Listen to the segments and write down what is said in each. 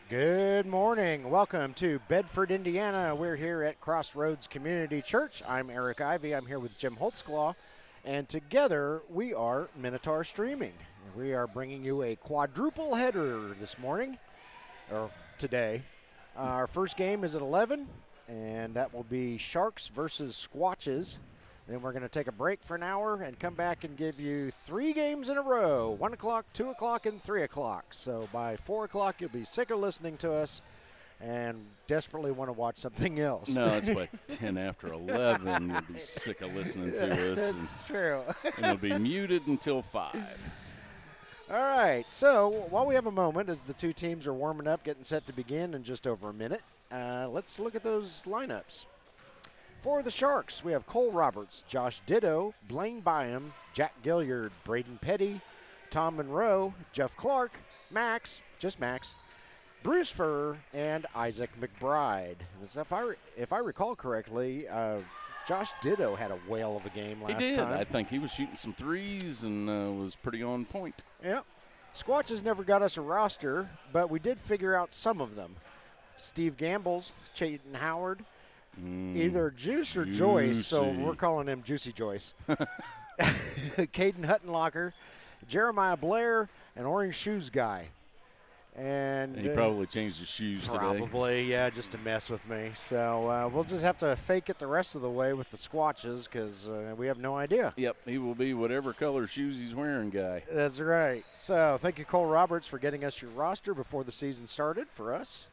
Good morning. Welcome to Bedford, Indiana. We're here at Crossroads Community Church. I'm Eric Ivy. I'm here with Jim Holtzclaw, and together we are Minotaur Streaming. We are bringing you a quadruple header this morning, or today. Our first game is at 11, and that will be Sharks versus Squatches. Then we're going to take a break for an hour and come back and give you 3 games in a row, 1 o'clock, 2 o'clock, and 3 o'clock. So by 4 o'clock, you'll be sick of listening to us and desperately want to watch something else. No, it's like 10 after 11. You'll be sick of listening to us. That's true. And you'll be muted until 5. All right, so while we have a moment as the two teams are warming up, getting set to begin in just over a minute, let's look at those lineups. For the Sharks, we have Cole Roberts, Josh Ditto, Blaine Byam, Jack Gilliard, Braden Petty, Tom Monroe, Jeff Clark, Max, Bruce Furr, and Isaac McBride. As if I recall correctly, Josh Ditto had a whale of a game last time. He did. I think he was shooting some threes and was pretty on point. Yeah. Squatches never got us a roster, but we did figure out some of them. Steve Gambles, Chayton Howard, either Juice or Juicy. Joyce, so we're calling him Juicy Joyce. Caden Huttenlocker, Jeremiah Blair, and Orange Shoes Guy. And he probably changed his shoes today. Probably, yeah, just to mess with me. So we'll just have to fake it the rest of the way with the Squatches because we have no idea. Yep, he will be whatever color shoes he's wearing, Guy. That's right. So thank you, Cole Roberts, for getting us your roster before the season started for us.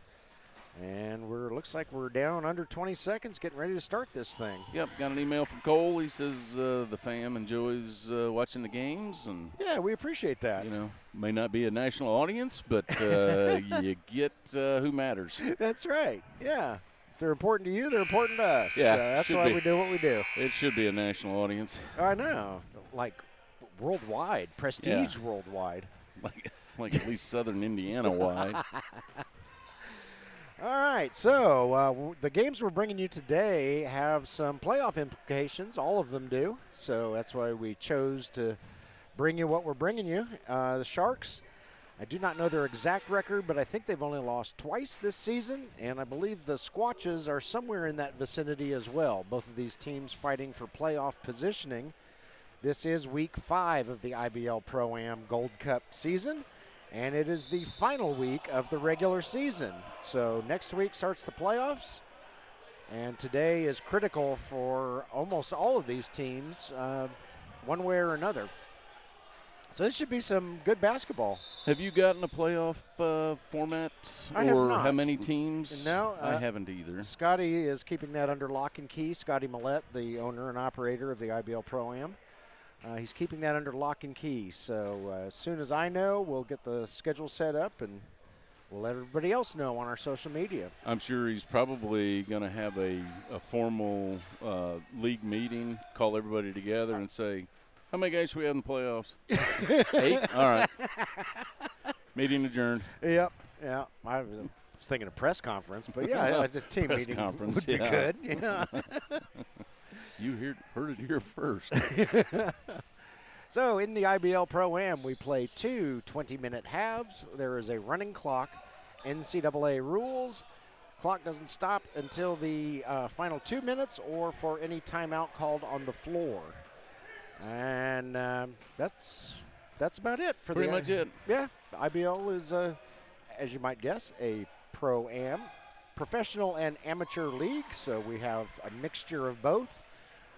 And looks like we're down under 20 seconds getting ready to start this thing. Yep, got an email from Cole. He says the fam enjoys watching the games. And yeah, we appreciate that. You know, may not be a national audience, but you get who matters. That's right, yeah. If they're important to you, they're important to us. Yeah, that's why we do what we do. It should be a national audience. I know, like worldwide, prestige worldwide. Like at least Southern Indiana wide. All right, so the games we're bringing you today have some playoff implications. All of them do. So that's why we chose to bring you what we're bringing you. The Sharks, I do not know their exact record, but I think they've only lost twice this season. And I believe the Squatches are somewhere in that vicinity as well. Both of these teams fighting for playoff positioning. This is week 5 of the IBL ProAm Gold Cup season. And it is the final week of the regular season. So next week starts the playoffs. And today is critical for almost all of these teams, one way or another. So this should be some good basketball. Have you gotten a playoff format? I have not. How many teams? No. I haven't either. Scotty is keeping that under lock and key. Scotty Millette, the owner and operator of the IBL ProAm. He's keeping that under lock and key. So as soon as I know, we'll get the schedule set up and we'll let everybody else know on our social media. I'm sure he's probably going to have a formal league meeting, call everybody together and say, how many guys do we have in the playoffs? 8? All right. Meeting adjourned. Yep. Yeah. I was thinking a press conference, but yeah, a team Press meeting conference, would be good. Yeah. You heard it here first. So in the IBL Pro-Am, we play 2 20-minute halves. There is a running clock, NCAA rules. Clock doesn't stop until the final 2 minutes or for any timeout called on the floor. And that's about it for Pretty much it. Yeah, IBL is, as you might guess, a Pro-Am, professional and amateur league. So we have a mixture of both.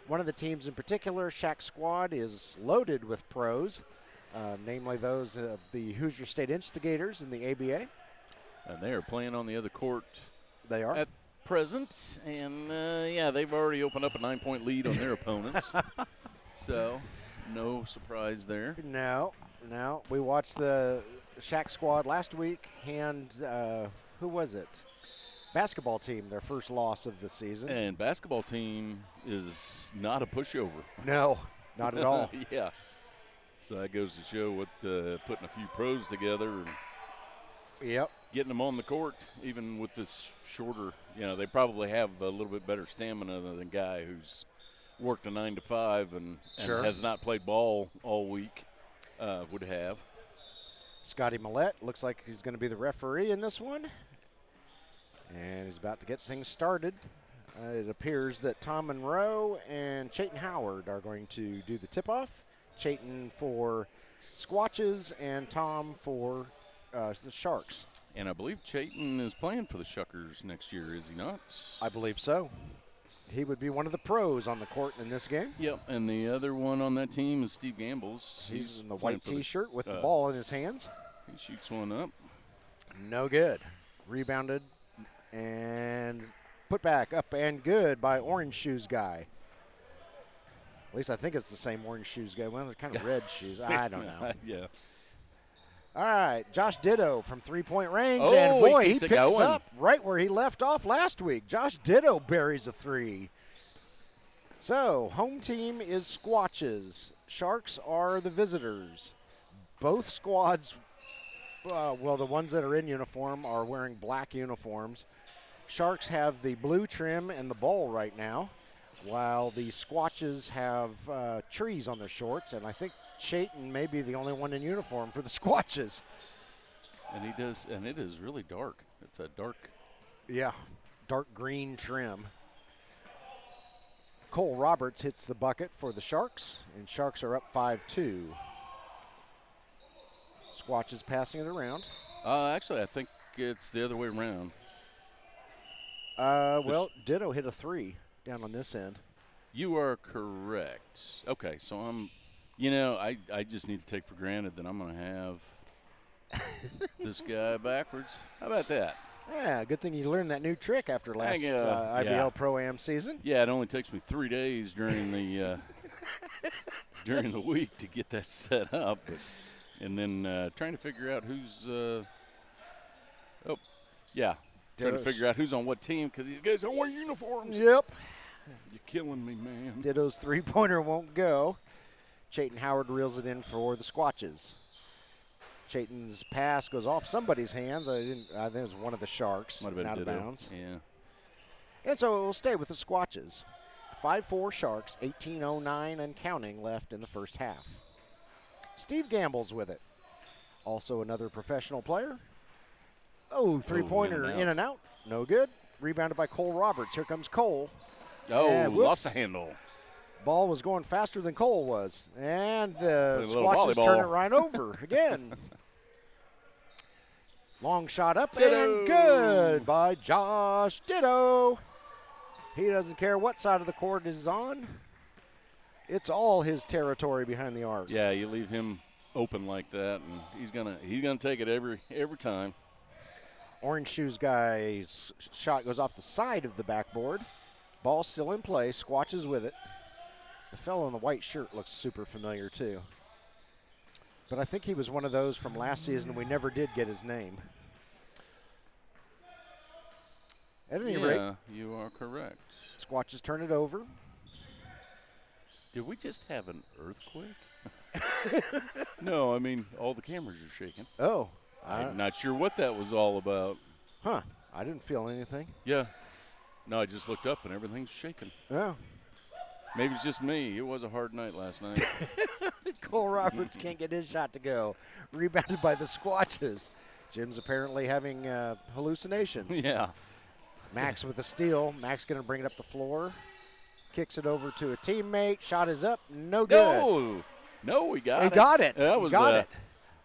One of the teams in particular, Shack Squad, is loaded with pros, namely those of the Hoosier State Instigators in the ABA. And they are playing on the other court. They are. At present. And, they've already opened up a 9-point lead on their opponents. So, no surprise there. No. We watched the Shack Squad last week hand, who was it? Basketball team, their first loss of the season. And basketball team is not a pushover. No, not at all. Yeah. So that goes to show what putting a few pros together and getting them on the court, even with this shorter, they probably have a little bit better stamina than the guy who's worked a 9 to 5 and has not played ball all week would have. Scotty Millette looks like he's going to be the referee in this one. And he's about to get things started. It appears that Tom Monroe and Chayton Howard are going to do the tip-off. Chayton for Squatches and Tom for the Sharks. And I believe Chayton is playing for the Shuckers next year, is he not? I believe so. He would be one of the pros on the court in this game. Yep, and the other one on that team is Steve Gambles. He's in the white T-shirt with the ball in his hands. He shoots one up. No good. Rebounded and put back up and good by Orange Shoes guy. At least I think it's the same Orange Shoes guy. Well, they're kind of red shoes. I don't know. Yeah. All right, Josh Ditto from three-point range, Oh, and boy, he keeps it picks going. up right where he left off last week. Josh Ditto buries a three. So, home team is Squatches. Sharks are the visitors. Both squads, well, the ones that are in uniform are wearing black uniforms. Sharks have the blue trim and the ball right now, while the Squatches have trees on their shorts, and I think Chayton may be the only one in uniform for the Squatches. And he does, and it is really dark. It's a dark. Yeah, dark green trim. Cole Roberts hits the bucket for the Sharks, and Sharks are up 5-2. Squatches passing it around. Actually, I think it's the other way around. Well, Ditto hit a three down on this end. You are correct. Okay, so I just need to take for granted that I'm going to have this guy backwards. How about that? Yeah, good thing you learned that new trick after last IBL ProAm season. Yeah, it only takes me 3 days during the during the week to get that set up, and then trying to figure out who's. Trying to figure out who's on what team because these guys don't wear uniforms. Yep. You're killing me, man. Ditto's three-pointer won't go. Chayton Howard reels it in for the Squatches. Chayton's pass goes off somebody's hands. I think it was one of the Sharks. Might have been out of Ditto. bounds. Yeah. And so it will stay with the Squatches. 5-4 Sharks, 18:09 and counting left in the first half. Steve Gamble's with it. Also another professional player. Oh, three-pointer in and out. No good. Rebounded by Cole Roberts. Here comes Cole. Oh, lost the handle. Ball was going faster than Cole was. And the Squatches turn it right over again. Long shot up Ditto. and good by Josh Ditto. He doesn't care what side of the court is on. It's all his territory behind the arc. Yeah, you leave him open like that, and he's gonna take it every time. Orange Shoes guy's shot goes off the side of the backboard. Ball still in play. Squatches with it. The fellow in the white shirt looks super familiar too. But I think he was one of those from last season. We never did get his name. At any rate, you are correct. Squatches turn it over. Did we just have an earthquake? No, I mean, all the cameras are shaking. Oh. I'm not sure what that was all about. Huh. I didn't feel anything. Yeah. No, I just looked up and everything's shaking. Oh. Maybe it's just me. It was a hard night last night. Cole Roberts can't get his shot to go. Rebounded by the Squatches. Jim's apparently having hallucinations. Yeah. Max with a steal. Max going to bring it up the floor. Kicks it over to a teammate. Shot is up. No good. No, he got it. He got it. That was he got it.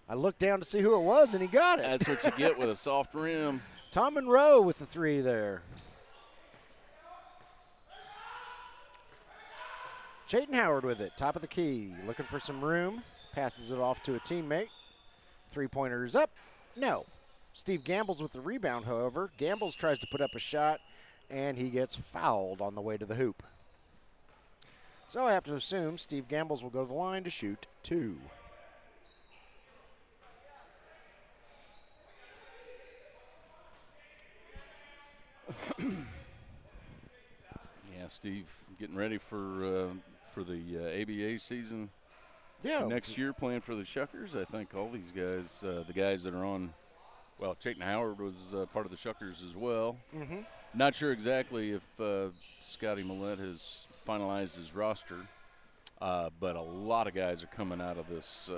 I looked down to see who it was, and he got it. That's what you get with a soft rim. Tom Monroe with the three there. Chayton Howard with it, top of the key, looking for some room. Passes it off to a teammate. Three-pointer is up. No. Steve Gambles with the rebound, however. Gambles tries to put up a shot, and he gets fouled on the way to the hoop. So I have to assume Steve Gambles will go to the line to shoot two. Yeah, Steve, getting ready for the ABA season. Yeah. Next year, playing for the Shuckers. I think all these guys, the guys that are on, well, Chayton Howard was part of the Shuckers as well. Mm-hmm. Not sure exactly if Scotty Millette has finalized his roster. But a lot of guys are coming out of this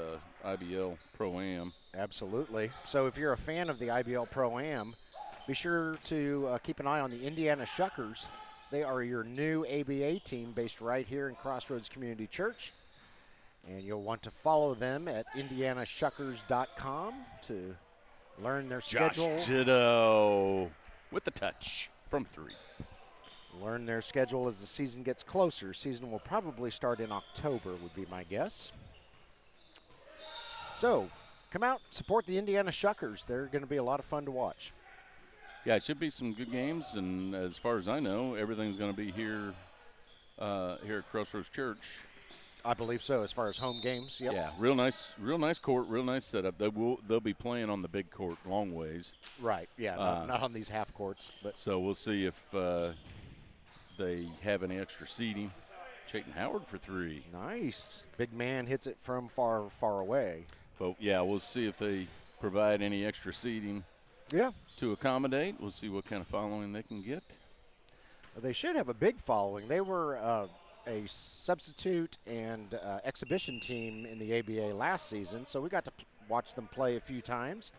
IBL ProAm. Absolutely. So if you're a fan of the IBL ProAm, be sure to keep an eye on the Indiana Shuckers. They are your new ABA team based right here in Crossroads Community Church. And you'll want to follow them at indianashuckers.com to learn their schedule. Josh Ditto with the touch from 3. Learn their schedule as the season gets closer. Season will probably start in October, would be my guess. So, come out, support the Indiana Shuckers. They're going to be a lot of fun to watch. Yeah, it should be some good games, and as far as I know, everything's going to be here at Crossroads Church. I believe so, as far as home games. Yep. Yeah, real nice court, real nice setup. They'll be playing on the big court long ways. Right. Yeah, not on these half courts, but so we'll see if they have any extra seating. Chayton Howard for 3. Nice. Big man hits it from far, far away. But yeah, we'll see if they provide any extra seating. Yeah. To accommodate. We'll see what kind of following they can get. They should have a big following. They were a substitute and exhibition team in the ABA last season, so we got to watch them play a few times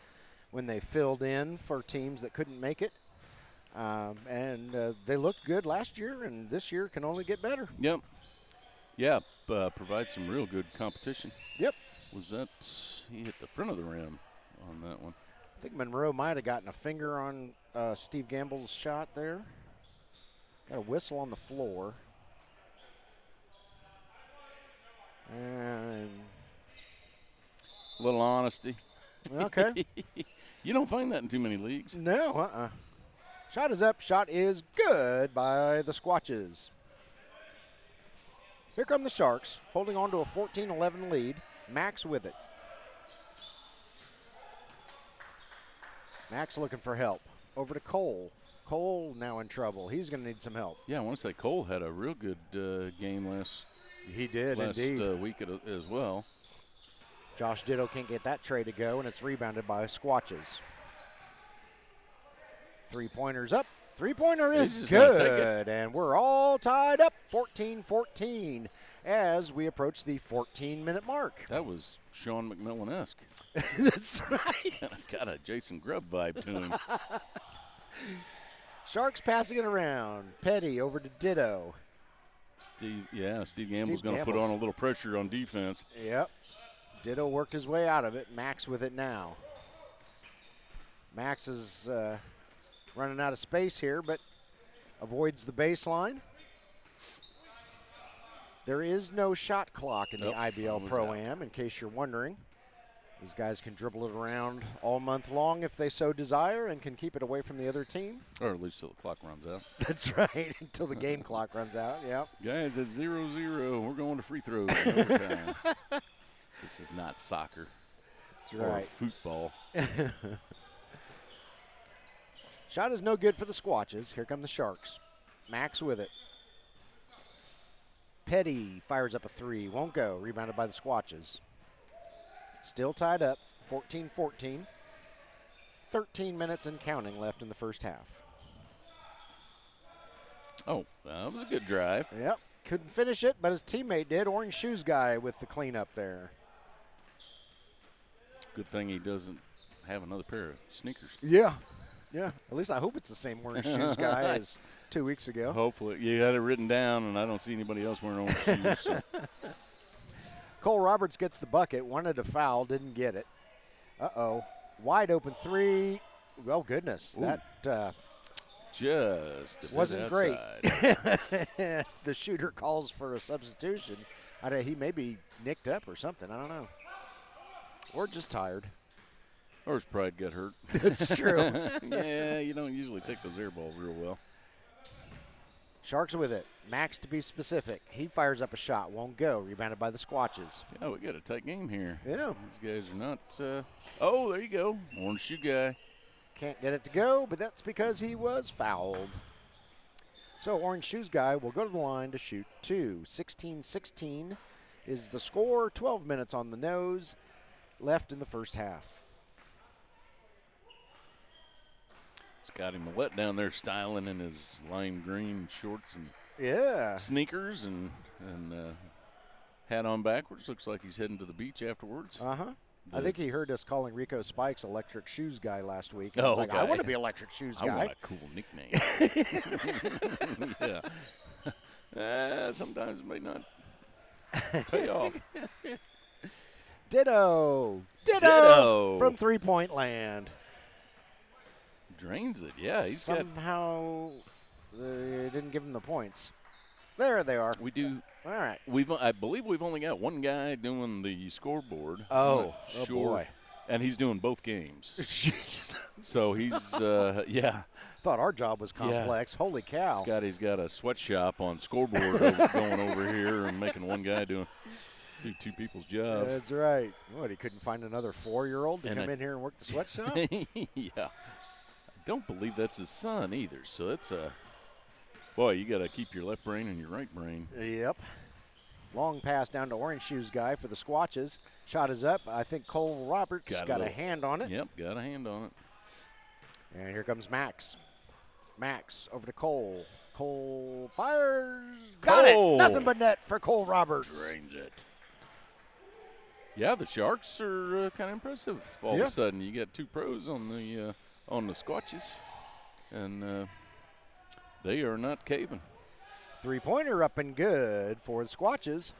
when they filled in for teams that couldn't make it. And they looked good last year, and this year can only get better. Yep. Yeah, provide some real good competition. Yep. Was that he hit the front of the rim on that one? I think Monroe might have gotten a finger on Steve Gamble's shot there. Got a whistle on the floor. And a little honesty. Okay. You don't find that in too many leagues. No, Shot is up. Shot is good by the Squatches. Here come the Sharks, holding on to a 14-11 lead. Max with it. Max looking for help. Over to Cole. Cole now in trouble. He's going to need some help. Yeah, I want to say Cole had a real good game last week as well. Josh Ditto can't get that tray to go, and it's rebounded by Squatches. Three-pointer's up. Three-pointer is good, and we're all tied up 14-14 as we approach the 14-minute mark. That was Sean McMillan-esque. That's right. Got a Jason Grubb vibe to him. Sharks passing it around. Petty over to Ditto. Steve Gamble's going to put on a little pressure on defense. Yep. Ditto worked his way out of it. Max with it now. Max is running out of space here, but avoids the baseline. There is no shot clock in the IBL ProAm, in case you're wondering. These guys can dribble it around all month long if they so desire and can keep it away from the other team. Or at least till the clock runs out. That's right, until the game clock runs out, yeah. Guys, it's 0-0. We're going to free throws in overtime. This is not soccer. That's right. Or football. Shot is no good for the Squatches. Here come the Sharks. Max with it. Petty fires up a three. Won't go. Rebounded by the Squatches. Still tied up, 14-14. 13 minutes and counting left in the first half. Oh, that was a good drive. Yep. Couldn't finish it, but his teammate did. Orange shoes guy with the cleanup there. Good thing he doesn't have another pair of sneakers. Yeah. Yeah. At least I hope it's the same orange shoes guy as 2 weeks ago. Hopefully. You had it written down, and I don't see anybody else wearing orange shoes. So. Cole Roberts gets the bucket. Wanted a foul. Didn't get it. Uh-oh. Wide open three. Oh, goodness. Ooh. That just wasn't great. The shooter calls for a substitution. He may be nicked up or something. I don't know. Or just tired. Or his pride got hurt. That's true. Yeah, you don't usually take those air balls real well. Sharks with it. Max to be specific. He fires up a shot. Won't go. Rebounded by the Squatches. Yeah, we got a tight game here. Yeah. These guys are not oh, there you go. Orange shoe guy. Can't get it to go, but that's because he was fouled. So Orange Shoes guy will go to the line to shoot two. 16-16 is the score. 12 minutes on the nose left in the first half. Scotty Millette down there styling in his lime green shorts and yeah sneakers and hat on backwards. Looks like he's heading to the beach afterwards. I think he heard us calling Rico Spikes Electric Shoes Guy last week. Oh, I was like, I want to be Electric Shoes Guy. I want a cool nickname. Yeah. Sometimes it may not pay off. Ditto from three-point land. Drains it. Yeah, he's somehow they didn't give him the points. There they are. We do. All right. I believe we've only got one guy doing the scoreboard. Oh sure. Boy. And he's doing both games. Jeez. So he's, yeah. Thought our job was complex. Yeah. Holy cow. Scotty's got a sweatshop on scoreboard going over here and making one guy do two people's job. That's right. What, he couldn't find another 4-year-old to come in here and work the sweatshop? Yeah. I don't believe that's his son either. So it's boy, you got to keep your left brain and your right brain. Yep. Long pass down to Orange Shoes Guy for the Squatches. Shot is up. I think Cole Roberts got a hand on it. Yep, got a hand on it. And here comes Max. Max over to Cole. Cole fires. Got it. Nothing but net for Cole Roberts. Drains it. Yeah, the Sharks are kind of impressive. All of a sudden, you got 2 pros on the Squatches, and they are not caving. Three-pointer up and good for the Squatches.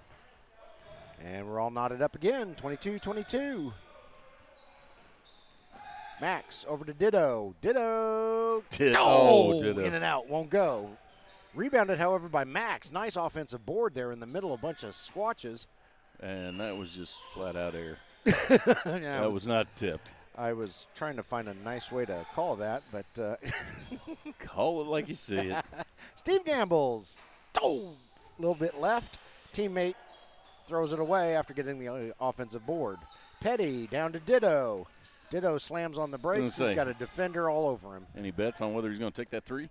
And we're all knotted up again, 22-22. Max over to Ditto. Ditto. Ditto. In and out, won't go. Rebounded, however, by Max. Nice offensive board there in the middle, a bunch of Squatches. And that was just flat out air. Yeah, that was not tipped. I was trying to find a nice way to call that, but call it like you see it. Steve Gambles. A little bit left. Teammate throws it away after getting the offensive board. Petty down to Ditto. Ditto slams on the brakes. He's got a defender all over him. Any bets on whether he's going to take that 3?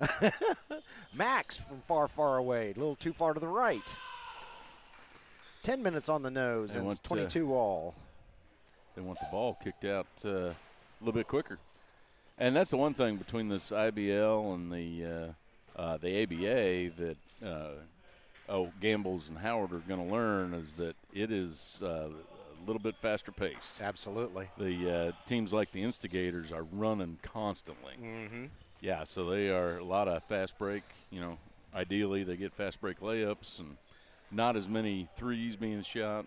Max from far, far away. A little too far to the right. 10 minutes on the nose, and it's 22 all. They want the ball kicked out a little bit quicker. And that's the one thing between this IBL and the ABA that Gambles and Howard are going to learn is that it is a little bit faster paced. Absolutely. The teams like the Instigators are running constantly. Mm-hmm. Yeah, so they are a lot of fast break. Ideally they get fast break layups and not as many threes being shot,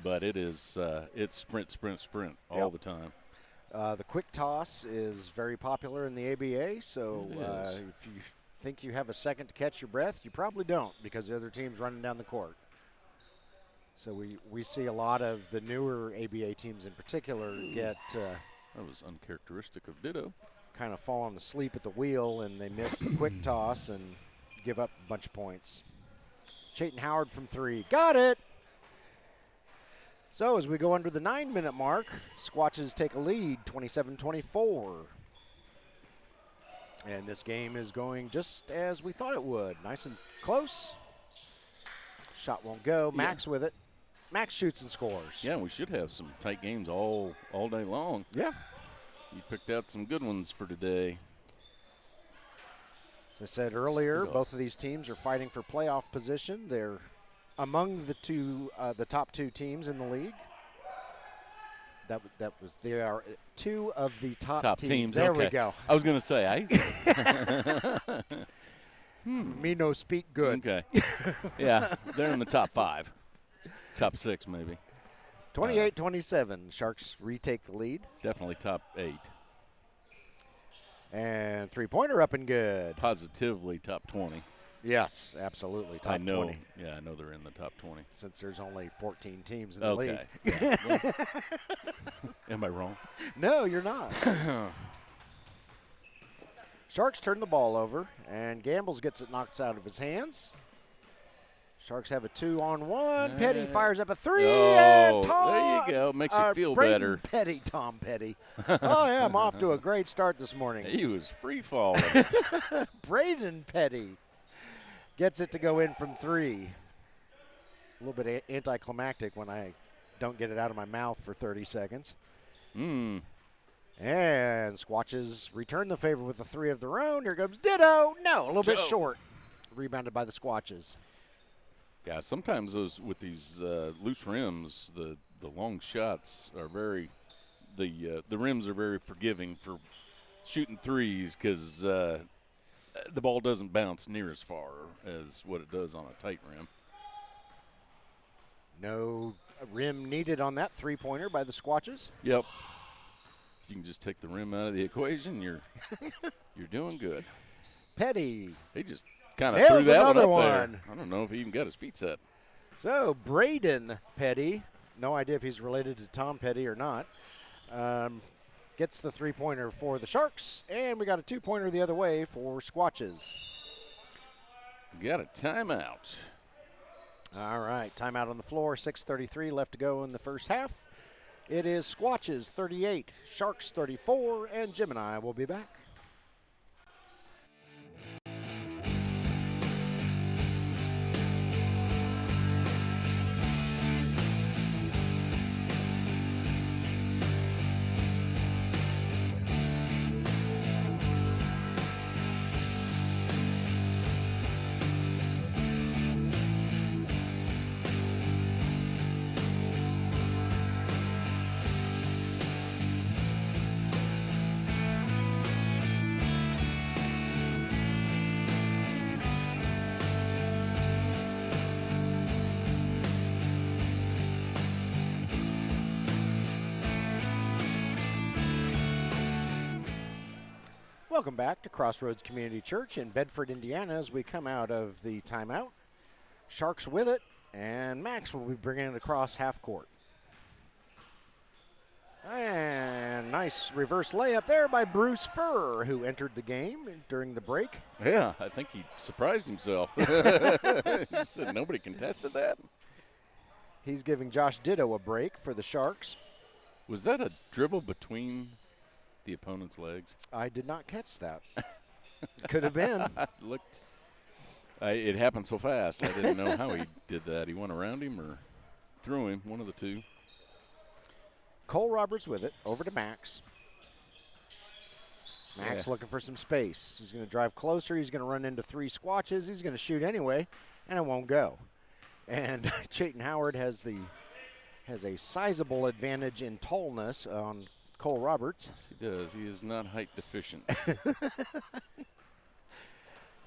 but it is it's sprint all the time. The quick toss is very popular in the ABA, so if you think you have a second to catch your breath, you probably don't because the other team's running down the court. So we see a lot of the newer ABA teams in particular get that was uncharacteristic of Ditto. Kind of falling asleep at the wheel, and they miss the quick toss and give up a bunch of points. Chayton Howard from 3. Got it! So as we go under the 9-minute mark, Squatches take a lead, 27-24. And this game is going just as we thought it would. Nice and close. Shot won't go. Max with it. Max shoots and scores. Yeah, we should have some tight games all day long. Yeah. You picked out some good ones for today. As I said earlier, both of these teams are fighting for playoff position. They're among the top 2 teams in the league. They are 2 of the top teams. There we go. I was going to say, Me no speak good. Okay. Yeah, they're in the top 5. Top 6 maybe. 28-27. Sharks retake the lead. Definitely top 8. And three-pointer up and good. Positively top 20. Yes, absolutely. Top 20. Yeah, I know they're in the top 20. Since there's only 14 teams in the league. Yeah, well, am I wrong? No, you're not. Sharks turn the ball over, and Gambles gets it knocked out of his hands. Sharks have a 2-on-1. Petty fires up a 3. And Tom, there you go. Makes you feel better. Tom Petty. Oh, yeah, I'm off to a great start this morning. He was free falling. Braden Petty gets it to go in from 3. A little bit anticlimactic when I don't get it out of my mouth for 30 seconds. And Squatches return the favor with a 3 of their own. Here comes Ditto. No, a little bit short. Rebounded by the Squatches. Yeah, sometimes with these loose rims, the long shots are the rims are very forgiving for shooting threes because the ball doesn't bounce near as far as what it does on a tight rim. No rim needed on that three-pointer by the Squatches. Yep. If you can just take the rim out of the equation, you're doing good. Petty. He just kind of threw that one up there. I don't know if he even got his feet set. So Braden Petty, no idea if he's related to Tom Petty or not, gets the three-pointer for the Sharks, and we got a two-pointer the other way for Squatches. Got a timeout. All right, timeout on the floor, 6:33 left to go in the first half. It is Squatches 38, Sharks 34, and Jim and I will be back. Welcome back to Crossroads Community Church in Bedford, Indiana, as we come out of the timeout. Sharks with it, and Max will be bringing it across half court. And nice reverse layup there by Bruce Furr, who entered the game during the break. Yeah, I think he surprised himself. He said nobody contested that. He's giving Josh Ditto a break for the Sharks. Was that a dribble between the opponent's legs? I did not catch that. Could have been. It happened so fast. I didn't know how he did that. He went around him or through him, one of the two. Cole Roberts with it, over to Max. Max looking for some space. He's going to drive closer. He's going to run into three Squatches. He's going to shoot anyway, and it won't go. And Chayton Howard has a sizable advantage in tallness on Cole Roberts. Yes, he does. He is not height deficient.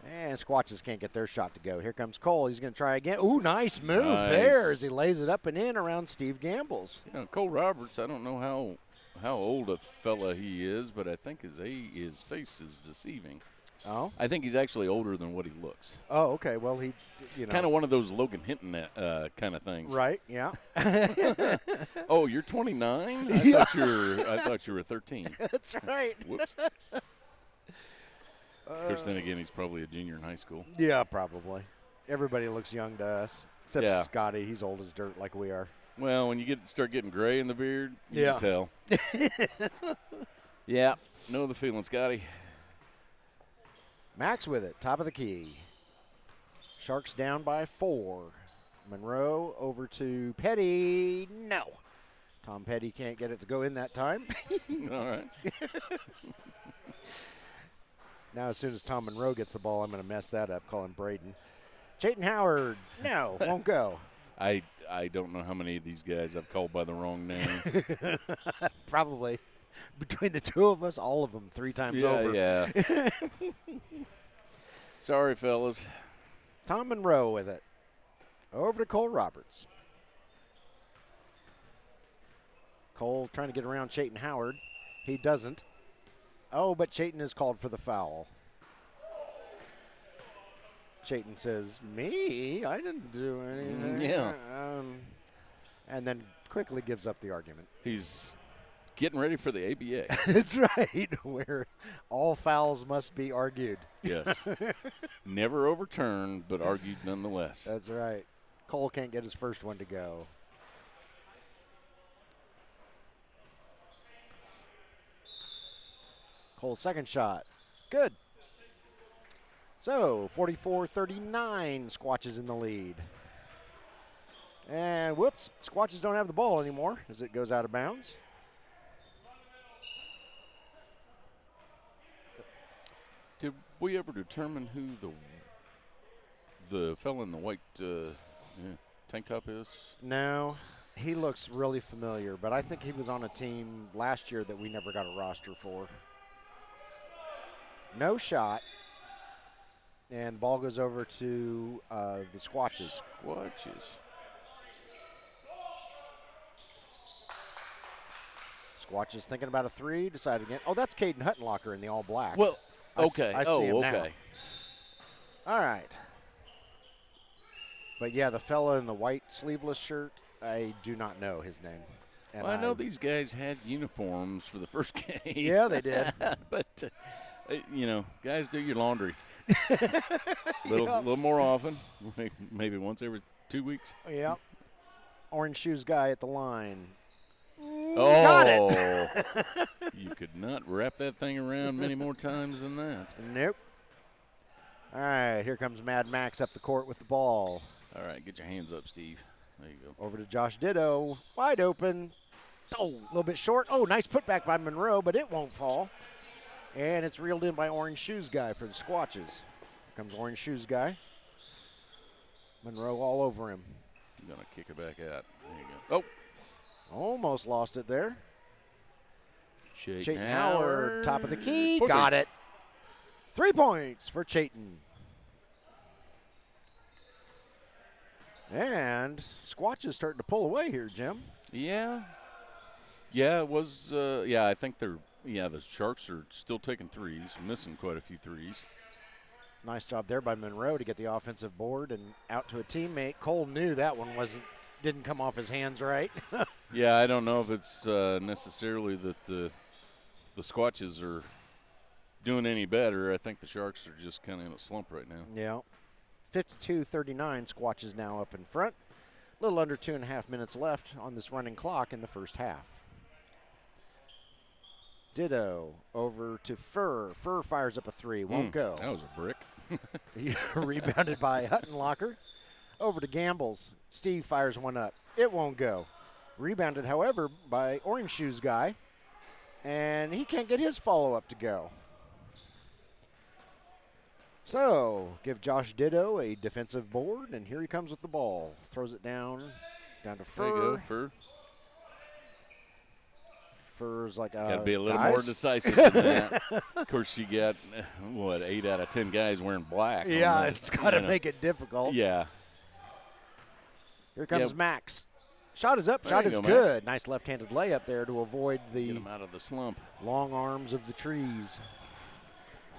And Squatches can't get their shot to go. Here comes Cole. He's going to try again. Ooh, nice move there as he lays it up and in around Steve Gamble's. You know, Cole Roberts, I don't know how old a fella he is, but I think his face is deceiving. Oh? I think he's actually older than what he looks. Oh, okay. Well, kind of one of those Logan Hinton kind of things. Right, yeah. Oh, you're 29? I thought you were 13. That's right. Whoops. Of course, then again, he's probably a junior in high school. Yeah, probably. Everybody looks young to us, except Scotty. He's old as dirt like we are. Well, when you start getting gray in the beard, you can tell. Yeah, know the feeling, Scotty. Max with it, top of the key. Sharks down by 4. Monroe over to Petty. No. Tom Petty can't get it to go in that time. All right. Now, as soon as Tom Monroe gets the ball, I'm going to mess that up, call him Braden. Chayton Howard, no, won't go. I don't know how many of these guys I've called by the wrong name. Probably. Between the two of us, all of them 3 times over. Yeah. Sorry, fellas. Tom Monroe with it. Over to Cole Roberts. Cole trying to get around Chayton Howard. He doesn't. Oh, but Chayton is called for the foul. Chayton says, me? I didn't do anything. Yeah. And then quickly gives up the argument. He's getting ready for the ABA. That's right, where all fouls must be argued. Yes. Never overturned, but argued nonetheless. That's right. Cole can't get his first one to go. Cole's second shot. Good. So, 44-39, Squatches in the lead. And whoops, Squatches don't have the ball anymore as it goes out of bounds. Did we ever determine who the fellow in the white Yeah. Tank top is? No. He looks really familiar, but I think he was on a team last year that we never got a roster for. No shot. And the ball goes over to the Squatches. Squatches thinking about a three, decided again. Oh, that's Caden Huttenlocker in the all black. Well, okay. I see him okay. now. All right. But yeah, the fella in the white sleeveless shirt, I do not know his name. And well, I know these guys had uniforms for the first game. Yeah, they did. But, you know, guys, do your laundry. little more often, maybe once every 2 weeks. Yeah. Orange shoes guy at the line. Oh, got it. You could not wrap that thing around many more times than that. Nope. All right, here comes Mad Max up the court with the ball. All right, get your hands up, Steve. There you go. Over to Josh Ditto, wide open. Oh, a little bit short. Oh, nice putback by Monroe, but it won't fall. And it's reeled in by Orange Shoes guy for the Squatches. Here comes Orange Shoes guy. Monroe all over him. I'm going to kick it back out. There you go. Oh. Almost lost it there. Chayton Howard, top of the key. Four Got three. it. 3 points for Chayton. And Squatch is starting to pull away here, Jim. Yeah. Yeah, it was, I think the Sharks are still taking threes, missing quite a few threes. Nice job there by Monroe to get the offensive board and out to a teammate. Cole knew that one didn't come off his hands right. Yeah, I don't know if it's necessarily that the Squatches are doing any better. I think the Sharks are just kind of in a slump right now. Yeah. 52-39, Squatches now up in front. A little under 2.5 minutes left on this running clock in the first half. Ditto over to Furr. Furr fires up a three. Won't go. That was a brick. Rebounded by Huttenlocker. Over to Gambles. Steve fires one up. It won't go. Rebounded, however, by Orange Shoes guy. And he can't get his follow-up to go. So, give Josh Ditto a defensive board, and here he comes with the ball. Throws it down to Furr. There you go, Furr. Furr's like, got to be a little more decisive than that. Of course, you got, 8 out of 10 guys wearing black. Yeah, it's got to make it difficult. Yeah. Here comes Max. Shot is up, shot is good. Max. Nice left-handed layup there to avoid the get him out of the slump. Long arms of the trees.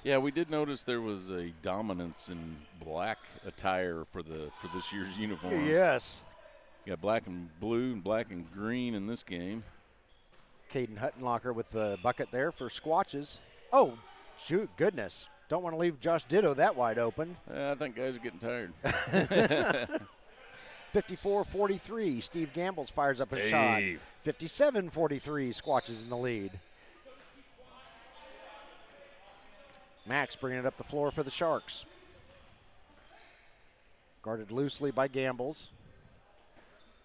Yeah, we did notice there was a dominance in black attire for this year's uniforms. Yes. You got black and blue and black and green in this game. Caden Huttenlocker with the bucket there for Squatches. Oh, shoot, goodness. Don't want to leave Josh Ditto that wide open. I think guys are getting tired. 54-43, Steve Gambles fires up a shot. 57-43, Squatches in the lead. Max bringing it up the floor for the Sharks. Guarded loosely by Gambles.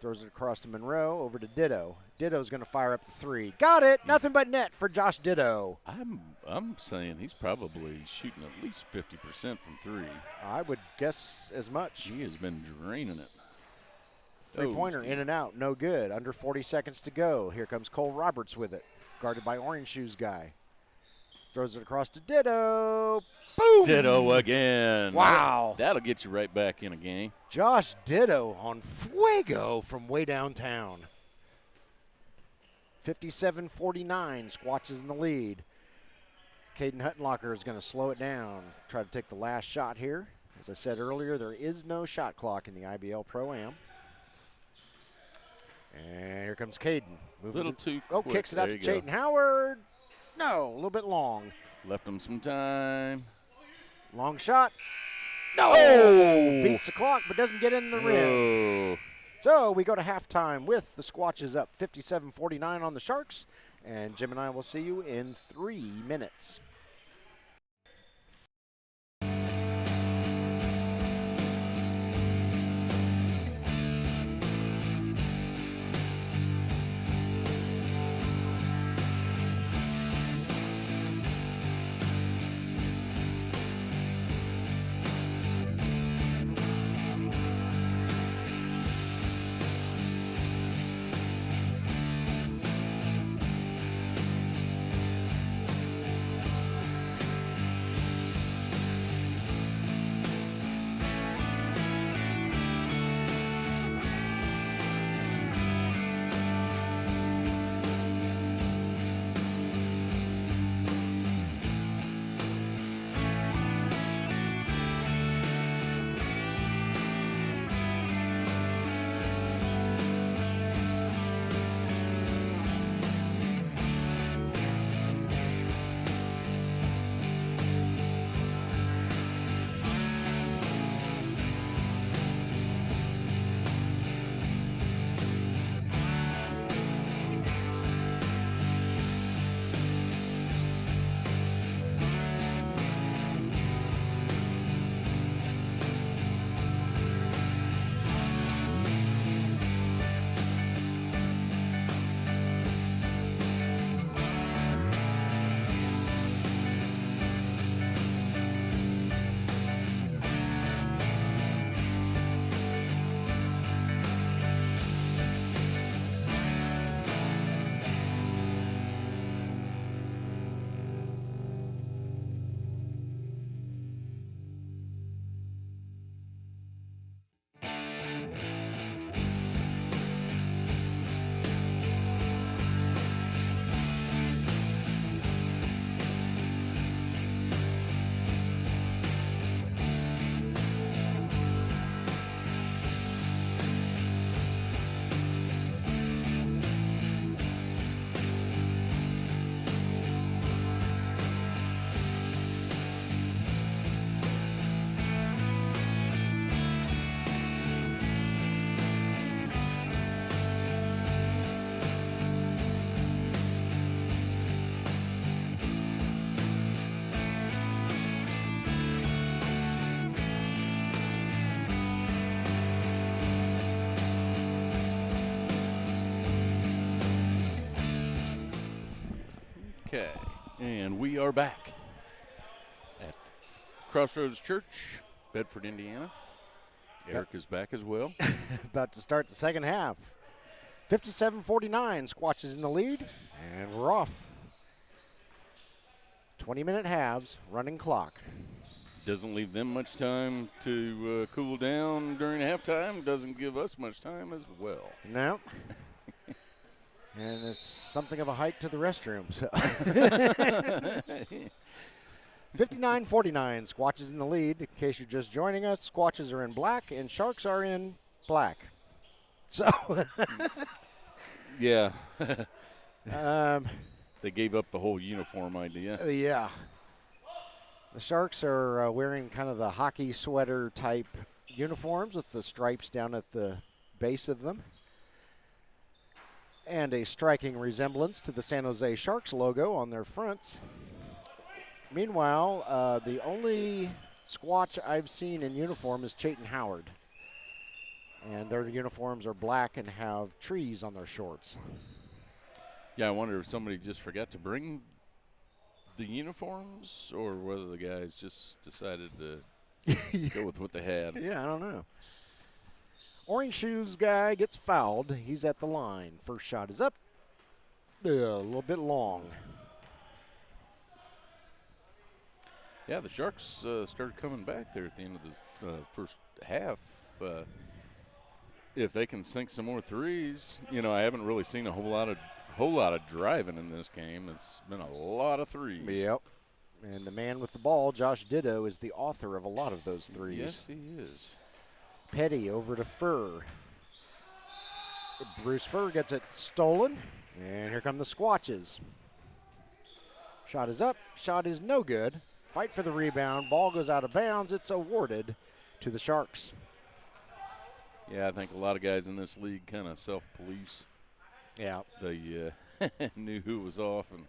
Throws it across to Monroe, over to Ditto. Ditto's going to fire up the three. Got it! Nothing but net for Josh Ditto. I'm saying he's probably shooting at least 50% from three. I would guess as much. He has been draining it. Three-pointer in and out, no good. Under 40 seconds to go. Here comes Cole Roberts with it. Guarded by Orange Shoes guy. Throws it across to Ditto. Boom! Ditto again. Wow. That'll get you right back in a game. Josh Ditto on fuego from way downtown. 57-49, Squatches in the lead. Caden Huttenlocker is going to slow it down. Try to take the last shot here. As I said earlier, there is no shot clock in the IBL ProAm. And here comes Caden. Kicks it out to Chayton Howard. No, a little bit long. Left him some time. Long shot. No! Oh! Beats the clock, but doesn't get in the rim. So we go to halftime with the Squatches up 57-49 on the Sharks. And Jim and I will see you in 3 minutes. Okay, and we are back at Crossroads Church, Bedford, Indiana. Eric is back as well. About to start the second half. 57-49, Squatches in the lead, and we're off. 20-minute halves, running clock. Doesn't leave them much time to cool down during halftime. Doesn't give us much time as well. No. And it's something of a hike to the restroom. So. 59-49, Squatches in the lead. In case you're just joining us, Squatches are in black and Sharks are in black. So. Yeah. They gave up the whole uniform idea. Yeah. The Sharks are wearing kind of the hockey sweater type uniforms with the stripes down at the base of them. And a striking resemblance to the San Jose Sharks logo on their fronts. Meanwhile, the only Squatch I've seen in uniform is Chayton Howard. And their uniforms are black and have trees on their shorts. Yeah, I wonder if somebody just forgot to bring the uniforms or whether the guys just decided to go with what they had. Yeah, I don't know. Orange shoes guy gets fouled. He's at the line. First shot is up. A little bit long. Yeah, the Sharks started coming back there at the end of this first half. If they can sink some more threes, you know, I haven't really seen a whole lot of driving in this game. It's been a lot of threes. Yep. And the man with the ball, Josh Ditto, is the author of a lot of those threes. Yes, he is. Petty over to Furr. Bruce Furr gets it stolen. And here come the Squatches. Shot is up. Shot is no good. Fight for the rebound. Ball goes out of bounds. It's awarded to the Sharks. Yeah, I think a lot of guys in this league kind of self-police. Yeah. They knew who was off and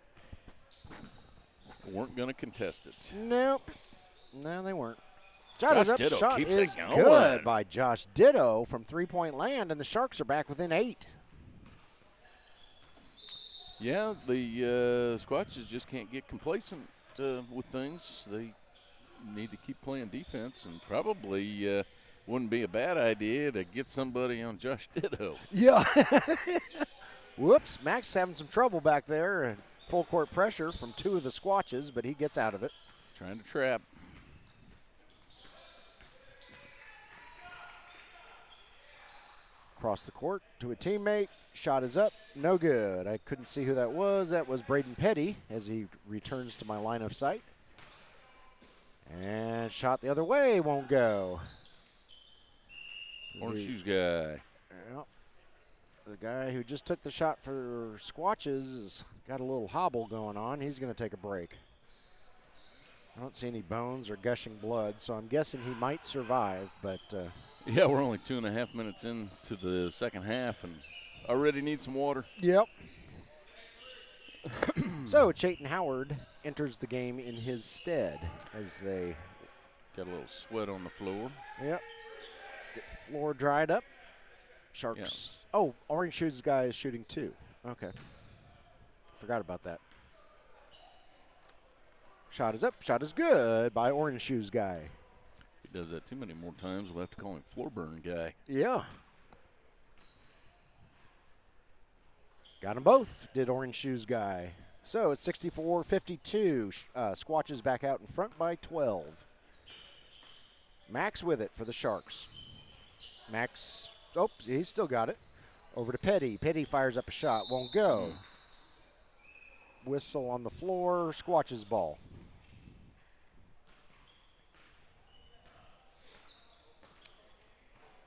weren't going to contest it. Nope. No, they weren't. Shot is up. Ditto Shot keeps is it going. good by Josh Ditto from three-point land, and the Sharks are back within 8. Yeah, the Squatches just can't get complacent with things. They need to keep playing defense, and probably wouldn't be a bad idea to get somebody on Josh Ditto. Yeah. Whoops. Max having some trouble back there. Full court pressure from 2 of the Squatches, but he gets out of it. Trying to trap. Across the court to a teammate. Shot is up. No good. I couldn't see who that was. That was Braden Petty as he returns to my line of sight. And shot the other way. Won't go. Orange shoes guy. Well, the guy who just took the shot for Squatches has got a little hobble going on. He's going to take a break. I don't see any bones or gushing blood, so I'm guessing he might survive, but yeah, we're only 2.5 minutes into the second half and already need some water. Yep. So Chayton Howard enters the game in his stead as they got a little sweat on the floor. Yep. Get the floor dried up. Sharks. Yeah. Oh, Orange Shoes guy is shooting 2. Okay. Forgot about that. Shot is up. Shot is good by Orange Shoes guy. He does that too many more times. We'll have to call him floor burn guy. Yeah. Got them both, did Orange Shoes guy. So it's 64-52. Squatches back out in front by 12. Max with it for the Sharks. Max, he's still got it. Over to Petty. Petty fires up a shot. Won't go. Whistle on the floor. Squatches ball.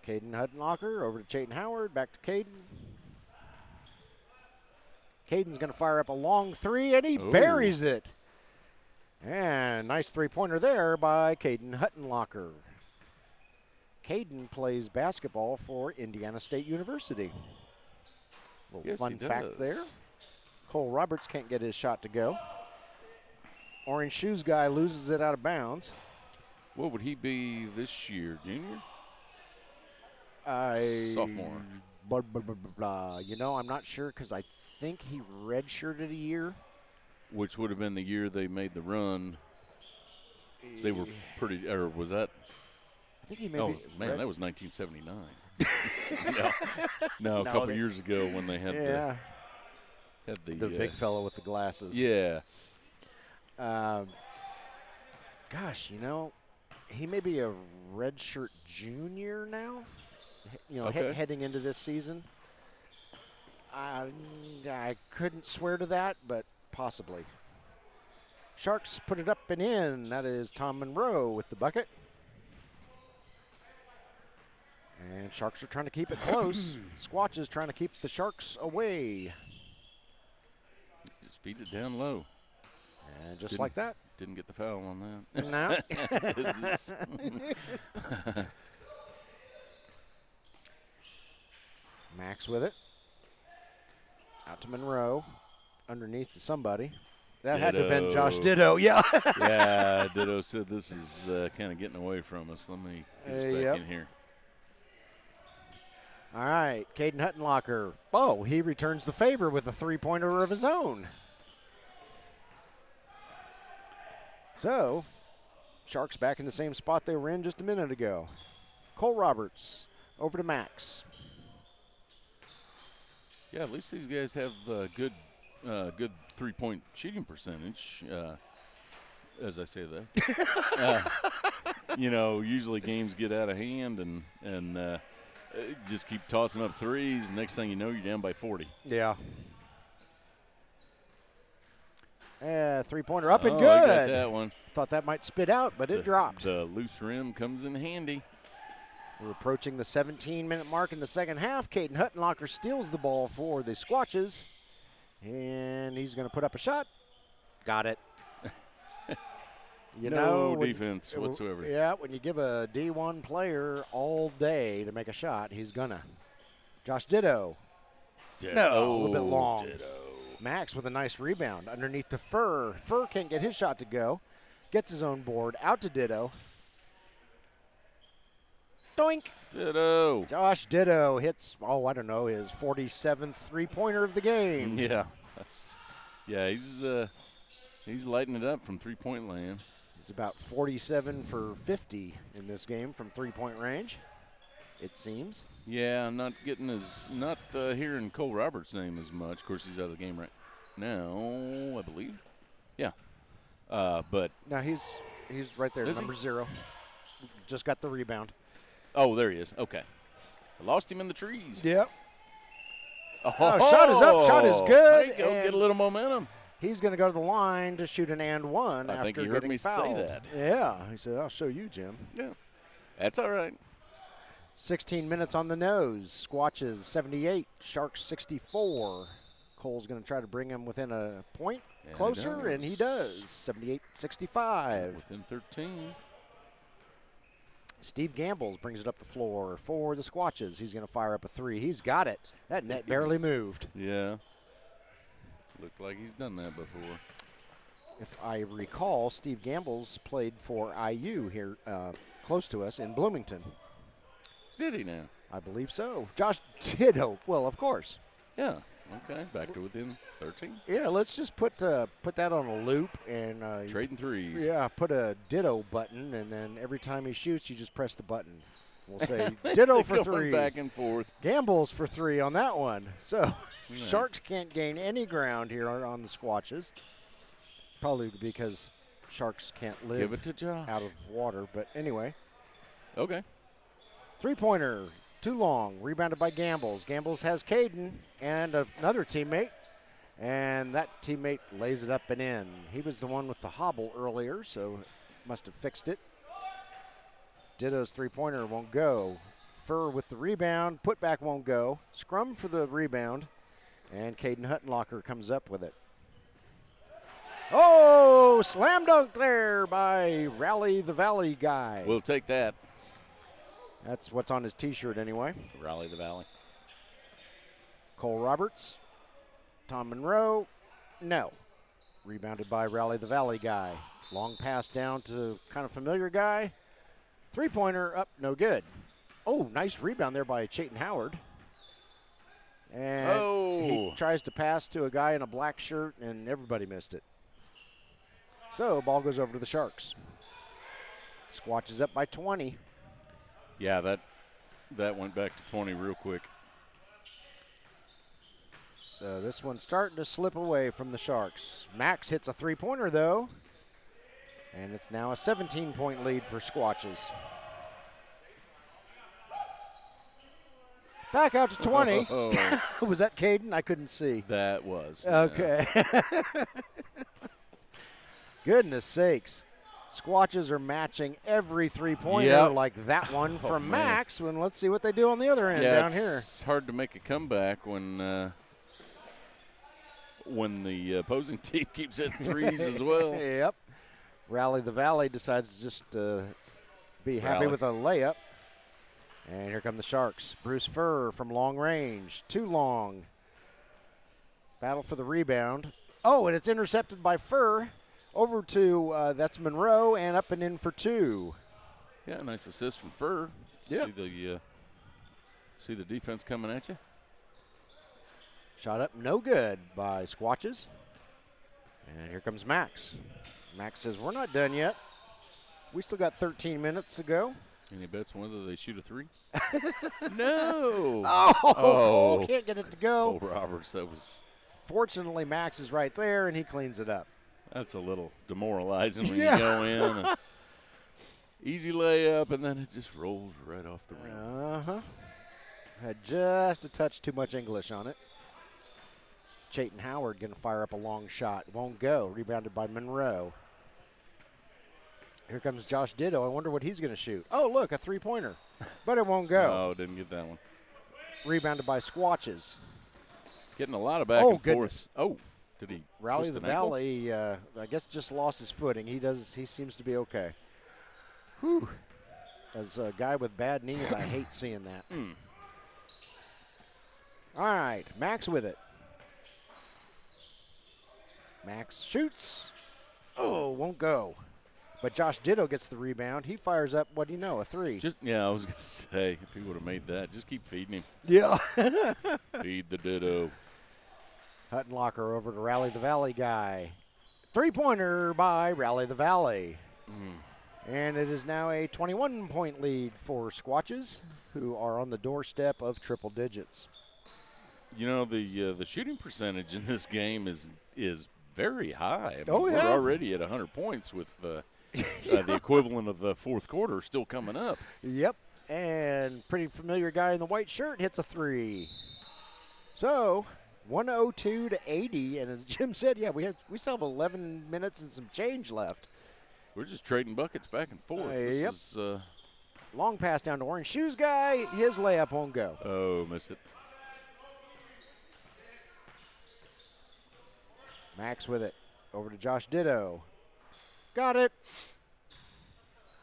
Caden Huttenlocker over to Chayton Howard. Back to Caden. Caden's going to fire up a long 3, and he buries it. And nice three-pointer there by Caden Huttenlocker. Caden plays basketball for Indiana State University. Little fun fact there. Cole Roberts can't get his shot to go. Orange Shoes guy loses it out of bounds. What would he be this year, junior? Sophomore. Blah, blah, blah, blah, blah. You know, I'm not sure because I think he redshirted a year. which would have been the year they made the run. They were pretty, or was that? I think he maybe. Oh, man, that was 1979. No, a couple years ago when they had the big fellow with the glasses. Yeah. Gosh, he may be a redshirt junior now, heading into this season. I couldn't swear to that, but possibly. Sharks put it up and in. That is Tom Monroe with the bucket. And Sharks are trying to keep it close. Squatches trying to keep the Sharks away. Just feed it down low. And just like that. Didn't get the foul on that. No. Max with it. Out to Monroe. Underneath to somebody. That had to have been Josh Ditto. Yeah. Yeah, Ditto said this is kind of getting away from us. Let me get us back in here. All right, Caden Huttenlocker. Oh, he returns the favor with a three-pointer of his own. So, Sharks back in the same spot they were in just a minute ago. Cole Roberts over to Max. Yeah, at least these guys have good three-point shooting percentage. As I say that, usually games get out of hand and just keep tossing up threes. Next thing you know, you're down by 40. Yeah. Three-pointer up and good. I got that one. Thought that might spit out, but it dropped. The loose rim comes in handy. We're approaching the 17-minute mark in the second half. Caden Huttenlocker steals the ball for the Squatches, and he's going to put up a shot. Got it. No defense whatsoever. Yeah, when you give a D1 player all day to make a shot, he's gonna. Josh Ditto. No, a little bit long. Ditto. Max with a nice rebound underneath to Furr. Furr can't get his shot to go. Gets his own board. Out to Ditto. Doink. Ditto. Josh Ditto hits, his 47th three-pointer of the game. Yeah. He's lighting it up from three-point land. He's about 47 for 50 in this game from three-point range, it seems. Yeah, I'm not hearing Cole Roberts' name as much. Of course, he's out of the game right now, I believe. Yeah. But now he's right there, number 0. Just got the rebound. Oh, there he is. Okay. I lost him in the trees. Yep. Oh, shot is up. Shot is good. There you go. Get a little momentum. He's going to go to the line to shoot an and one after think he getting heard me fouled. say that. Yeah. He said, I'll show you, Jim. Yeah. That's all right. 16 minutes on the nose. Squatches 78, Sharks 64. Cole's going to try to bring him within a point closer, and he does. 78-65. Within 13. Steve Gambles brings it up the floor for the Squatches. He's going to fire up a three. He's got it. That net barely moved. Yeah. Looked like he's done that before. If I recall, Steve Gambles played for IU here close to us in Bloomington. Did he now? I believe so. Josh Ditto. Well, of course. Yeah. Okay. Back to within 13. Yeah, let's just put that on a loop and trading threes. Yeah, put a Ditto button, and then every time he shoots, you just press the button. We'll say Ditto for three. Back and forth. Gambles for three on that one. So Sharks can't gain any ground here on the Squatches. Probably because Sharks can't live Give it to Josh. out of water. But anyway. Okay. Three-pointer. Too long. Rebounded by Gambles. Gambles has Caden and another teammate. And that teammate lays it up and in. He was the one with the hobble earlier, so must have fixed it. Ditto's three-pointer won't go. Furr with the rebound. Putback won't go. Scrum for the rebound. And Caden Huttenlocker comes up with it. Oh, slam dunk there by Rally the Valley guy. We'll take that. That's what's on his T-shirt anyway. Rally the Valley. Cole Roberts. Tom Monroe. No. Rebounded by Rally the Valley guy. Long pass down to kind of familiar guy. Three-pointer up, no good. Oh, nice rebound there by Chayton Howard. And he tries to pass to a guy in a black shirt, and everybody missed it. So ball goes over to the Sharks. Squatches up by 20. Yeah, that went back to 20 real quick. So this one's starting to slip away from the Sharks. Max hits a three-pointer, though. And it's now a 17-point lead for Squatches. Back out to 20. Oh. Was that Caden? I couldn't see. That was. Okay. Yeah. Goodness sakes. Squatches are matching every three-pointer like that one from Max. When let's see what they do on the other end down here. It's hard to make a comeback when the opposing team keeps hitting threes as well. Yep. Rally the Valley decides to just be happy with a layup. And here come the Sharks. Bruce Furr from long range. Too long. Battle for the rebound. Oh, and it's intercepted by Furr. Over to, that's Monroe, and up and in for two. Yeah, nice assist from Furr. Yep. See the defense coming at you. Shot up, no good by Squatches. And here comes Max. Max says, we're not done yet. We still got 13 minutes to go. Any bets on whether they shoot a three? No. Oh, can't get it to go. Oh, Roberts, that was. Fortunately, Max is right there, and he cleans it up. That's a little demoralizing when you go in. And easy layup, and then it just rolls right off the rim. Uh-huh. Had just a touch too much English on it. Chayton Howard going to fire up a long shot. Won't go. Rebounded by Monroe. Here comes Josh Ditto. I wonder what he's going to shoot. Oh, look, a three-pointer. But it won't go. Oh, didn't get that one. Rebounded by Squatches. Getting a lot of back and forth. Oh, did he Rally the twist an ankle? Valley, I guess just lost his footing. He seems to be okay. Whew. As a guy with bad knees, I hate seeing that. All right, Max with it. Max shoots. Oh, won't go. But Josh Ditto gets the rebound. He fires up, what do you know, a three. I was going to say, if he would have made that, just keep feeding him. Yeah. Feed the Ditto. Huttenlocker over to Rally the Valley guy. Three-pointer by Rally the Valley. And it is now a 21-point lead for Squatches, who are on the doorstep of triple digits. You know, the shooting percentage in this game is very high. I mean, we're already at 100 points with the equivalent of the fourth quarter still coming up. Yep, and pretty familiar guy in the white shirt hits a three. So 102 to 80, and as Jim said, we still have 11 minutes and some change left. We're just trading buckets back and forth. Yep. This is, long pass down to Orange Shoes guy. His layup won't go. Oh, missed it. Max with it. Over to Josh Ditto. Got it.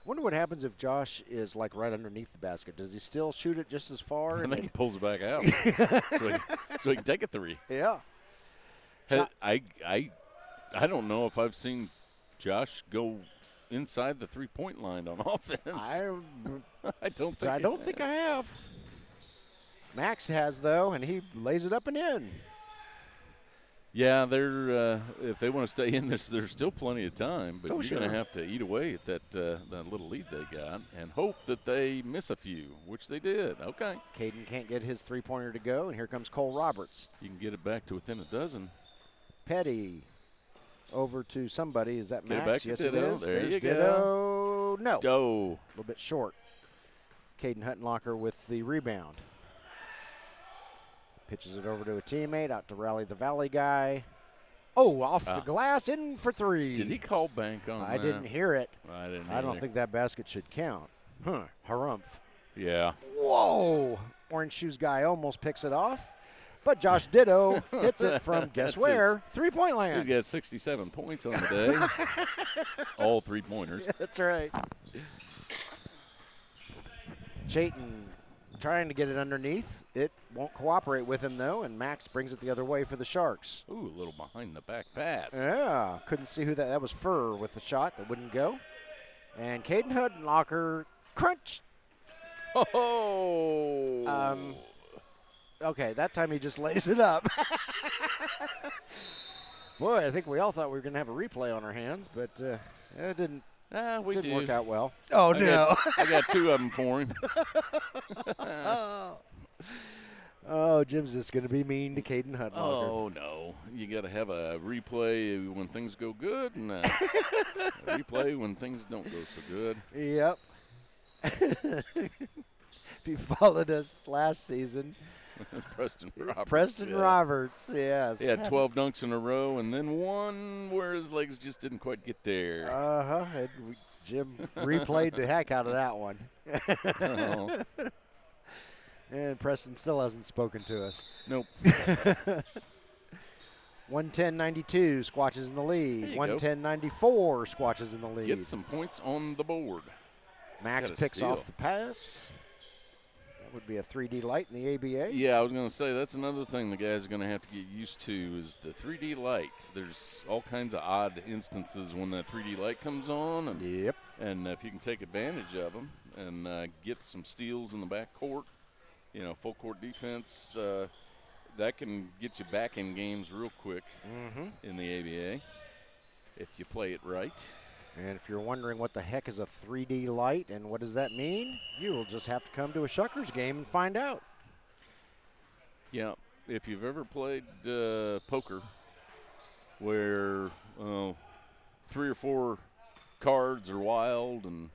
Wonder what happens if Josh is like right underneath the basket. Does he still shoot it just as far? I think he pulls it back out so he can take a three. Yeah. I don't know if I've seen Josh go inside the three-point line on offense. I don't think I have. Max has, though, and he lays it up and in. Yeah, they're if they want to stay in this, there's still plenty of time. But you're sure. going to have to eat away at that little lead they got and hope that they miss a few, which they did. Okay. Caden can't get his three-pointer to go, and here comes Cole Roberts. You can get it back to within a dozen. Petty over to somebody. Is that Get Max? it back to Yes, Ditto. it is. There There's you Ditto. No. Oh. A little bit short. Caden Huttenlocker with the rebound. Pitches it over to a teammate, out to Rally the Valley guy. Oh, off the glass, in for three. Did he call bank on that? I didn't hear it. I didn't I don't think that basket should count. Harumph. Yeah. Whoa. Orange Shoes guy almost picks it off. But Josh Ditto hits it from guess where? Three-point land. He's got 67 points on the day. All three-pointers. That's right. Chayton trying to get it underneath. It won't cooperate with him, though, and Max brings it the other way for the Sharks. Ooh, a little behind the back pass. Yeah, couldn't see who that was. Furr with the shot that wouldn't go. And Caden Huttenlocker, crunch. Oh. Okay, that time he just lays it up. Boy, I think we all thought we were going to have a replay on our hands, but it didn't. Didn't work out well. Oh, no. I got 2 of them for him. Oh, Jim's just going to be mean to Caden Huttenlocker. Oh, no. You got to have a replay when things go good and a replay when things don't go so good. Yep. If you followed us last season. Preston Roberts, yes. He had 12 dunks in a row and then one where his legs just didn't quite get there. Uh-huh. Jim replayed the heck out of that one. Oh. And Preston still hasn't spoken to us. Nope. 110-92, Squatches in the lead. 110-94, Squatches in the lead. Get some points on the board. Max picks off the pass. That would be a 3D light in the ABA. Yeah, I was going to say that's another thing the guys are going to have to get used to is the 3D light. There's all kinds of odd instances when that 3D light comes on. And, yep. And if you can take advantage of them and get some steals in the backcourt, full court defense, that can get you back in games real quick in the ABA if you play it right. And if you're wondering what the heck is a 3D light and what does that mean, you will just have to come to a Shuckers game and find out. Yeah, if you've ever played poker where 3 or 4 cards are wild and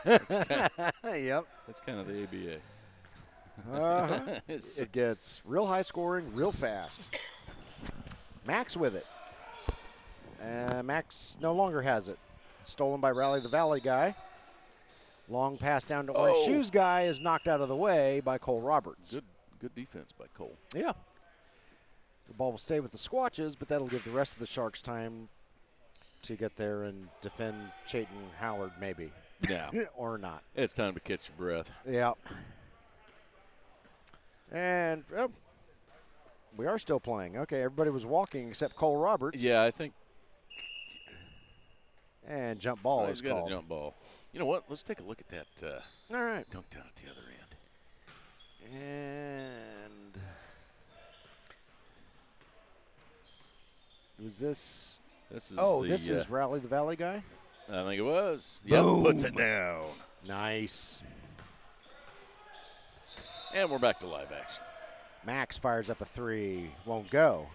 yep, that's kind of the ABA. It gets real high scoring real fast. Max with it. Max no longer has it. Stolen by Rally the Valley guy. Long pass down to Orange Shoes guy is knocked out of the way by Cole Roberts. Good defense by Cole. Yeah. The ball will stay with the Squatches, but that'll give the rest of the Sharks time to get there and defend Chayton Howard maybe. Yeah. Or not. It's time to catch your breath. Yeah. And we are still playing. Okay, everybody was walking except Cole Roberts. Yeah, I think. And jump ball is called. He's got a jump ball. You know what? Let's take a look at that all right. dunk down at the other end. And was this? This is this is Rally the Valley guy? I think it was. Yep, puts it down. Nice. And we're back to live action. Max fires up a 3. Won't go.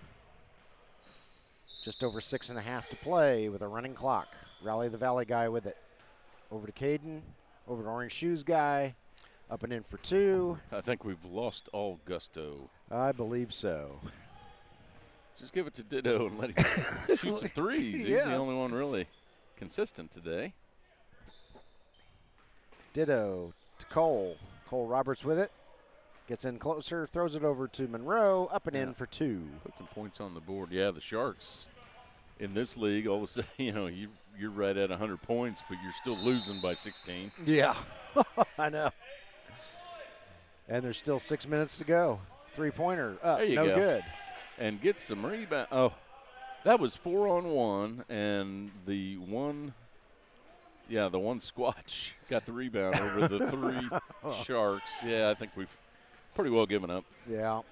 Just over 6.5 to play with a running clock. Rally the Valley guy with it. Over to Caden. Over to Orange Shoes guy. Up and in for 2. I think we've lost all gusto. I believe so. Just give it to Ditto and let him shoot some threes. He's the only one really consistent today. Ditto to Cole. Cole Roberts with it. Gets in closer, throws it over to Monroe, up and in for 2. Put some points on the board. Yeah, the Sharks in this league, all of a sudden, you're right at 100 points, but you're still losing by 16. Yeah, I know. And there's still 6 minutes to go. 3-pointer up, there you no go. Good. And get some rebound. Oh, that was 4-on-1, and the one Squatch got the rebound over the 3 Sharks. Yeah, I think we've pretty well given up. Yeah.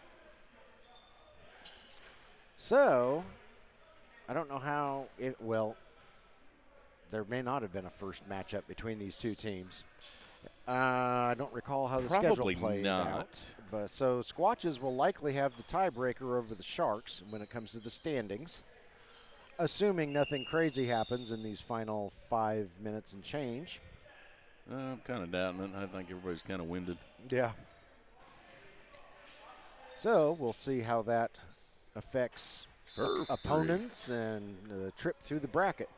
So, I don't know how there may not have been a first matchup between these two teams. I don't recall how the schedule played out. But so Squatches will likely have the tiebreaker over the Sharks when it comes to the standings, assuming nothing crazy happens in these final 5 minutes and change. I'm kind of doubting it. I think everybody's kind of winded. Yeah. So we'll see how that affects opponents and the trip through the bracket.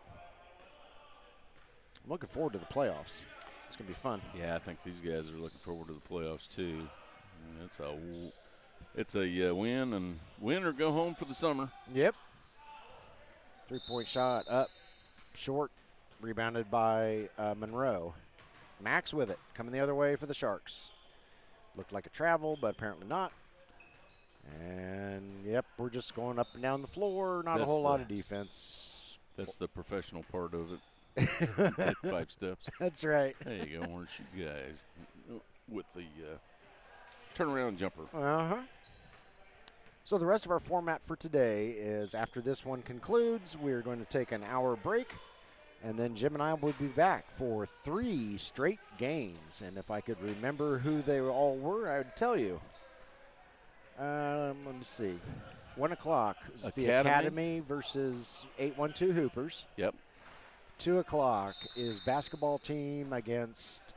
I'm looking forward to the playoffs. It's going to be fun. Yeah, I think these guys are looking forward to the playoffs too. It's a win or go home for the summer. Yep. 3-point shot up, short, rebounded by Monroe. Max with it, coming the other way for the Sharks. Looked like a travel, but apparently not. And, yep, we're just going up and down the floor. Not a whole lot of defense. That's the professional part of it. Take 5 steps. That's right. There you go, Orange Shoe guys, with the turnaround jumper. Uh-huh. So the rest of our format for today is after this one concludes, we're going to take an hour break, and then Jim and I will be back for 3 straight games. And if I could remember who they all were, I would tell you. Let me see. 1 o'clock is the Academy versus 812 Hoopers. Yep. 2 o'clock is basketball team against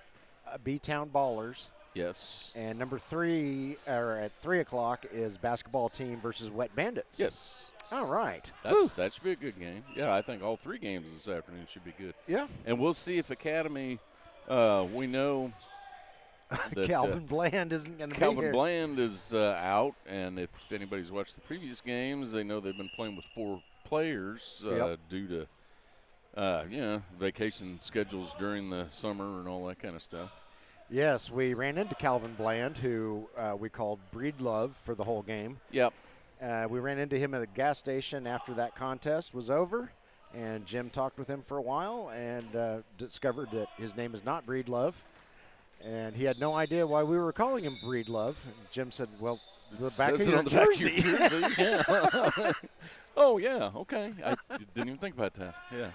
B-Town Ballers. Yes. And number 3, or at 3 o'clock, is basketball team versus Wet Bandits. Yes. All right. That should be a good game. Yeah, I think all 3 games this afternoon should be good. Yeah. And we'll see if Academy, we know that Calvin Bland isn't going to be here. Calvin Bland is out, and if anybody's watched the previous games, they know they've been playing with 4 players due to, vacation schedules during the summer and all that kind of stuff. Yes, we ran into Calvin Bland, who we called Breedlove for the whole game. Yep. We ran into him at a gas station after that contest was over, and Jim talked with him for a while and discovered that his name is not Breedlove. And he had no idea why we were calling him Breedlove. And Jim said, well, the back of your jersey. Yeah. Oh, yeah, okay. I didn't even think about that. Yeah.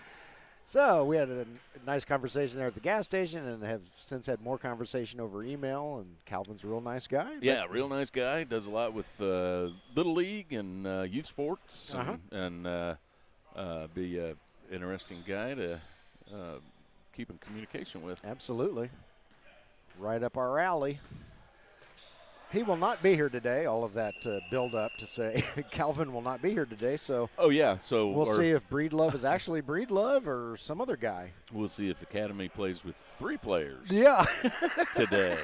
So we had a nice conversation there at the gas station and have since had more conversation over email. And Calvin's a real nice guy. Yeah, real nice guy. Does a lot with Little League and youth sports and be an interesting guy to keep in communication with. Absolutely. Right up our alley. He will not be here today. All of that build up to say Calvin will not be here today. So so we'll see if Breedlove is actually Breedlove or some other guy. We'll see if Academy plays with 3 players. Yeah. Today.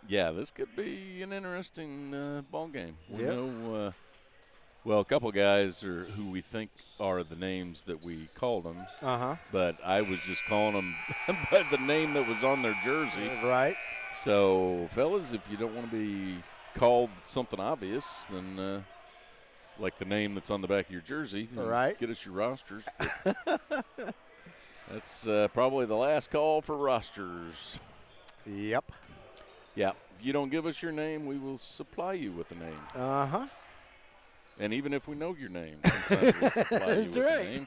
Yeah, this could be an interesting ball game. We know, a couple guys who we think are the names that we called them. But I was just calling them by the name that was on their jersey. Right. So, fellas, if you don't want to be called something obvious, then like the name that's on the back of your jersey, then get us your rosters. That's probably the last call for rosters. Yep. Yeah. If you don't give us your name, we will supply you with a name. And even if we know your name, sometimes we'll supply you with a name.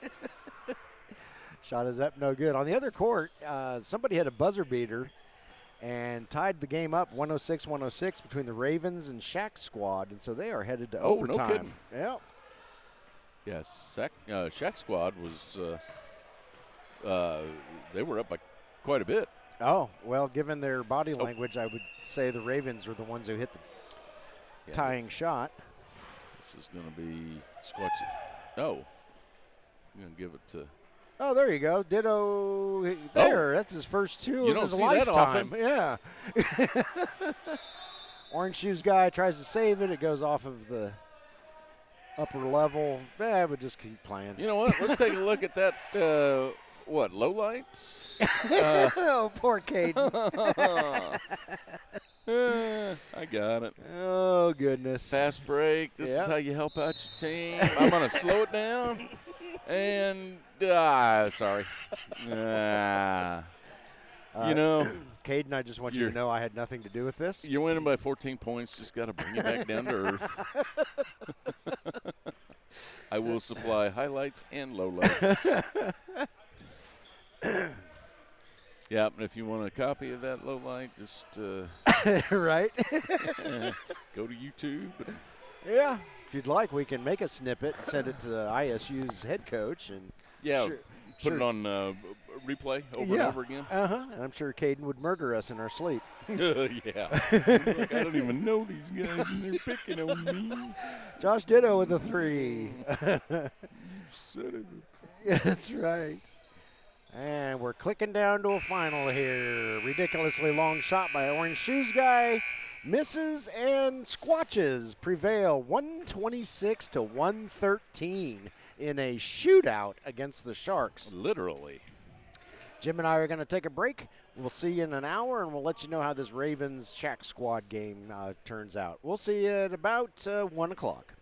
Shot is up, no good. On the other court, somebody had a buzzer beater and tied the game up 106-106 between the Ravens and Shack Squad, and so they are headed to overtime. No kidding. Yep. Yeah, Shack Squad was they were up by quite a bit. Oh, well, given their body language, I would say the Ravens were the ones who hit the tying shot. This is going to be Squatches. No. I'm going to give it to. Oh, there you go. Ditto there. That's his first 2 of his lifetime. Yeah. Orange Shoes guy tries to save it. It goes off of the upper level. I would just keep playing. You know what? Let's take a look at that. Low lights? Oh, poor Caden. I got it. Oh, goodness. Fast break. This is how you help out your team. I'm going to slow it down. And, sorry. Caden, I just want you to know I had nothing to do with this. You're winning by 14 points. Just got to bring you back down to earth. I will supply highlights and lowlights. Yeah, and if you want a copy of that low light, just right. Go to YouTube. Yeah, if you'd like, we can make a snippet and send it to the ISU's head coach and put it on replay over and over again. And I'm sure Caden would murder us in our sleep. Yeah. Like, I don't even know these guys, and they're picking on me. Josh Ditto with a 3. That's right. And we're clicking down to a final here. Ridiculously long shot by Orange Shoes guy. Misses, and Squatches prevail 126-113 in a shootout against the Sharks. Literally. Jim and I are going to take a break. We'll see you in an hour, and we'll let you know how this Ravens Shack Squad game turns out. We'll see you at about 1 o'clock.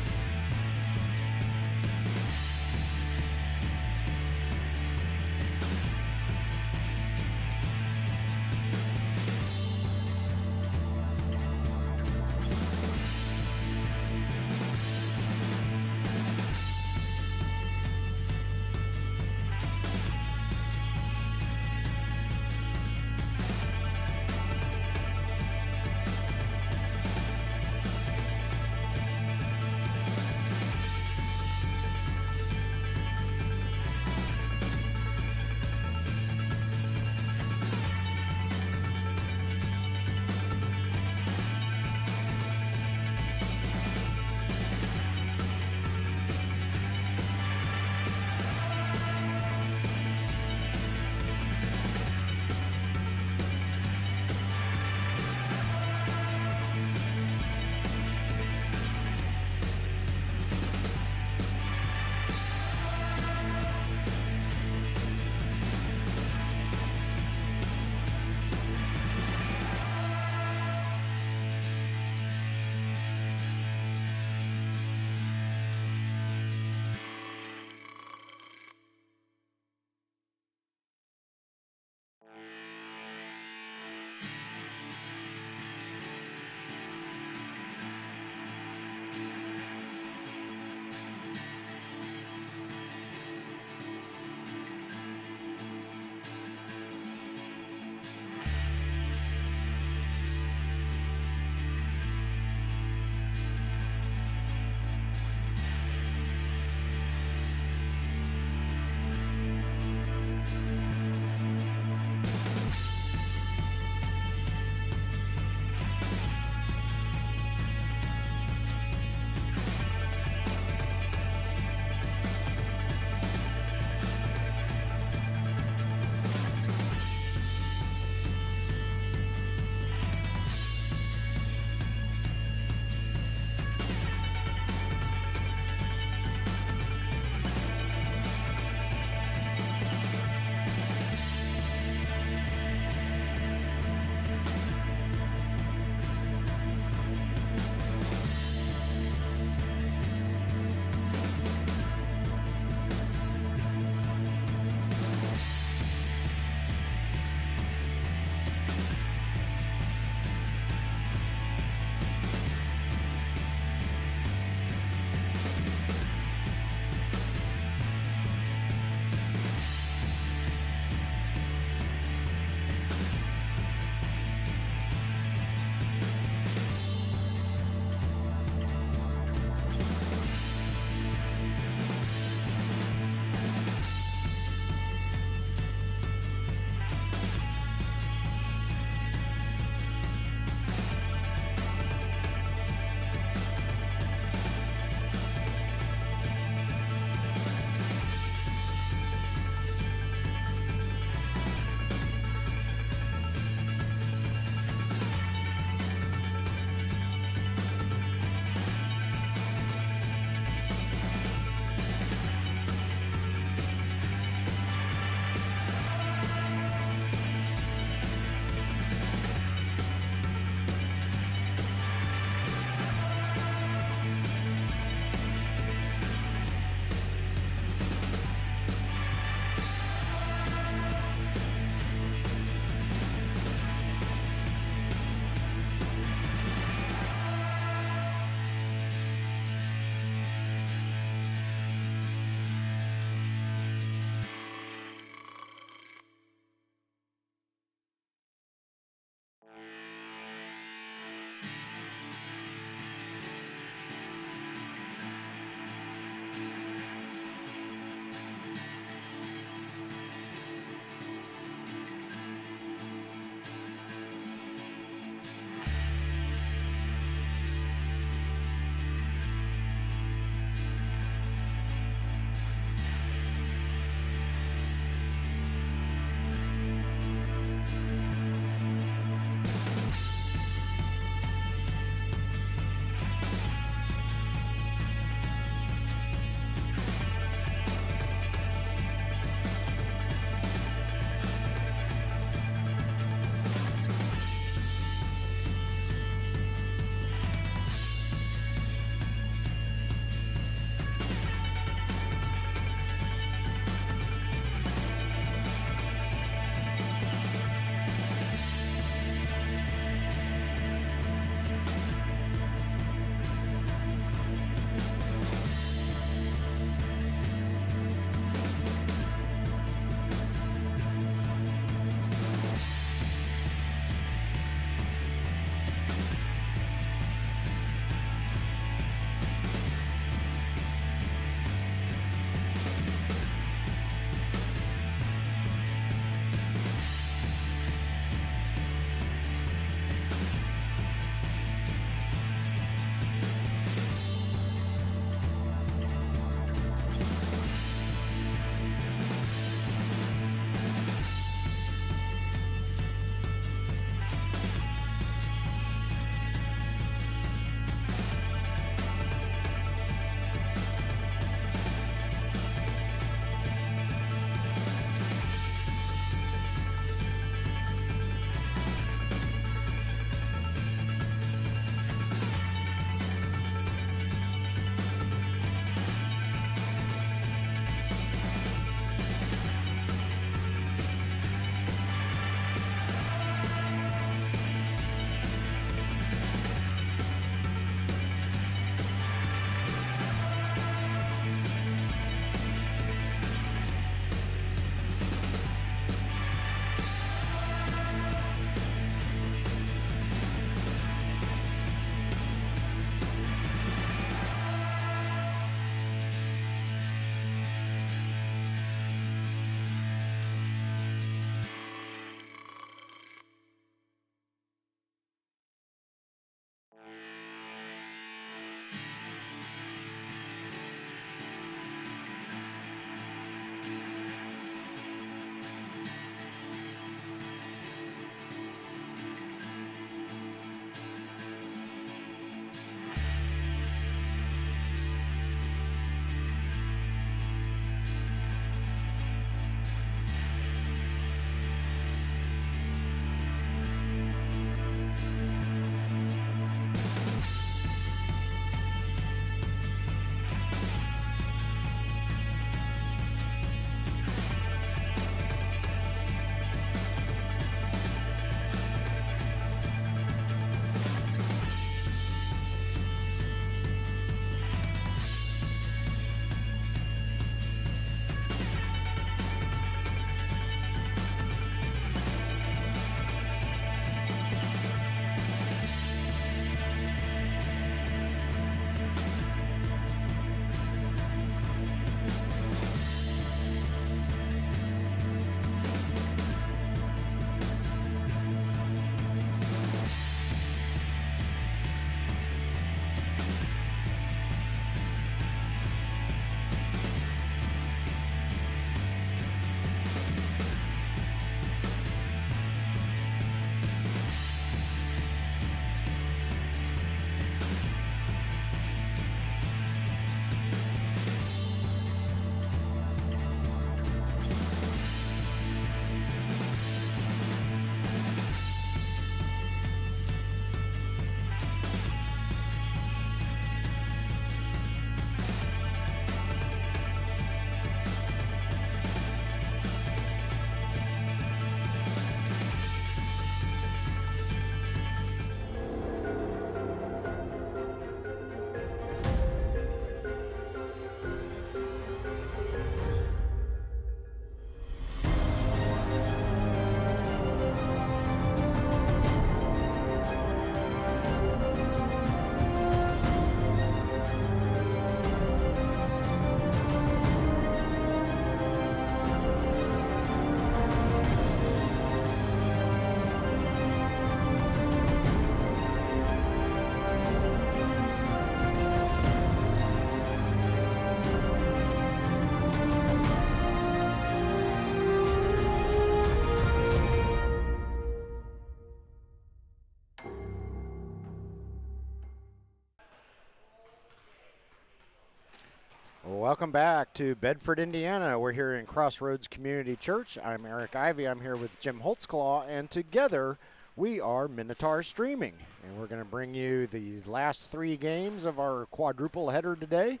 Welcome back to Bedford, Indiana. We're here in Crossroads Community Church. I'm Eric Ivey. I'm here with Jim Holtzclaw, and together we are Minotaur Streaming. And we're going to bring you the last 3 games of our quadruple header today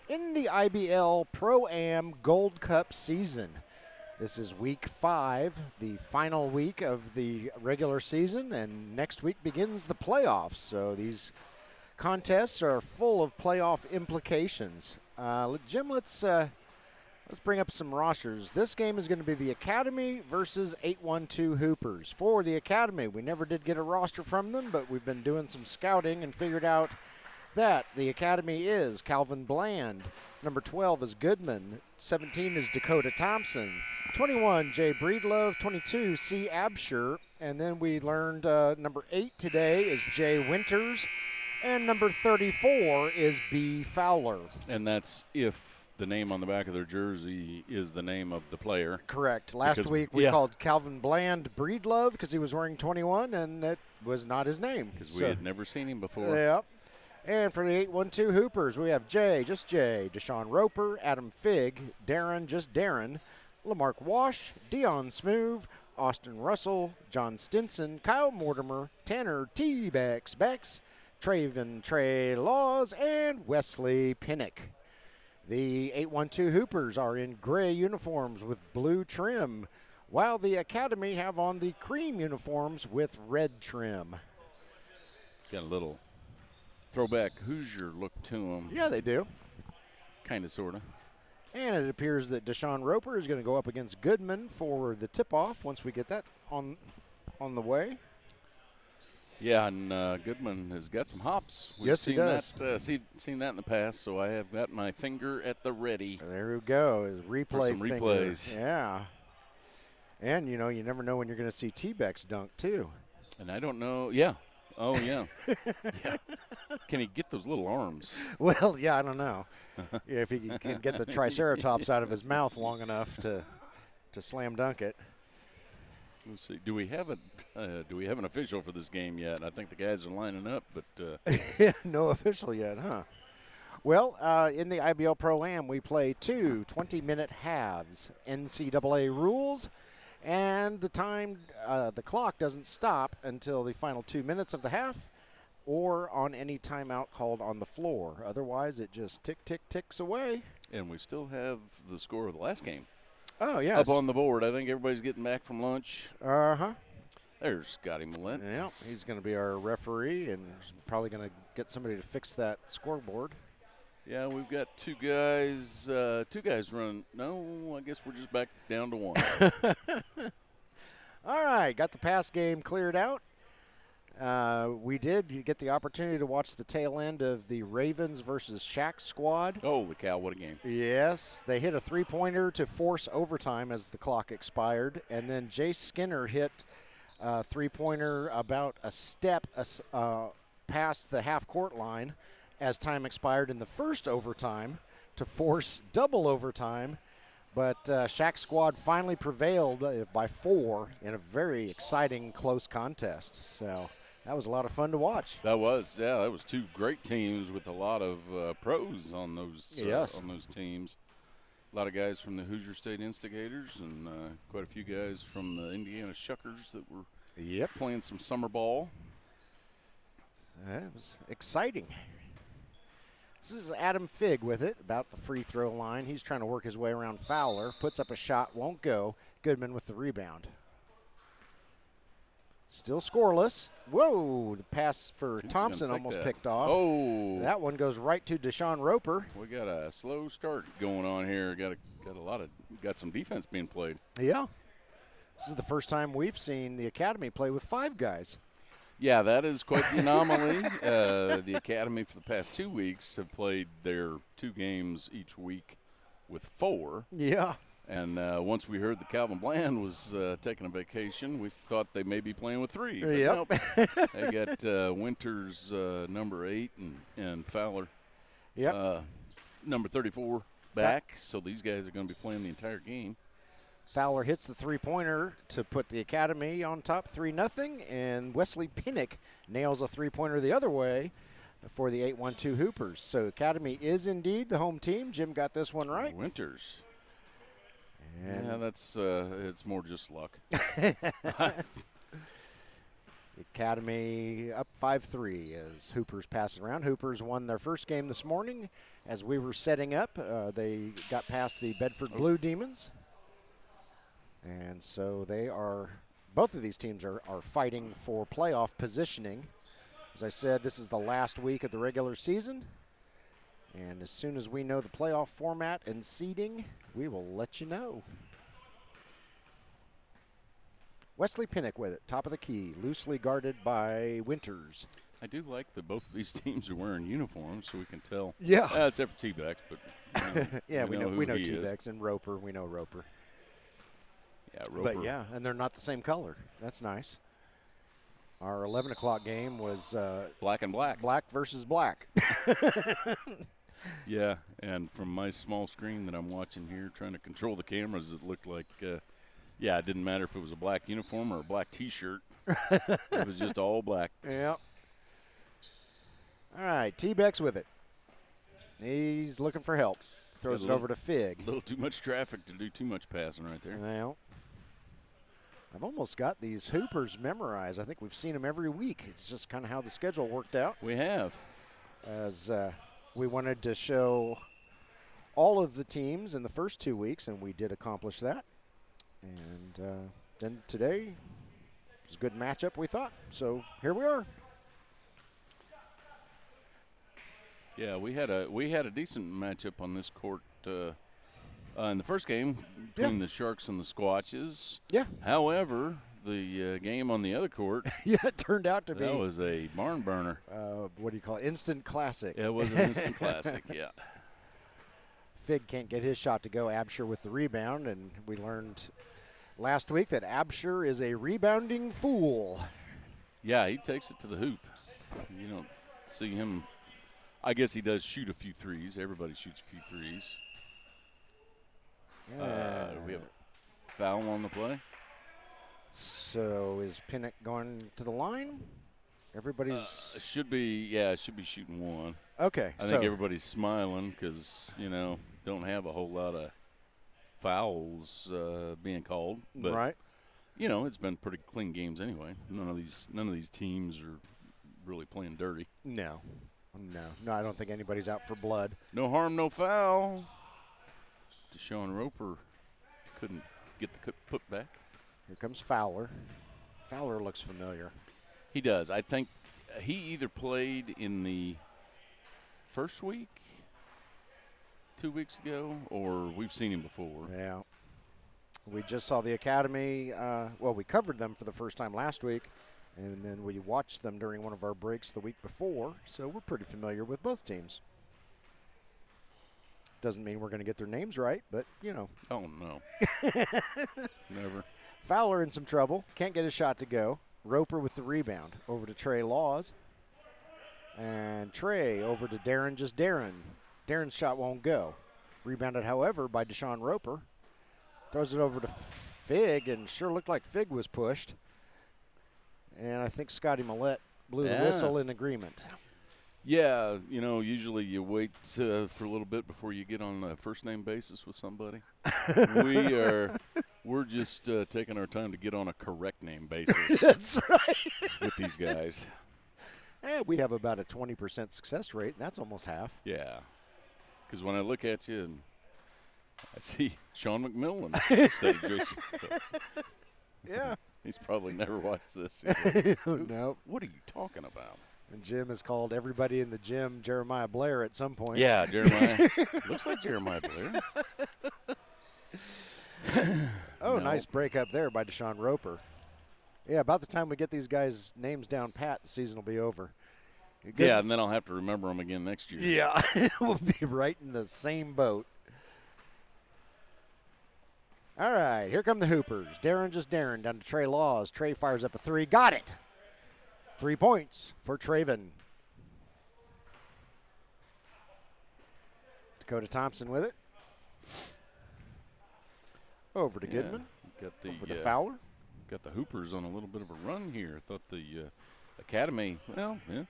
in the IBL ProAm Gold Cup season. This is week 5, the final week of the regular season, and next week begins the playoffs. So these contests are full of playoff implications. Jim, let's bring up some rosters. This game is going to be the Academy versus 812 Hoopers. For the Academy, we never did get a roster from them, but we've been doing some scouting and figured out that the Academy is Calvin Bland. Number 12 is Goodman. 17 is Dakota Thompson. 21, Jay Breedlove. 22, C. Absher. And then we learned number 8 today is Jay Winters. And number 34 is B. Fowler. And that's if the name on the back of their jersey is the name of the player. Correct. Last week we called Calvin Bland Breedlove because he was wearing 21, and that was not his name. Because we had never seen him before. Yep. And for the 812 Hoopers, we have Jay, just Jay, Deshaun Roper, Adam Figg, Darren, just Darren, Lamarck Wash, Dion Smoove, Austin Russell, John Stinson, Kyle Mortimer, Tanner T. Bex, Traven Trey Laws, and Wesley Pinnock. The 812 Hoopers are in gray uniforms with blue trim, while the Academy have on the cream uniforms with red trim. Got a little throwback Hoosier look to them. Yeah, they do. Kind of, sort of. And it appears that Deshaun Roper is going to go up against Goodman for the tip-off once we get that on the way. Yeah, and Goodman has got some hops. Yes, he does. Seen that in the past, so I have got my finger at the ready. There we go. His replay some finger. Replays. Yeah. And, you know, you never know when you're going to see T-Bex dunk, too. And I don't know. Yeah. Oh, yeah. Yeah. Can he get those little arms? Well, yeah, I don't know. Yeah, if he can get the Triceratops out of his mouth long enough to slam dunk it. Let's see. Do we have an official for this game yet? I think the guys are lining up, but no official yet, huh? Well, in the IBL Pro-Am, we play 2 20-minute halves. NCAA rules, and the clock doesn't stop until the final 2 minutes of the half, or on any timeout called on the floor. Otherwise, it just ticks away. And we still have the score of the last game. Oh, yes. Up on the board. I think everybody's getting back from lunch. Uh-huh. There's Scotty Millett. Yeah, he's going to be our referee and probably going to get somebody to fix that scoreboard. Yeah, we've got two guys running. No, I guess we're just back down to 1. All right, got the pass game cleared out. We did get the opportunity to watch the tail end of the Ravens versus Shaq squad. Holy cow, what a game. Yes, they hit a 3-pointer to force overtime as the clock expired, and then Jace Skinner hit a 3-pointer about a step past the half-court line as time expired in the first overtime to force double overtime. But Shaq squad finally prevailed by 4 in a very exciting, close contest. So that was a lot of fun to watch. That was 2 great teams with a lot of pros on those on those teams. A lot of guys from the Hoosier State Instigators and quite a few guys from the Indiana Shuckers that were playing some summer ball. It was exciting. This is Adam Figg with it, about the free throw line. He's trying to work his way around Fowler. Puts up a shot, won't go. Goodman with the rebound. Still scoreless. Whoa, the pass for Thompson almost picked off. Oh. That one goes right to Deshaun Roper. We got a slow start going on here. Got some defense being played. Yeah. This is the first time we've seen the Academy play with 5 guys. Yeah, that is quite the anomaly. The Academy for the past 2 weeks have played their 2 games each week with 4. Yeah. And once we heard that Calvin Bland was taking a vacation, we thought they may be playing with 3. But yep. Nope. They got Winters, number 8, and Fowler, number 34, back. So these guys are going to be playing the entire game. Fowler hits the 3-pointer to put the Academy on top 3-0, and Wesley Pinnock nails a 3-pointer the other way for the 8-1-2 Hoopers. So Academy is indeed the home team. Jim got this one right. Winters. And yeah, that's it's more just luck. Academy up 5-3 as Hoopers pass it around. Hoopers won their first game this morning. As we were setting up, they got past the Bedford Blue Demons. And so they are, both of these teams are fighting for playoff positioning. As I said, this is the last week of the regular season. And as soon as we know the playoff format and seeding, we will let you know. Wesley Pinnock with it, top of the key, loosely guarded by Winters. I do like that both of these teams are wearing uniforms, so we can tell. Yeah. Except for T-Bex, but yeah, we know who he T-Bex and Roper. We know Roper. Yeah, Roper. But yeah, and they're not the same color. That's nice. Our 11 o'clock game was black and black. Black versus black. Yeah, and from my small screen that I'm watching here, trying to control the cameras, it looked like, yeah, it didn't matter if it was a black uniform or a black T-shirt. It was just all black. Yep. All right, T-Bex with it. He's looking for help. Throws it over to Fig. A little too much traffic to do too much passing right there. Well, I've almost got these Hoopers memorized. I think we've seen them every week. It's just kind of how the schedule worked out. We have. As we wanted to show all of the teams in the first 2 weeks, and we did accomplish that. And then today it was a good matchup, we thought. So here we are. Yeah, we had a decent matchup on this court in the first game between the Sharks and the Squatches. Yeah. However, the game on the other court, yeah, it turned out to be. That was a barn burner. What do you call it? Instant classic. It was an instant classic. Yeah. Fig can't get his shot to go. Absher with the rebound, and we learned last week that Absher is a rebounding fool. Yeah, he takes it to the hoop. You don't see him. I guess he does shoot a few threes. Everybody shoots a few threes. Yeah. We have a foul on the play. So is Pinnock going to the line? Everybody's should be shooting one. Okay. I think everybody's smiling because don't have a whole lot of fouls being called. But, right. It's been pretty clean games anyway. None of these teams are really playing dirty. No, I don't think anybody's out for blood. No harm, no foul. Deshaun Roper couldn't get the put back. Here comes Fowler. Fowler looks familiar. He does. I think he either played in the first week 2 weeks ago, or we've seen him before. Yeah. We just saw the Academy. We covered them for the first time last week, and then we watched them during one of our breaks the week before, so we're pretty familiar with both teams. Doesn't mean we're going to get their names right, but, Oh, no. Never. Fowler in some trouble. Can't get his shot to go. Roper with the rebound. Over to Trey Laws. And Trey over to Darren. Darren's shot won't go. Rebounded, however, by Deshaun Roper. Throws it over to Fig, and sure looked like Fig was pushed. And I think Scotty Millette blew the whistle in agreement. Yeah, usually you wait for a little bit before you get on a first-name basis with somebody. We're just taking our time to get on a correct name basis. That's right. With these guys. We have about a 20% success rate, and that's almost half. Yeah, because when I look at you and I see Sean McMillan instead of Jason. Yeah. He's probably never watched this. No. What are you talking about? And Jim has called everybody in the gym Jeremiah Blair at some point. Yeah, Jeremiah. Looks like Jeremiah Blair. Nice break up there by Deshaun Roper. Yeah, about the time we get these guys' names down pat, the season will be over. Yeah, and then I'll have to remember them again next year. Yeah, we'll be right in the same boat. All right, here come the Hoopers. Darren down to Trey Laws. Trey fires up a three. Got it. 3 points for Traven. Dakota Thompson with it. Over to Goodman. Got the over to Fowler. Got the Hoopers on a little bit of a run here. Thought the Academy, well, yeah.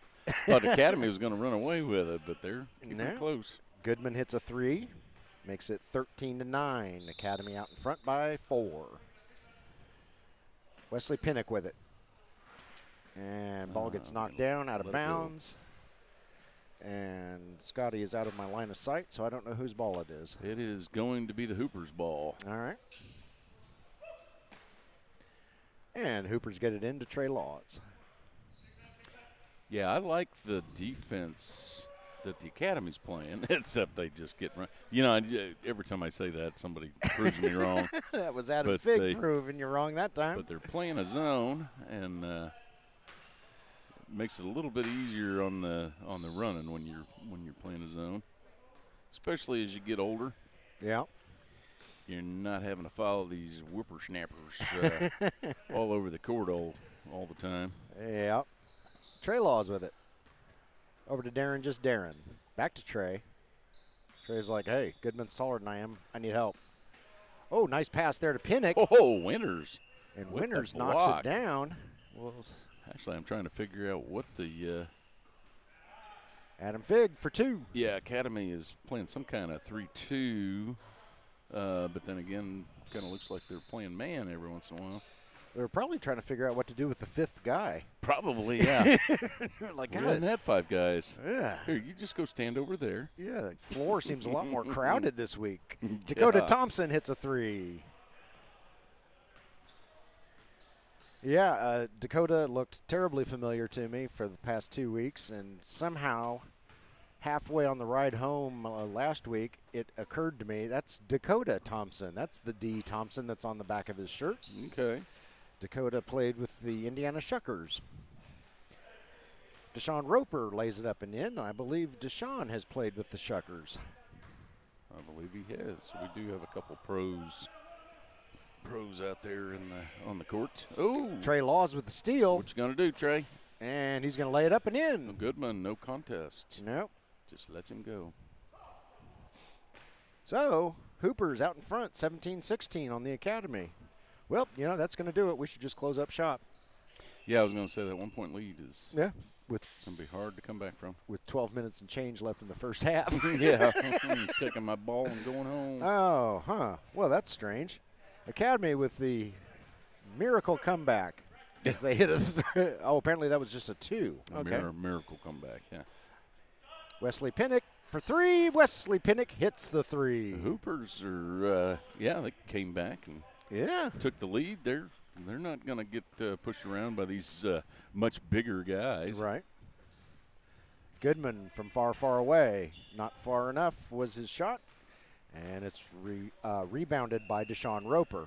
Thought Academy was going to run away with it, but they're keeping close. Goodman hits a 3, makes it 13-9. Academy out in front by 4. Wesley Pinnock with it. And ball gets knocked down out of bounds. And Scotty is out of my line of sight, so I don't know whose ball it is. It is going to be the Hoopers' ball. All right. And Hoopers get it into Trey Laws. Yeah, I like the defense that the Academy's playing, except they just get run. You know, every time I say that, somebody proves me wrong. That was Adam Fig proving you wrong that time. But they're playing a zone, and makes it a little bit easier on the running when you're playing a zone, especially as you get older. Yeah. You're not having to follow these whippersnappers all over the court all the time. Yeah. Trey Laws with it. Over to Darren, just Darren. Back to Trey. Trey's like, hey, Goodman's taller than I am. I need help. Oh, nice pass there to Pinnock. Oh, Winters. And Winters knocks it down. Well, actually, I'm trying to figure out what the Adam Fig for 2. Yeah, Academy is playing some kind of 3-2. But then again, kind of looks like they're playing man every once in a while. They're probably trying to figure out what to do with the 5th guy. Probably, yeah. Like, we haven't had 5 guys. Yeah. Here, you just go stand over there. Yeah, the floor seems a lot more crowded this week. Dakota Thompson hits a 3. Yeah, Dakota looked terribly familiar to me for the past 2 weeks, and somehow halfway on the ride home last week, it occurred to me that's Dakota Thompson. That's the D Thompson that's on the back of his shirt. Okay. Dakota played with the Indiana Shuckers. Deshaun Roper lays it up and in. I believe Deshaun has played with the Shuckers. I believe he has. We do have a couple pros out there on the court. Oh, Trey Laws with the steal. What you gonna do, Trey? And he's gonna lay it up and in. Goodman, no contest. Nope. Just lets him go. So Hoopers out in front, 17-16 on the Academy. Well, you know, that's going to do it. We should just close up shop. Yeah, I was going to say that 1-point lead is going to be hard to come back from. With 12 minutes and change left in the first half. Yeah, taking my ball and going home. Oh, huh. Well, that's strange. Academy with the miracle comeback. As they hit apparently that was just a 2. Okay. Miracle comeback, yeah. Wesley Pinnock for 3. Wesley Pinnock hits the 3. The Hoopers are, they came back and took the lead. They're not going to get pushed around by these much bigger guys. Right. Goodman from far, far away. Not far enough was his shot. And it's rebounded by Deshaun Roper.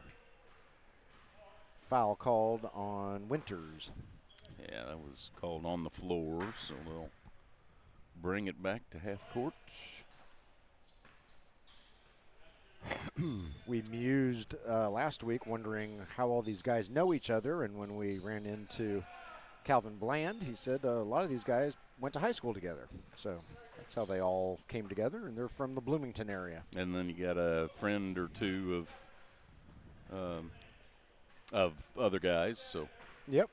Foul called on Winters. Yeah, that was called on the floor, so they'll bring it back to half court. We mused last week wondering how all these guys know each other, and when we ran into Calvin Bland, he said a lot of these guys went to high school together. So that's how they all came together, and they're from the Bloomington area. And then you got a friend or two of other guys. So. Yep.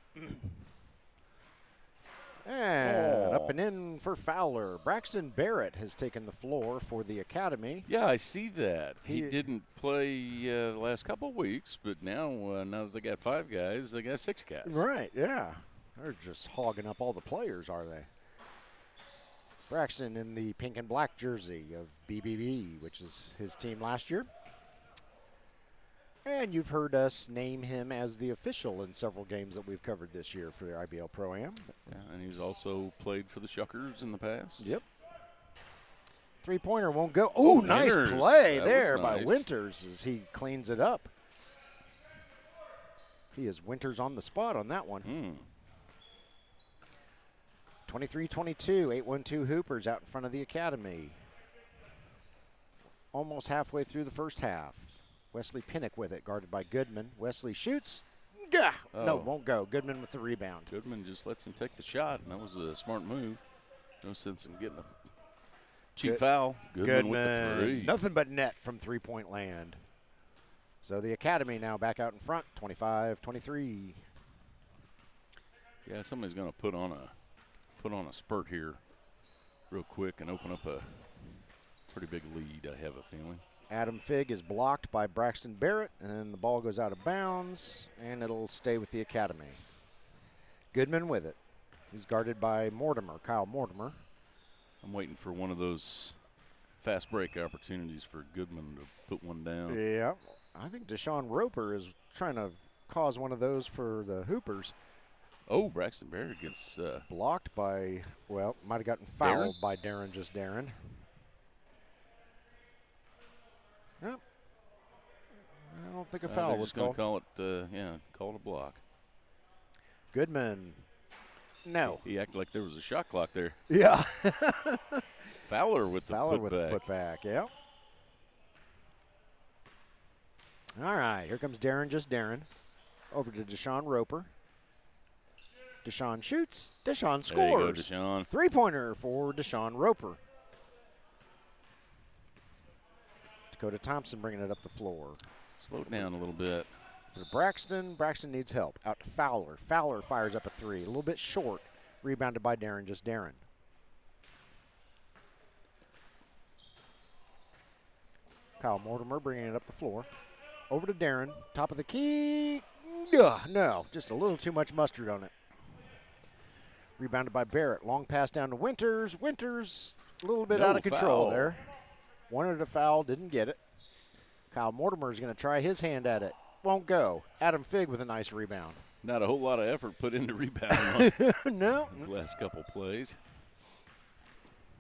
And up and in for Fowler. Braxton Barrett has taken the floor for the Academy. Yeah, I see that. He didn't play the last couple of weeks, but now that they got 5 guys, they got 6 guys. Right, yeah. They're just hogging up all the players, are they? Braxton in the pink and black jersey of BBB, which is his team last year. And you've heard us name him as the official in several games that we've covered this year for the IBL ProAm. Yeah, and he's also played for the Shuckers in the past. Yep. Three-pointer won't go. Oh, nice play there by Winters as he cleans it up. He is Winters on the spot on that one. 23-22, 8-1-2 Hoopers out in front of the Academy. Almost halfway through the first half. Wesley Pinnock with it, guarded by Goodman. Wesley shoots. Gah! Oh. No, won't go. Goodman with the rebound. Goodman just lets him take the shot, and that was a smart move. No sense in getting a cheap foul. Goodman with the 3. Nothing but net from three-point land. So the Academy now back out in front, 25-23. Yeah, somebody's going to put on a spurt here real quick and open up a pretty big lead, I have a feeling. Adam Figg is blocked by Braxton Barrett, and the ball goes out of bounds, and it'll stay with the Academy. Goodman with it. He's guarded by Mortimer, Kyle Mortimer. I'm waiting for one of those fast break opportunities for Goodman to put one down. Yeah, I think Deshaun Roper is trying to cause one of those for the Hoopers. Oh, Braxton Barrett gets blocked by, well, might have gotten fouled by Darren, just Darren. Yep. I don't think a foul was called. Call it, call it a block. Goodman. No. He acted like there was a shot clock there. Yeah. Fowler with the putback, yeah. All right, here comes Darren, just Darren. Over to Deshaun Roper. Deshaun shoots. Deshaun scores. There you go, Deshaun. Three-pointer for Deshaun Roper. Dakota Thompson bringing it up the floor. Slow it down a little bit. For Braxton. Braxton needs help. Out to Fowler. Fowler fires up a three. A little bit short. Rebounded by Darren, just Darren. Kyle Mortimer bringing it up the floor. Over to Darren. Top of the key. No, just a little too much mustard on it. Rebounded by Barrett. Long pass down to Winters. Winters a little bit out of control there. Wanted a foul, didn't get it. Kyle Mortimer is going to try his hand at it. Won't go. Adam Figg with a nice rebound. Not a whole lot of effort put into rebounding no. The last couple plays.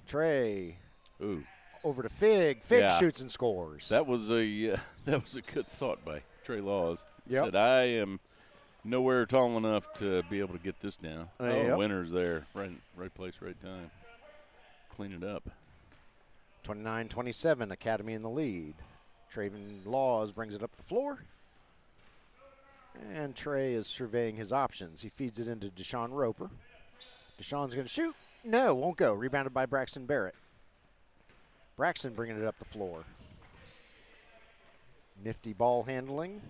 Trey. Ooh. Over to Figg. Figg shoots and scores. That was a good thought by Trey Laws. Yep. Said, I am nowhere tall enough to be able to get this down. Winner's there. Right place, right time. Clean it up. 29-27, Academy in the lead. Traven Laws brings it up the floor. And Trey is surveying his options. He feeds it into Deshaun Roper. Deshaun's going to shoot. No, won't go. Rebounded by Braxton Barrett. Braxton bringing it up the floor. Nifty ball handling.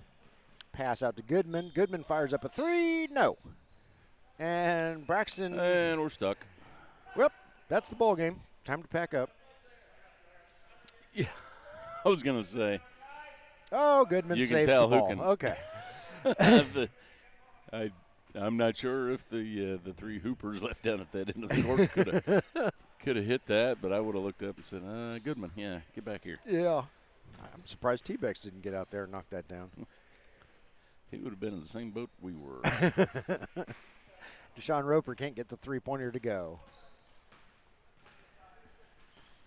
Pass out to Goodman. Goodman fires up a three. No. And Braxton. And we're stuck. Well, that's the ball game. Time to pack up. Yeah, I was going to say. Oh, Goodman saves the ball. Okay. I'm not sure if the three Hoopers left down at that end of the court could have hit that, but I would have looked up and said, Goodman, yeah, get back here. Yeah. I'm surprised T-Bex didn't get out there and knock that down. He would have been in the same boat we were. Deshaun Roper can't get the three-pointer to go.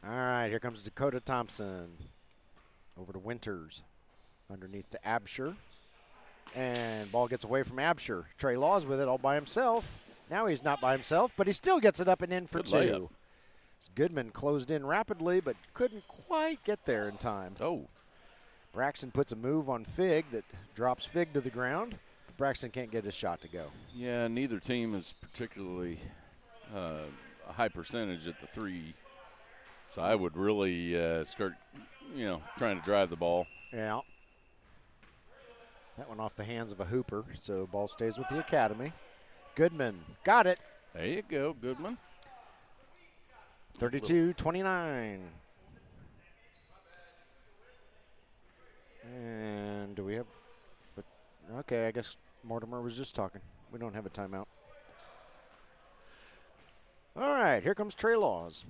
All right, here comes Dakota Thompson. Over to Winters. Underneath to Absher. And ball gets away from Absher. Trey Laws with it all by himself. Now he's not by himself, but he still gets it up and in for two. Layup. Goodman closed in rapidly, but couldn't quite get there in time. Oh. Braxton puts a move on Figg that drops Figg to the ground. Braxton can't get his shot to go. Yeah, neither team is particularly a high percentage at the three. So I would really start, trying to drive the ball. Yeah. That one off the hands of a Hooper, so ball stays with the Academy. Goodman got it. There you go, Goodman. 32-29. And do we have – okay, I guess Mortimer was just talking. We don't have a timeout. All right, here comes Trey Laws.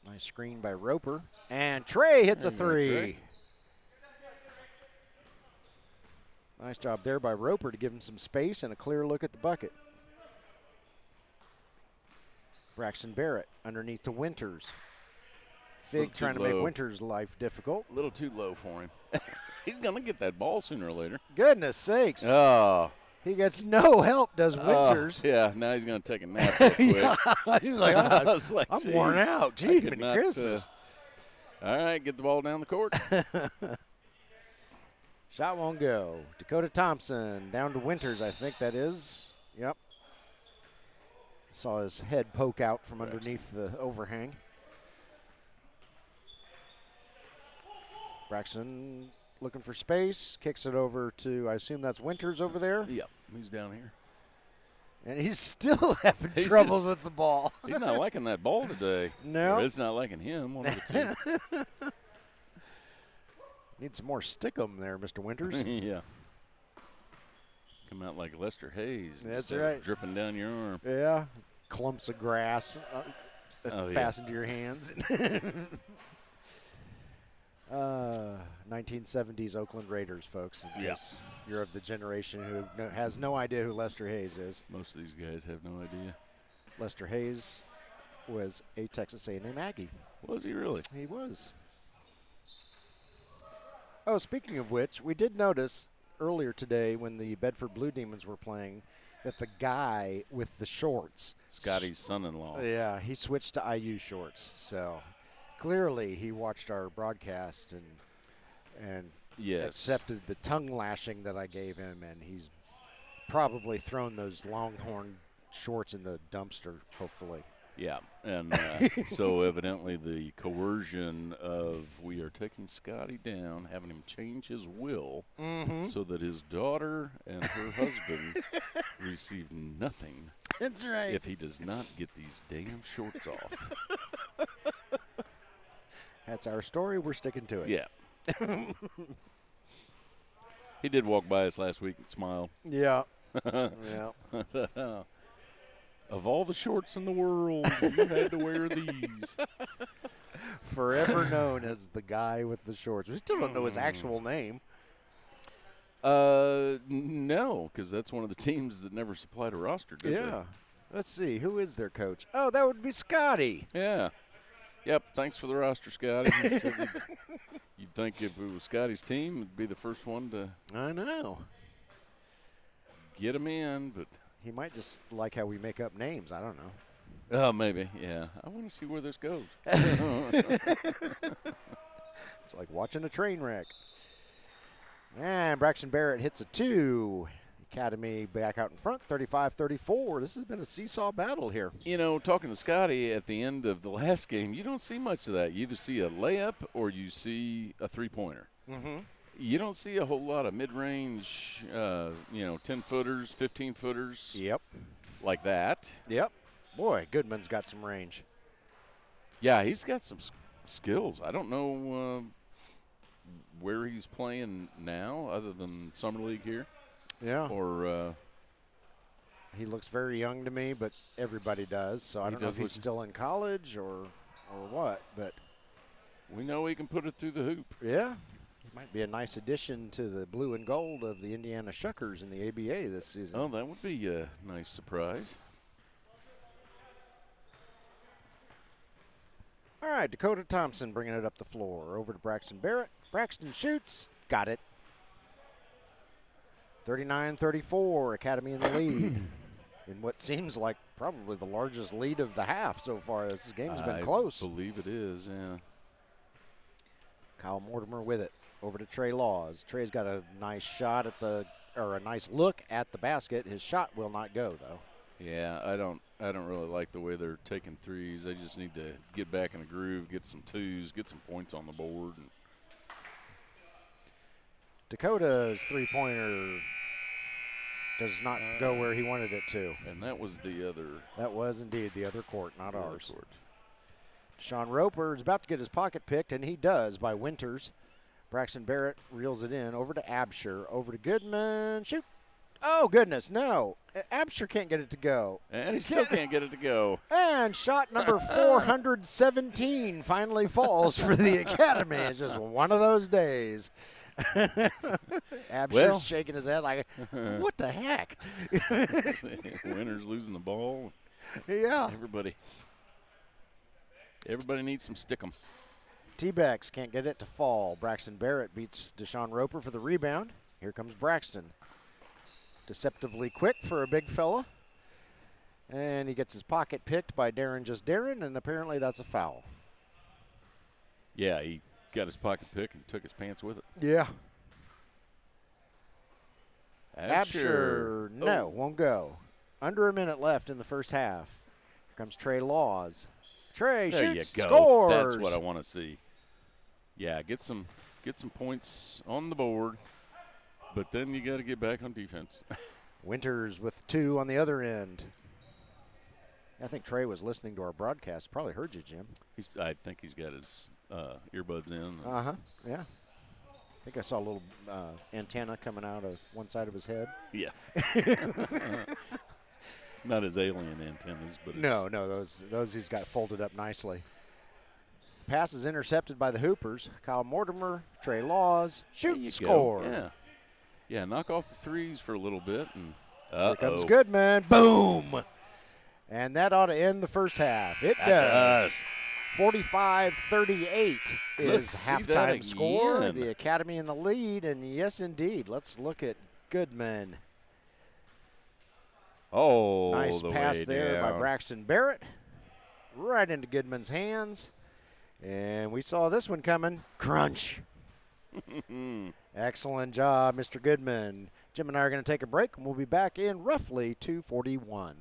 Nice screen by Roper. And Trey hits a three. Nice job there by Roper to give him some space and a clear look at the bucket. Braxton Barrett underneath to Winters. Figg trying to make Winters' life difficult. A little too low for him. He's going to get that ball sooner or later. Goodness sakes. Oh. He gets no help, does Winters. Yeah, now he's going to take a nap real quick. He's like, I'm worn out. Gee, Christmas. All right, get the ball down the court. Shot won't go. Dakota Thompson down to Winters, I think that is. Yep. Saw his head poke out from underneath the overhang. Braxton looking for space, kicks it over to, I assume that's Winters over there. Yep, he's down here. And he's still having trouble with the ball. He's not liking that ball today. No. Or it's not liking him, one of the two. Need some more stickum there, Mr. Winters. Yeah. Come out like Lester Hayes. That's right. Dripping down your arm. Yeah. Clumps of grass fastened to your hands. 1970s Oakland Raiders, folks. Yes. You're of the generation who has no idea who Lester Hayes is. Most of these guys have no idea. Lester Hayes was a Texas A&M Aggie. Was he really? He was. Oh, speaking of which, we did notice earlier today when the Bedford Blue Demons were playing that the guy with the shorts, Scotty's son-in-law. Yeah, he switched to IU shorts. So clearly he watched our broadcast and yes. accepted the tongue lashing that I gave him, and he's probably thrown those Longhorn shorts in the dumpster, hopefully. Yeah, and so evidently the coercion of we are taking Scotty down, having him change his will so that his daughter and her husband receive nothing. That's right. If he does not get these damn shorts off. That's our story. We're sticking to it. Yeah. He did walk by us last week and smile. Yeah. Yeah. Of all the shorts in the world, you had to wear these. Forever known as the guy with the shorts. We still don't know his actual name. No, because that's one of the teams that never supplied a roster, did they? Let's see. Who is their coach? Oh, that would be Scotty. Yeah. Yep, thanks for the roster, Scotty. You'd think if it was Scotty's team, it'd be the first one to I know. Get him in, but he might just like how we make up names. I don't know. Oh, maybe, yeah. I want to see where this goes. It's like watching a train wreck. And Braxton Barrett hits a 2. Academy back out in front, 35-34. This has been a seesaw battle here. You know, talking to Scotty at the end of the last game, you don't see much of that. You either see a layup or you see a three-pointer. Mm-hmm. You don't see a whole lot of mid-range, 10-footers, 15-footers. Yep. Like that. Yep. Boy, Goodman's got some range. Yeah, he's got some skills. I don't know where he's playing now other than Summer League here. Yeah. Or he looks very young to me, but everybody does. So I don't know if he's still in college or what, but we know he can put it through the hoop. Yeah. He might be a nice addition to the blue and gold of the Indiana Shuckers in the ABA this season. Oh, that would be a nice surprise. All right, Dakota Thompson bringing it up the floor. Over to Braxton Barrett. Braxton shoots. Got it. 39-34, Academy in the lead. In what seems like probably the largest lead of the half so far. This game's been close. I believe it is, yeah. Kyle Mortimer with it. Over to Trey Laws. Trey's got a nice shot at a nice look at the basket. His shot will not go, though. Yeah, I don't really like the way they're taking threes. They just need to get back in the groove, get some twos, get some points on the board. Dakota's three-pointer does not go where he wanted it to. And that was the other. That was indeed the other court, not ours. Court. Deshaun Roper is about to get his pocket picked, and he does by Winters. Braxton Barrett reels it in. Over to Absher. Over to Goodman. Shoot. Oh, goodness, no. Absher can't get it to go. And he still can't get it to go. And shot number 417 finally falls for the Academy. It's just one of those days. Absher's shaking his head like, what the heck? Winner's losing the ball. Yeah. Everybody needs some stickum. T-Bex can't get it to fall. Braxton Barrett beats Deshaun Roper for the rebound. Here comes Braxton. Deceptively quick for a big fella. And he gets his pocket picked by Darren, and apparently that's a foul. Yeah, he got his pocket pick and took his pants with it. Yeah. Absher, no, won't go. Under a minute left in the first half. Here comes Trey Laws. Trey shoots, there you go. scores. That's what I want to see. Yeah, get some get some points on the board, but then you got to get back on defense. Winters with 2 on the other end. I think Trey was listening to our broadcast. Probably heard you, Jim. I think he's got his earbuds in. Yeah. I think I saw a little antenna coming out of one side of his head. Yeah. Not his alien antennas, but no, those he's got folded up nicely. Pass is intercepted by the Hoopers. Kyle Mortimer, Trey Laws, shoot and score. Go. Yeah, knock off the threes for a little bit. And here comes Goodman. Boom! And that ought to end the first half. It does. 45-38 is halftime score. The Academy in the lead, and yes, indeed. Let's look at Goodman. Oh, nice pass there by Braxton Barrett. Right into Goodman's hands. And we saw this one coming. Crunch. Excellent job, Mr. Goodman. Jim and I are going to take a break, and we'll be back in roughly 2:41.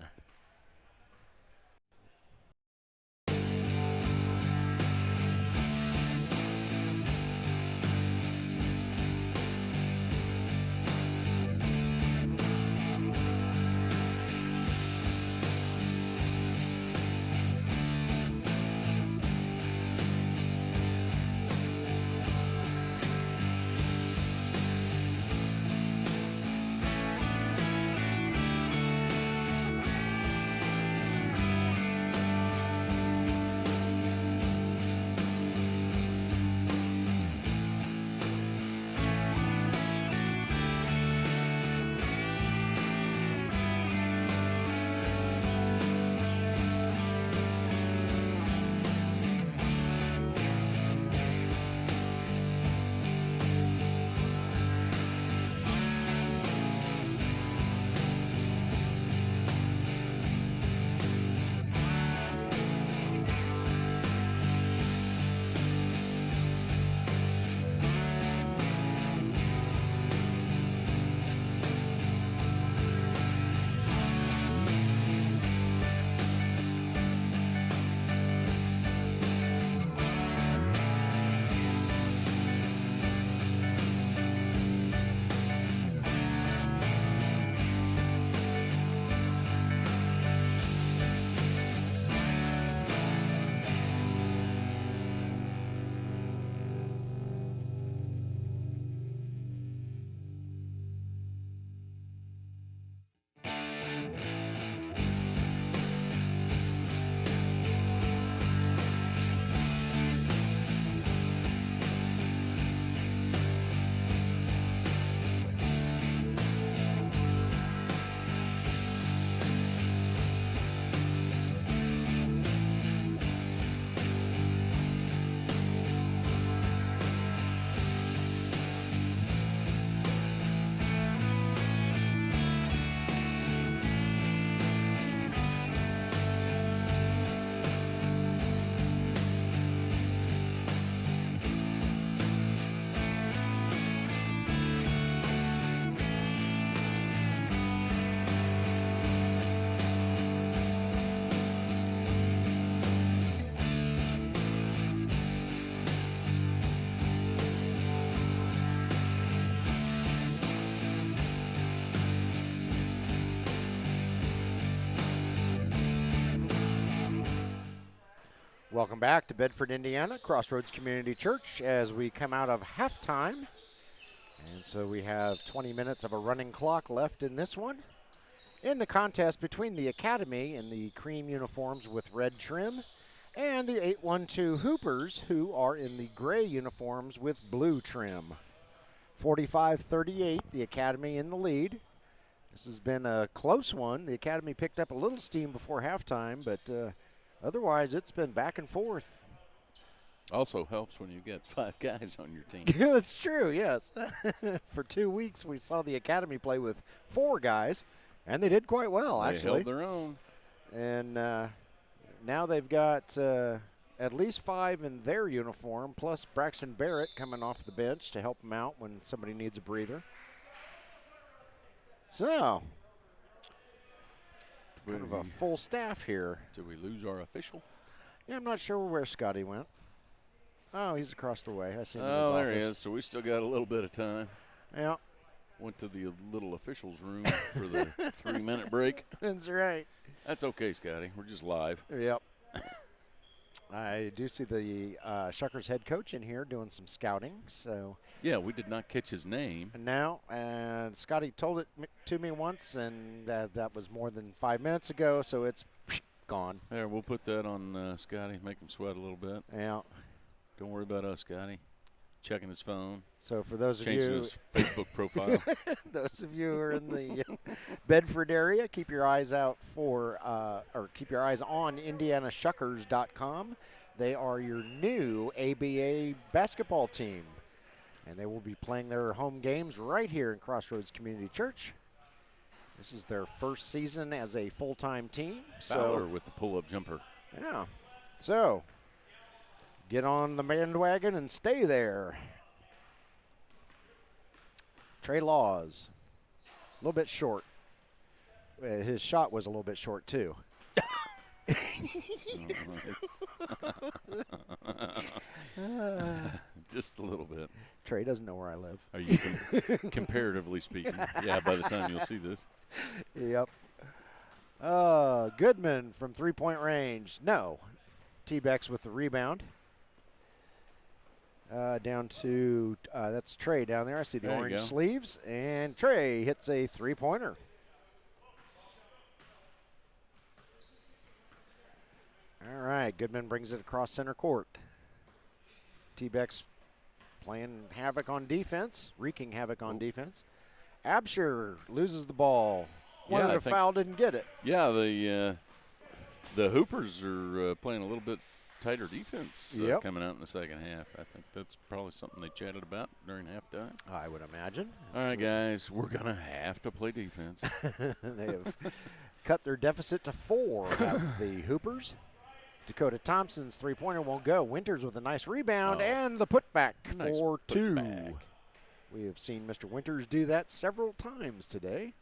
Welcome back to Bedford, Indiana, Crossroads Community Church as we come out of halftime. And so we have 20 minutes of a running clock left in this one. In the contest between the Academy in the cream uniforms with red trim and the 812 Hoopers, who are in the gray uniforms with blue trim. 45-38, the Academy in the lead. This has been a close one. The Academy picked up a little steam before halftime, but otherwise, it's been back and forth. Also helps when you get 5 guys on your team. That's true, yes. For 2 weeks, we saw the Academy play with 4 guys, and they did quite well, actually. They held their own. And now they've got at least 5 in their uniform, plus Braxton Barrett coming off the bench to help them out when somebody needs a breather. So, kind of a full staff here. Did we lose our official? Yeah, I'm not sure where Scotty went. Oh, he's across the way. I see him in his Oh, there office. he is. So we still got a little bit of time. Yeah. Went to the little officials room for the 3-minute break. That's right. That's okay, Scotty. We're just live. Yep. I do see the Shuckers head coach in here doing some scouting. So yeah, we did not catch his name. And Scotty told it to me once, and that was more than 5 minutes ago, so it's gone. There, we'll put that on Scotty, make him sweat a little bit. Yeah. Don't worry about us, Scotty. Checking his phone. So for those of you, changing his Facebook profile. Those of you who are in the Bedford area, keep your eyes out for, or keep your eyes on IndianaShuckers.com. They are your new ABA basketball team, and they will be playing their home games right here in Crossroads Community Church. This is their first season as a full-time team. Fowler with the pull-up jumper. Yeah. So get on the bandwagon and stay there. Trey Laws, a little bit short. His shot was a little bit short, too. Just a little bit. Trey doesn't know where I live. Are you comparatively speaking? Yeah, by the time you'll see this. Yep. Goodman from three-point range. No. T-Bex with the rebound. Down to, that's Trey down there. I see the orange sleeves. And Trey hits a three-pointer. All right, Goodman brings it across center court. T-Bex playing havoc on defense, wreaking havoc on defense. Absher loses the ball. Wanted a foul, didn't get it. Yeah, the Hoopers are playing a little bit tighter defense coming out in the second half. I think that's probably something they chatted about during halftime. I would imagine. All right, guys, we're going to have to play defense. They have cut their deficit to 4 of the Hoopers. Dakota Thompson's three-pointer won't go. Winters with a nice rebound and the putback for 2. We have seen Mr. Winters do that several times today.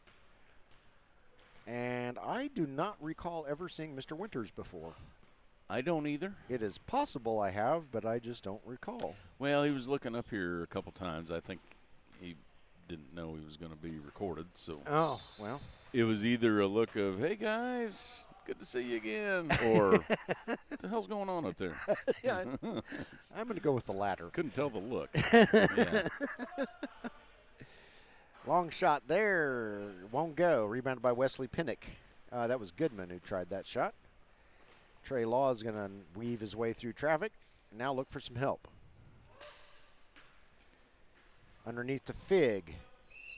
And I do not recall ever seeing Mr. Winters before. I don't either. It is possible I have, but I just don't recall. Well, he was looking up here a couple times. I think he didn't know he was going to be recorded. So oh, well. It was either a look of, hey, guys, good to see you again, or what the hell's going on up there? Yeah, I'm going to go with the latter. Couldn't tell the look. Yeah. Long shot there. Won't go. Rebounded by Wesley Pinnock. That was Goodman who tried that shot. Trey Law is going to weave his way through traffic and now look for some help. Underneath to Fig.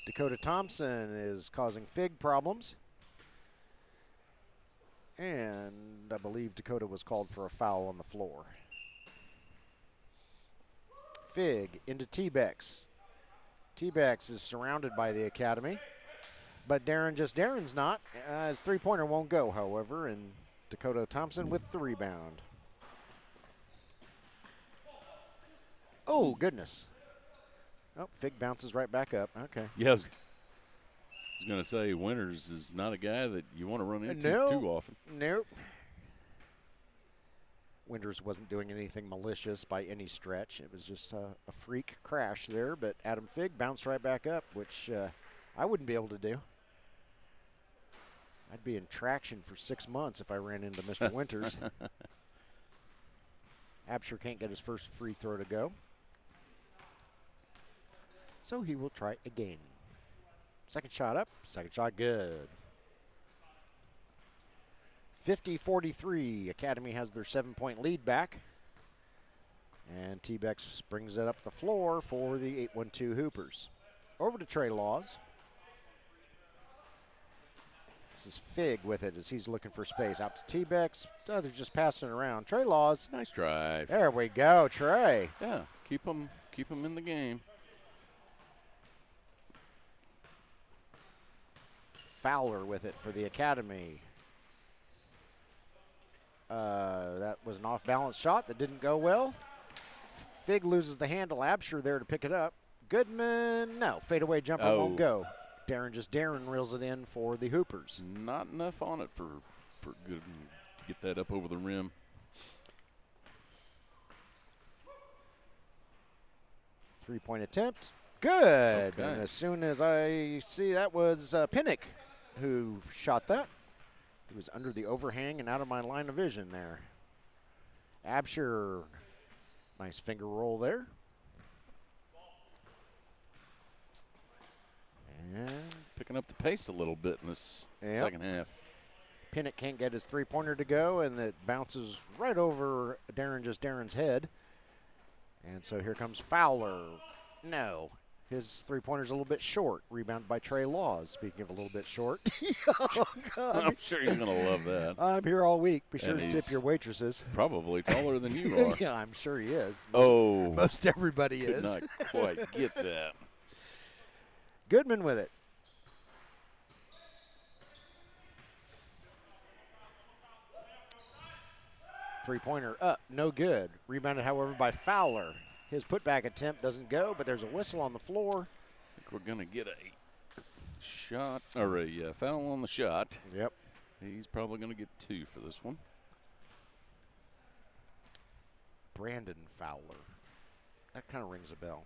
Dakota Thompson is causing Fig problems. And I believe Dakota was called for a foul on the floor. Fig into T-Bex. T-Bex is surrounded by the academy. But Darren's not. His three-pointer won't go, however, and Dakota Thompson with the rebound. Oh, goodness. Oh, Fig bounces right back up. Okay. Yeah, I was going to say Winters is not a guy that you want to run into too often. Nope. Winters wasn't doing anything malicious by any stretch. It was just a freak crash there, but Adam Fig bounced right back up, which I wouldn't be able to do. I'd be in traction for 6 months if I ran into Mr. Winters. Absher can't get his first free throw to go. So he will try again. Second shot up, second shot good. 50-43, Academy has their 7-point lead back. And T-Bex brings it up the floor for the 8-1-2 Hoopers. Over to Trey Laws. This is Fig with it as he's looking for space. Out to T-Bex. Oh, they're just passing it around. Trey Laws. Nice drive. There we go, Trey. Yeah, keep them in the game. Fowler with it for the Academy. That was an off-balance shot that didn't go well. Fig loses the handle. Absher there to pick it up. Goodman, no. Fadeaway jumper won't go. Darren reels it in for the Hoopers. Not enough on it for Goodman to get that up over the rim. 3-point attempt. Good. Okay. And as soon as I see that was Pinnock who shot that. He was under the overhang and out of my line of vision there. Absher, nice finger roll there. And picking up the pace a little bit in this second half. Pinnock can't get his three-pointer to go, and it bounces right over Darren's head. And so here comes Fowler. No. His three-pointer's a little bit short. Rebounded by Trey Laws, speaking of a little bit short. Oh, God. I'm sure he's going to love that. I'm here all week. Be sure to tip your waitresses. Probably taller than you are. Yeah, I'm sure he is. Oh. Most everybody could is. Not quite get that. Goodman with it. Three-pointer up, no good. Rebounded, however, by Fowler. His putback attempt doesn't go, but there's a whistle on the floor. I think we're going to get a shot, or a foul on the shot. Yep. He's probably going to get 2 for this one. Brandon Fowler. That kind of rings a bell.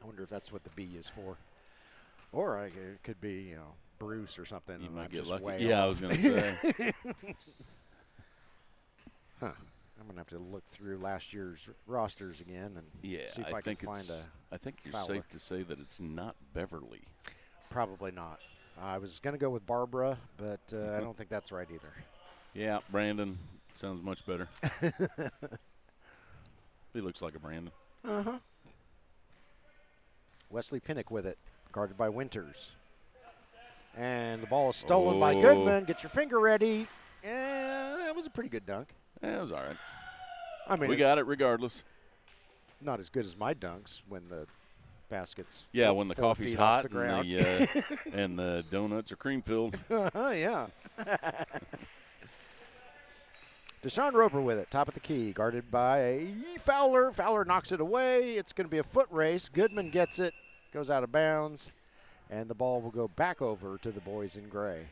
I wonder if that's what the B is for. Or it could be, Bruce or something. You might get just lucky. Way Yeah, off. I was going to say. Huh. I'm going to have to look through last year's rosters again and see if I can find a I think you're Fowler. safe to say that it's not Beverly. Probably not. I was going to go with Barbara, but I don't think that's right either. Yeah, Brandon sounds much better. He looks like a Brandon. Uh-huh. Wesley Pinnock with it, guarded by Winters. And the ball is stolen by Goodman. Get your finger ready. And that was a pretty good dunk. Yeah, it was all right. I mean, we got it regardless. Not as good as my dunks when the basket's when the coffee's hot the ground. And the donuts are cream filled. Yeah. Deshaun Roper with it, top of the key, guarded by Fowler. Fowler knocks it away. It's going to be a foot race. Goodman gets it, goes out of bounds, and the ball will go back over to the boys in gray.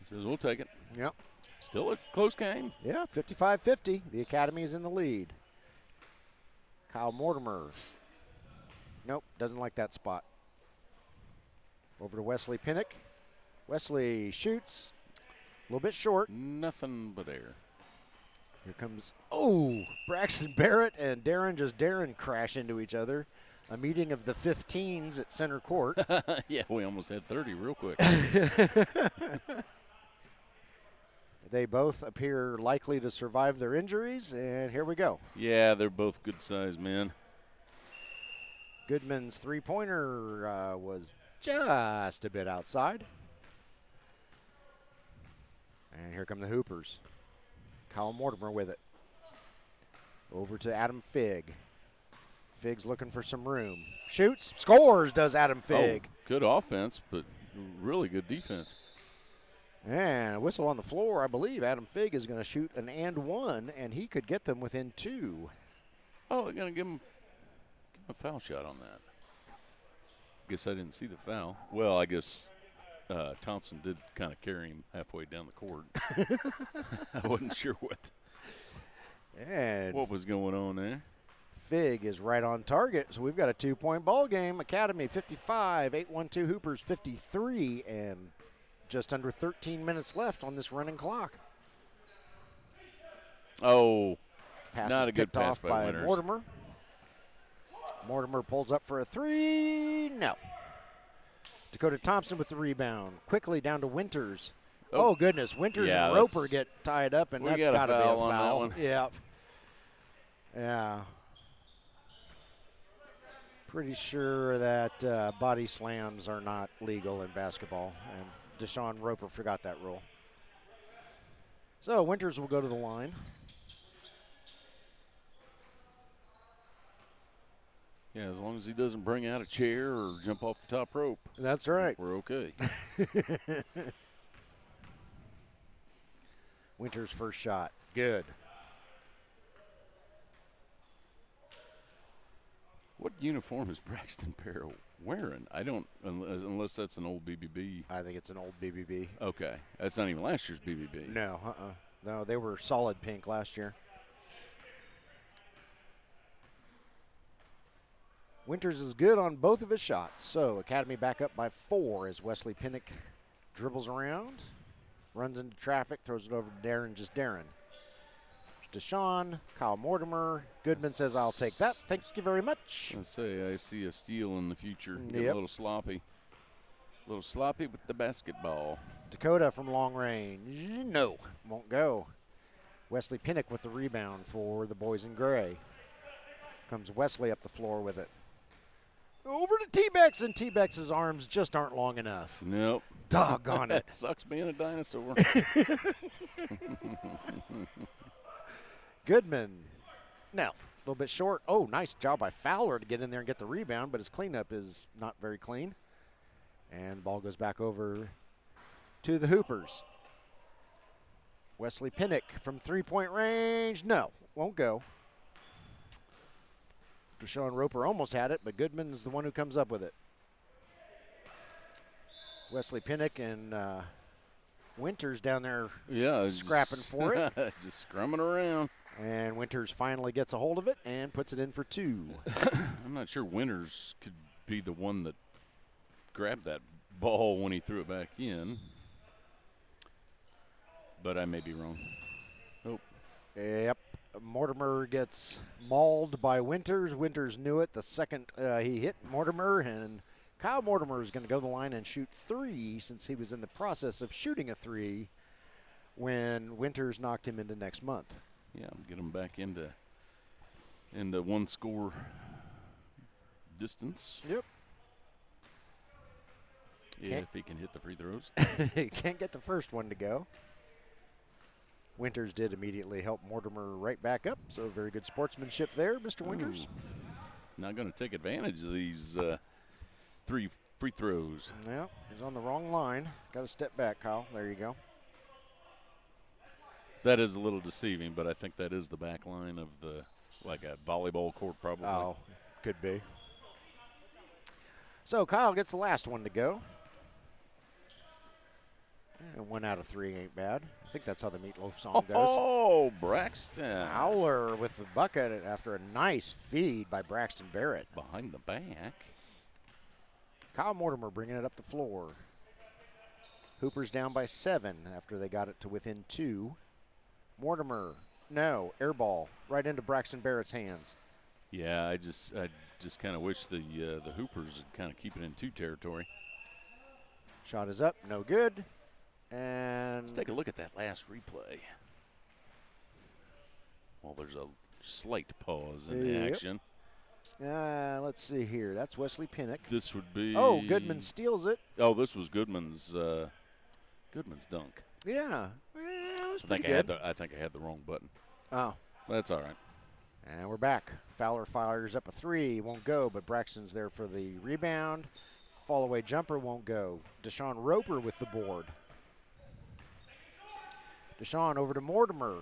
He says, we'll take it. Yep. Still a close game. Yeah, 55-50. The Academy is in the lead. Kyle Mortimer. Nope, doesn't like that spot. Over to Wesley Pinnock. Wesley shoots. A little bit short. Nothing but air. Here comes, Braxton Barrett and Darren crash into each other. A meeting of the 15s at center court. Yeah, we almost had 30 real quick. They both appear likely to survive their injuries, and here we go. Yeah, they're both good-sized men. Goodman's three-pointer was just a bit outside. And here come the Hoopers. Kyle Mortimer with it. Over to Adam Figg. Figg's looking for some room. Shoots, scores, does Adam Figg. Good offense, but really good defense. And a whistle on the floor. I believe Adam Figg is going to shoot an and one, and he could get them within 2. Oh, they're going to give him a foul shot on that. Guess I didn't see the foul. Well, I guess Thompson did kind of carry him halfway down the court. I wasn't sure what was going on there. Figg is right on target, so we've got a 2-point ball game. Academy 55, 8-1-2 Hoopers 53, and just under 13 minutes left on this running clock. Oh, pass not is a good picked pass off by Winters. Mortimer. Mortimer pulls up for a 3. No. Dakota Thompson with the rebound. Quickly down to Winters. Oh goodness. Winters and Roper get tied up, and that's got to be a foul. On that one. Yeah. Yeah. Pretty sure that body slams are not legal in basketball, and Deshaun Roper forgot that rule. So Winters will go to the line. Yeah, as long as he doesn't bring out a chair or jump off the top rope. That's right. We're okay. Winters' first shot. Good. What uniform is Braxton Barrett wearing? I don't, unless that's an old BBB. I think it's an old BBB. Okay. That's not even last year's BBB. No, No, they were solid pink last year. Winters is good on both of his shots. So Academy back up by 4 as Wesley Pinnock dribbles around, runs into traffic, throws it over to Darren, just Darren. Deshaun, Kyle Mortimer. Goodman says, I'll take that. Thank you very much. I see a steal in the future. Get a little sloppy. A little sloppy with the basketball. Dakota from long range. No, won't go. Wesley Pinnock with the rebound for the boys in gray. Comes Wesley up the floor with it. Over to T-Bex, and T-Bex's arms just aren't long enough. Nope. Doggone it. That sucks being a dinosaur. Goodman. Now, a little bit short. Oh, nice job by Fowler to get in there and get the rebound, but his cleanup is not very clean. And the ball goes back over to the Hoopers. Wesley Pinnock from three-point range. No, won't go. Deshaun Roper almost had it, but Goodman's the one who comes up with it. Wesley Pinnock and Winters down there scrapping for it. Just scrumming around. And Winters finally gets a hold of it and puts it in for 2. I'm not sure Winters could be the one that grabbed that ball when he threw it back in. But I may be wrong. Oh. Yep. Mortimer gets mauled by Winters. Winters knew it the second he hit Mortimer, and Kyle Mortimer is going to go to the line and shoot 3 since he was in the process of shooting a 3 when Winters knocked him into next month. Yeah, get him back into one-score distance. Yep. Yeah, if he can hit the free throws. He can't get the first one to go. Winters did immediately help Mortimer right back up, so very good sportsmanship there, Mr. Winters. Not going to take advantage of these 3 free throws. Yeah, he's on the wrong line. Got to step back, Kyle. There you go. That is a little deceiving, but I think that is the back line of like a volleyball court probably. Oh, could be. So Kyle gets the last one to go. And 1 out of 3 ain't bad. I think that's how the Meatloaf song goes. Oh, Braxton. Fowler with the bucket after a nice feed by Braxton Barrett. Behind the back. Kyle Mortimer bringing it up the floor. Hoopers down by 7 after they got it to within 2. Mortimer, no, air ball right into Braxton Barrett's hands. Yeah, I just kind of wish the Hoopers would kind of keep it in 2 territory. Shot is up, no good. And let's take a look at that last replay. Well, there's a slight pause in the action. Let's see here. That's Wesley Pinnock. This would be. Oh, Goodman steals it. Oh, this was Goodman's dunk. Yeah. Well, I think I had the wrong button. Oh. That's all right. And we're back. Fowler fires up a 3. Won't go, but Braxton's there for the rebound. Fall away jumper won't go. Deshaun Roper with the board. Deshaun over to Mortimer.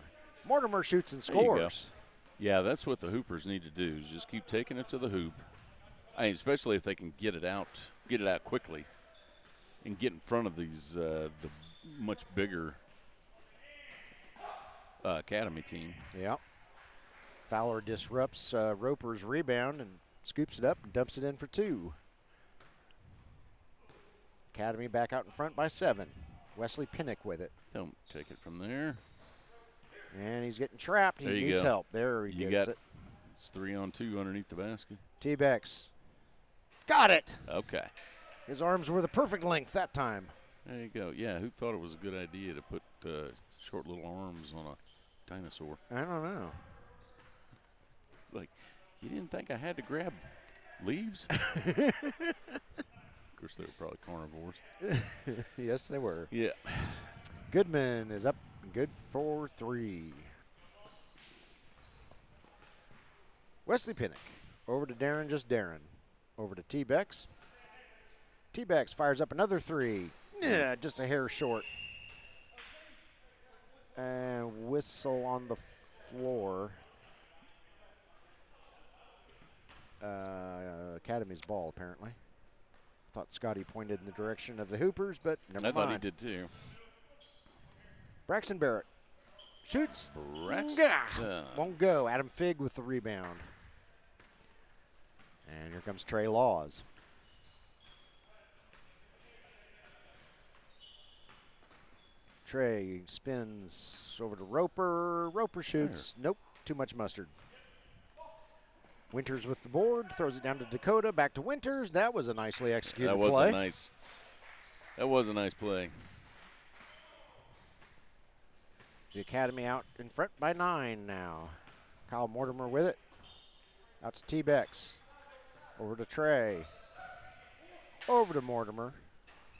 Mortimer shoots and scores. Yeah, that's what the Hoopers need to do, is just keep taking it to the hoop. I mean, especially if they can get it out quickly and get in front of these the much bigger Academy team. Yep. Fowler disrupts Roper's rebound and scoops it up and dumps it in for 2. Academy back out in front by 7. Wesley Pinnock with it. Don't take it from there. And he's getting trapped. He needs help. There he gets it. It's 3-on-2 underneath the basket. T-Bex. Got it. Okay. His arms were the perfect length that time. There you go. Yeah, who thought it was a good idea to put short little arms on a dinosaur? I don't know. It's like, you didn't think I had to grab leaves? Of course, they were probably carnivores. Yes, they were. Yeah. Goodman is up good for 3. Wesley Pinnock. Over to Darren, just Darren. Over to T-Bex. T-Bex fires up another 3. Yeah, just a hair short. And whistle on the floor. Academy's ball, apparently. Thought Scotty pointed in the direction of the Hoopers, but never mind. I thought he did too. Braxton Barrett shoots. Braxton. Won't go. Adam Figg with the rebound. And here comes Trey Laws. Trey spins over to Roper. Roper shoots. Nope, too much mustard. Winters with the board, throws it down to Dakota, back to Winters. That was a nicely executed play. That was a nice play. The Academy out in front by 9 now. Kyle Mortimer with it. Out to T-Bex. Over to Trey. Over to Mortimer.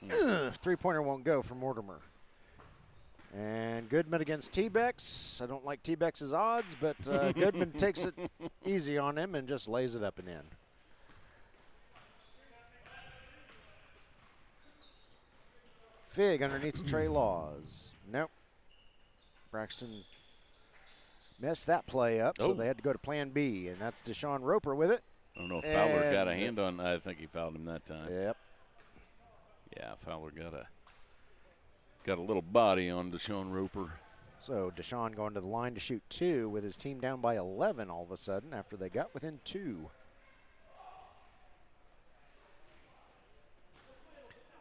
Three-pointer won't go for Mortimer. And Goodman against T-Bex. I don't like T-Bex's odds, but Goodman takes it easy on him and just lays it up and in. Fig underneath Trey Laws. Nope. Braxton messed that play up, so they had to go to plan B, and that's Deshaun Roper with it. I don't know if Fowler got a hand on. I think he fouled him that time. Yep. Yeah, Fowler got a little body on Deshaun Roper. So Deshaun going to the line to shoot 2 with his team down by 11 all of a sudden after they got within 2.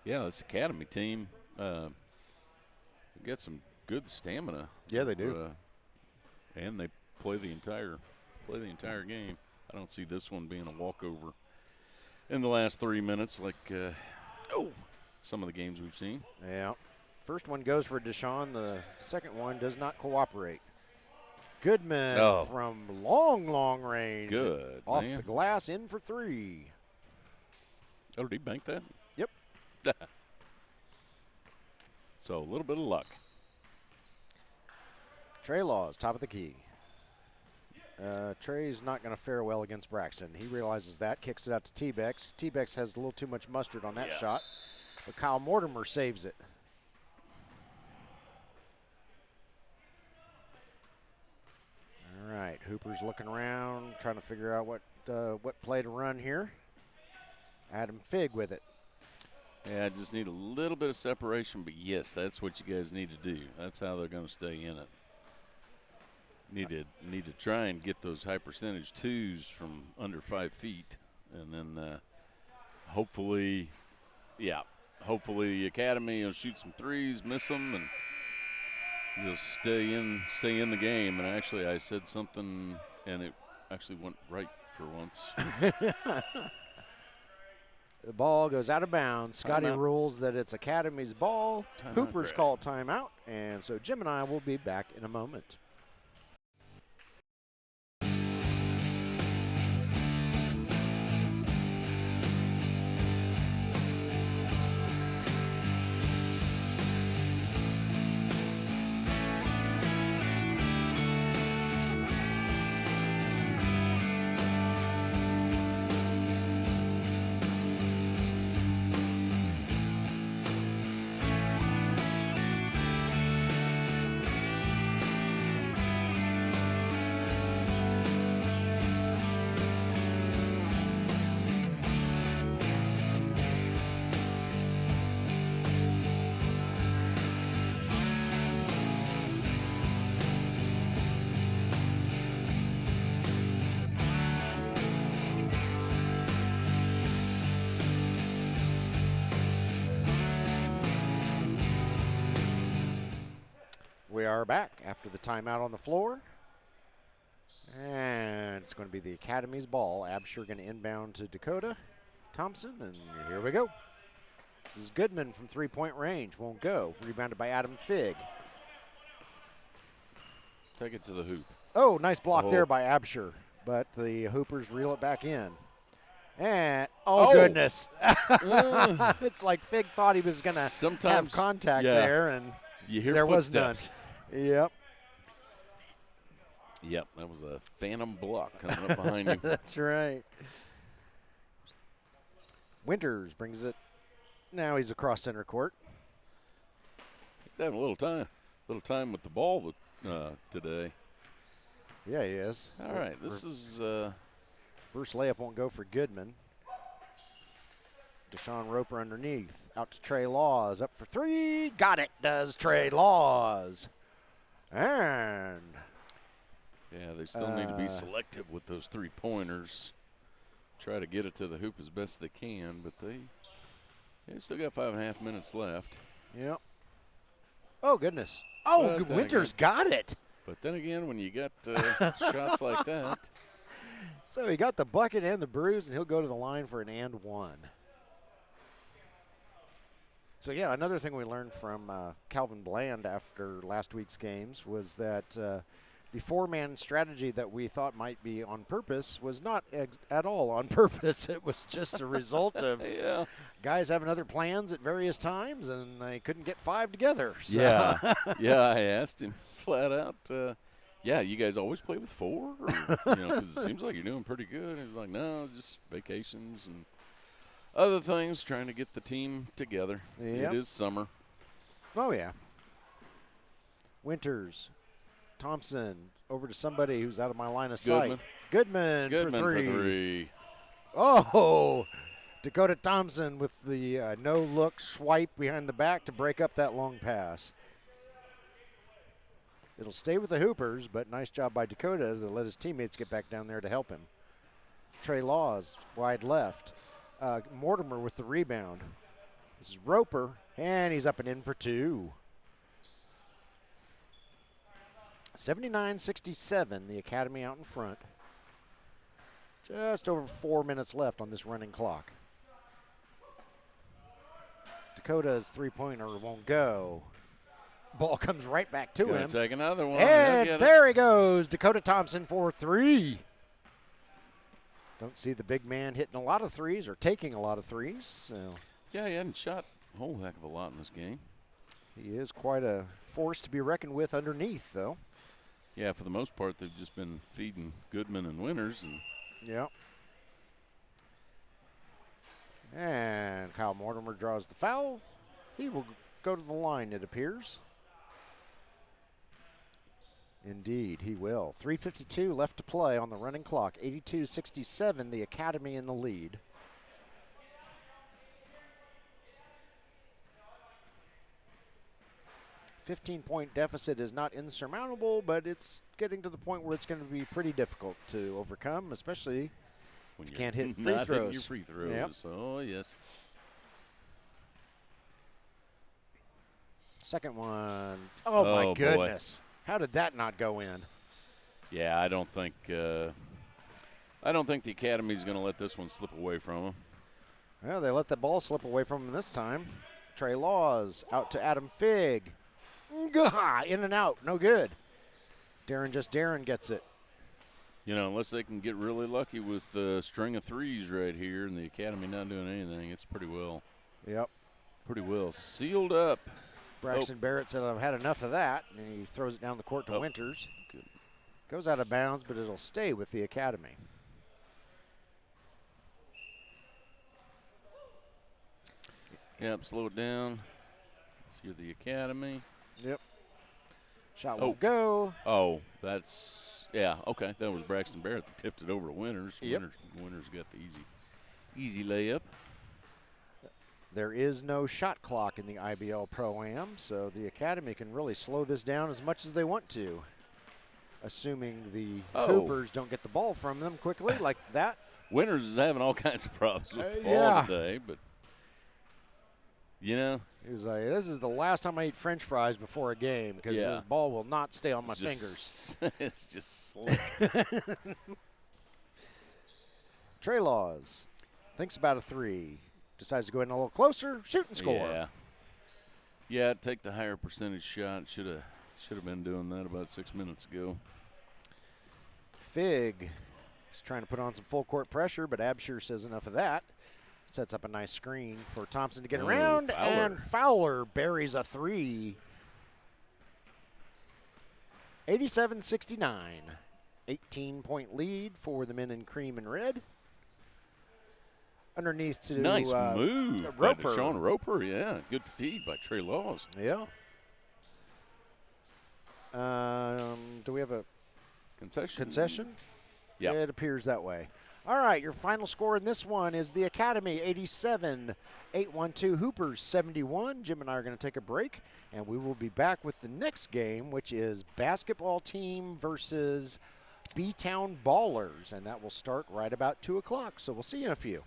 Yeah, this Academy team got some good stamina. Yeah, they do. And they play the entire game. I don't see this one being a walkover in the last 3 minutes like some of the games we've seen. Yeah. First one goes for Deshaun. The second one does not cooperate. Goodman from long range. Good. Off the glass, in for 3. Oh, did he bank that? Yep. So a little bit of luck. Trey Laws, top of the key. Trey's not going to fare well against Braxton. He realizes that, kicks it out to T-Bex. T-Bex has a little too much mustard on that shot, but Kyle Mortimer saves it. All right, Hooper's looking around, trying to figure out what play to run here. Adam Fig with it. Yeah, I just need a little bit of separation, but yes, that's what you guys need to do. That's how they're going to stay in it. Need to try and get those high percentage 2s from under 5 feet, and then hopefully the Academy will shoot some 3s, miss them, and just stay in the game. And actually, I said something, and it actually went right for once. The ball goes out of bounds. Scotty rules that it's Academy's ball. Hooper's called timeout, and so Jim and I will be back in a moment. We are back after the timeout on the floor. And it's going to be the Academy's ball. Absher going to inbound to Dakota Thompson, and here we go. This is Goodman from 3-point range. Won't go. Rebounded by Adam Fig. Take it to the hoop. Oh, nice block there by Absher, but the Hoopers reel it back in. And, goodness. It's like Fig thought he was going to have contact there, and there was none. Yep. Yep, that was a phantom block coming up behind you. That's right. Winters brings it. Now he's across center court. He's having a little time with the ball today. Yeah, he is. All right, this is first layup won't go for Goodman. Deshaun Roper underneath. Out to Trey Laws. Up for 3. Got it, does Trey Laws. And yeah, they still need to be selective with those 3-pointers. try to get it to the hoop as best they can, but they still got 5.5 minutes left. Yep. Oh, goodness. Oh, Winters got it. But then again, when you got shots like that. So he got the bucket and the bruise, and he'll go to the line for an and one. So, yeah, another thing we learned from Calvin Bland after last week's games was that the four-man strategy that we thought might be on purpose was not at all on purpose. It was just a result of guys having other plans at various times, and they couldn't get five together. So. Yeah. Yeah, I asked him flat out, you guys always play with four? Because it seems like you're doing pretty good. He's like, no, just vacations and other things, trying to get the team together. Yep. It is summer. Oh, yeah. Winters, Thompson, over to somebody who's out of my line of sight. Goodman for three. Oh, Dakota Thompson with the no-look swipe behind the back to break up that long pass. It'll stay with the Hoopers, but nice job by Dakota to let his teammates get back down there to help him. Trey Laws, wide left. Mortimer with the rebound. This is Roper, and he's up and in for two. 79-67, the Academy out in front. Just over 4 minutes left on this running clock. Dakota's three-pointer won't go. Ball comes right back to him. Take another one. And there he goes. Dakota Thompson for three. Don't see the big man hitting a lot of threes or taking a lot of threes. So. Yeah, he hadn't shot a whole heck of a lot in this game. He is quite a force to be reckoned with underneath, though. Yeah, for the most part, they've just been feeding Goodman and Winters. Yep. And Kyle Mortimer draws the foul. He will go to the line, it appears. Indeed, he will. 3:52 left to play on the running clock. 82-67, the Academy in the lead. A 15-point deficit is not insurmountable, but it's getting to the point where it's going to be pretty difficult to overcome, especially when you can't hit free not throws. Hitting your free throws. Yep. Oh, yes. Second one. Oh, my goodness. Boy. How did that not go in? Yeah, I don't think the Academy's going to let this one slip away from them. Well, they let the ball slip away from them this time. Trey Laws out to Adam Figg. In and out, no good. Darren gets it. Unless they can get really lucky with the string of threes right here and the Academy not doing anything, it's pretty well. Yep. Pretty well sealed up. Braxton Barrett said, I've had enough of that, and he throws it down the court to Winters. Good. Goes out of bounds, but it'll stay with the Academy. Yep, slow it down. If you're the Academy. Yep. Shot won't go. Oh, okay. That was Braxton Barrett that tipped it over to Winters. Yep. Winters got the easy layup. There is no shot clock in the IBL ProAm, so the Academy can really slow this down as much as they want to, assuming the Hoopers don't get the ball from them quickly like that. Winters is having all kinds of problems with the ball today, but he was like, this is the last time I eat French fries before a game because this ball will not stay on my fingers. It's just slick. Trey Laws thinks about a three. Decides to go in a little closer, shoot and score. Yeah, take the higher percentage shot. Should have been doing that about 6 minutes ago. Figg is trying to put on some full court pressure, but Abshire says enough of that. Sets up a nice screen for Thompson to get around, and Fowler buries a three. 87-69. 18-point lead for the men in cream and red. Underneath to nice move Roper. By Deshaun Roper, yeah. Good feed by Trey Laws. Yeah. Do we have a concession? Yeah. It appears that way. All right, your final score in this one is the Academy 87, 812 Hoopers 71. Jim and I are going to take a break, and we will be back with the next game, which is basketball team versus B-Town Ballers, and that will start right about 2 o'clock. So we'll see you in a few.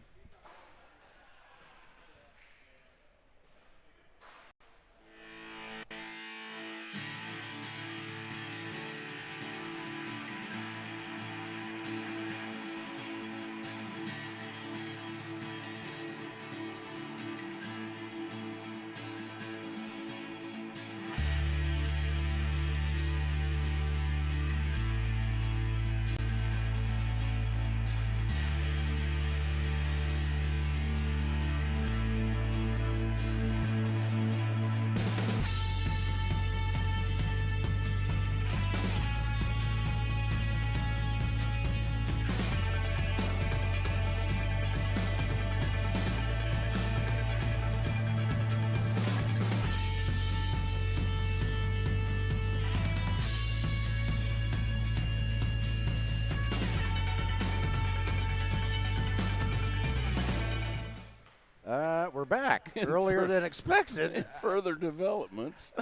We're back earlier than expected. Further developments.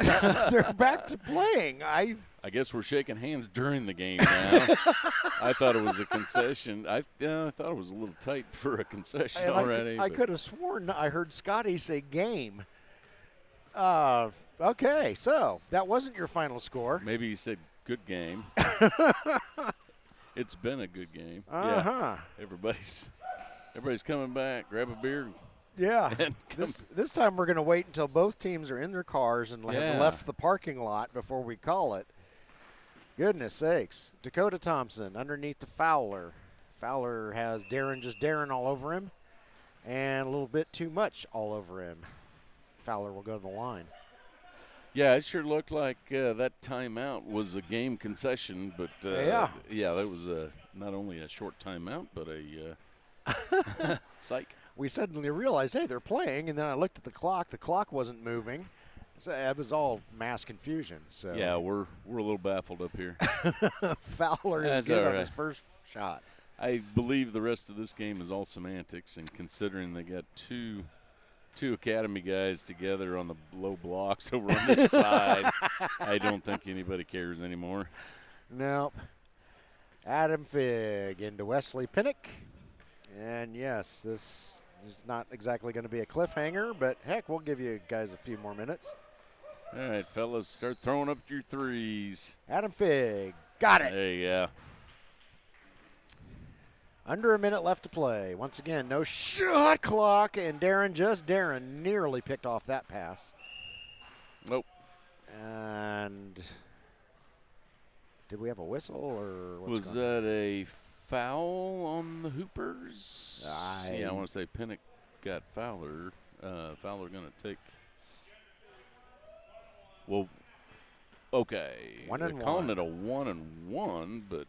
They're back to playing. I guess we're shaking hands during the game now. I thought it was a concession. I thought it was a little tight for a concession already. I could have sworn I heard Scotty say game. Okay, so that wasn't your final score. Maybe he said good game. It's been a good game. Uh-huh. Yeah. Everybody's coming back. Grab a beer. Yeah. This time we're going to wait until both teams are in their cars and have left the parking lot before we call it. Goodness sakes. Dakota Thompson underneath the Fowler. Fowler has Darren all over him and a little bit too much all over him. Fowler will go to the line. Yeah, it sure looked like that timeout was a game concession, but that was not only a short timeout, but a psych. We suddenly realized, hey, they're playing, and then I looked at the clock. The clock wasn't moving. So it was all mass confusion. So yeah, we're a little baffled up here. Fowler is good on his first shot. I believe the rest of this game is all semantics, and considering they got two academy guys together on the low blocks over on this side, I don't think anybody cares anymore. Nope. Adam Figg into Wesley Pinnock. And yes, this is not exactly going to be a cliffhanger, but heck, we'll give you guys a few more minutes. All right, fellas, start throwing up your threes. Adam Figg, got it. Hey, yeah. Under a minute left to play. Once again, no shot clock, and Darren nearly picked off that pass. Nope. And did we have a whistle or what's was that a foul on the Hoopers? I want to say Pinnock got Fowler. Fowler going to take. Well, okay. They're calling it a 1-and-1, but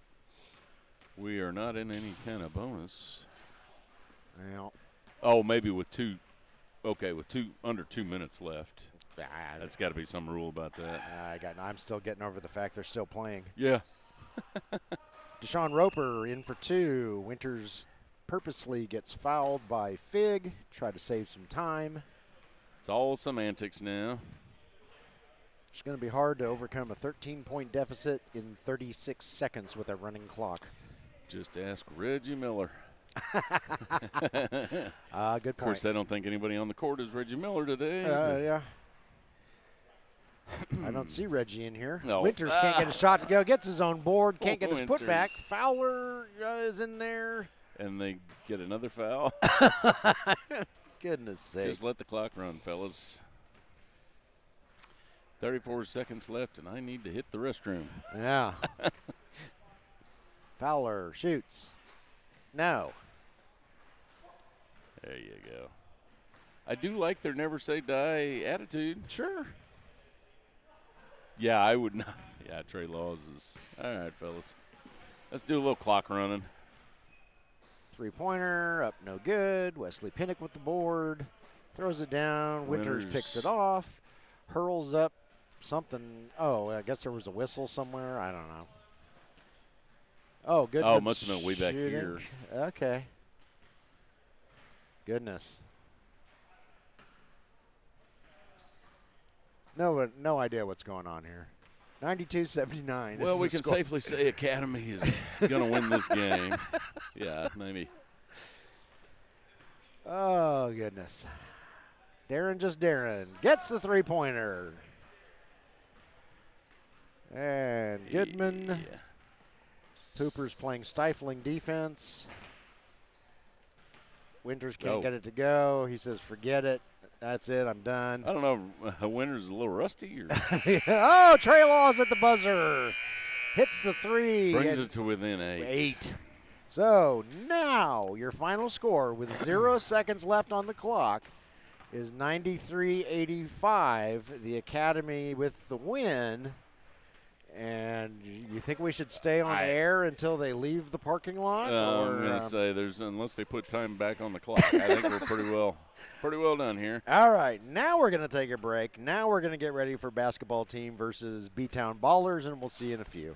we are not in any kind of bonus. Well, oh, maybe with two. Okay, with under 2 minutes left. That's got to be some rule about that. I'm still getting over the fact they're still playing. Yeah. Deshaun Roper in for 2. Winters purposely gets fouled by Figg. Try to save some time. It's all semantics now. It's going to be hard to overcome a 13-point deficit in 36 seconds with a running clock. Just ask Reggie Miller. Good point. Of course, I don't think anybody on the court is Reggie Miller today. Yeah. I don't see Reggie in here. No. Winters can't get a shot to go. Gets his own board. Can't get his putback. Fowler is in there. And they get another foul. Goodness sakes. Just let the clock run, fellas. 34 seconds left, and I need to hit the restroom. Yeah. Fowler shoots. No. There you go. I do like their never say die attitude. Sure. Yeah, I would not. Yeah, Trey Laws is. All right, fellas. Let's do a little clock running. Three-pointer, up no good. Wesley Pinnock with the board. Throws it down. Winters picks it off. Hurls up something. Oh, I guess there was a whistle somewhere. I don't know. Oh, good. Oh, must have been way back here. Okay. Goodness. No idea what's going on here. 92-79. Well, we can safely say Academy is going to win this game. Yeah, maybe. Oh, goodness. Darren gets the three-pointer. And Goodman. Yeah. Hooper's playing stifling defense. Winters can't get it to go. He says, forget it. That's it. I'm done. I don't know. Winters a little rusty. Or oh, Trey Laws at the buzzer. Hits the three. Brings it to within 8. So now your final score with 0 seconds left on the clock is 93-85. The Academy with the win. And you think we should stay on air until they leave the parking lot? I'm going to say unless they put time back on the clock. I think we're pretty well done here. All right, now we're going to take a break. Now we're going to get ready for basketball team versus B-Town Ballers, and we'll see you in a few.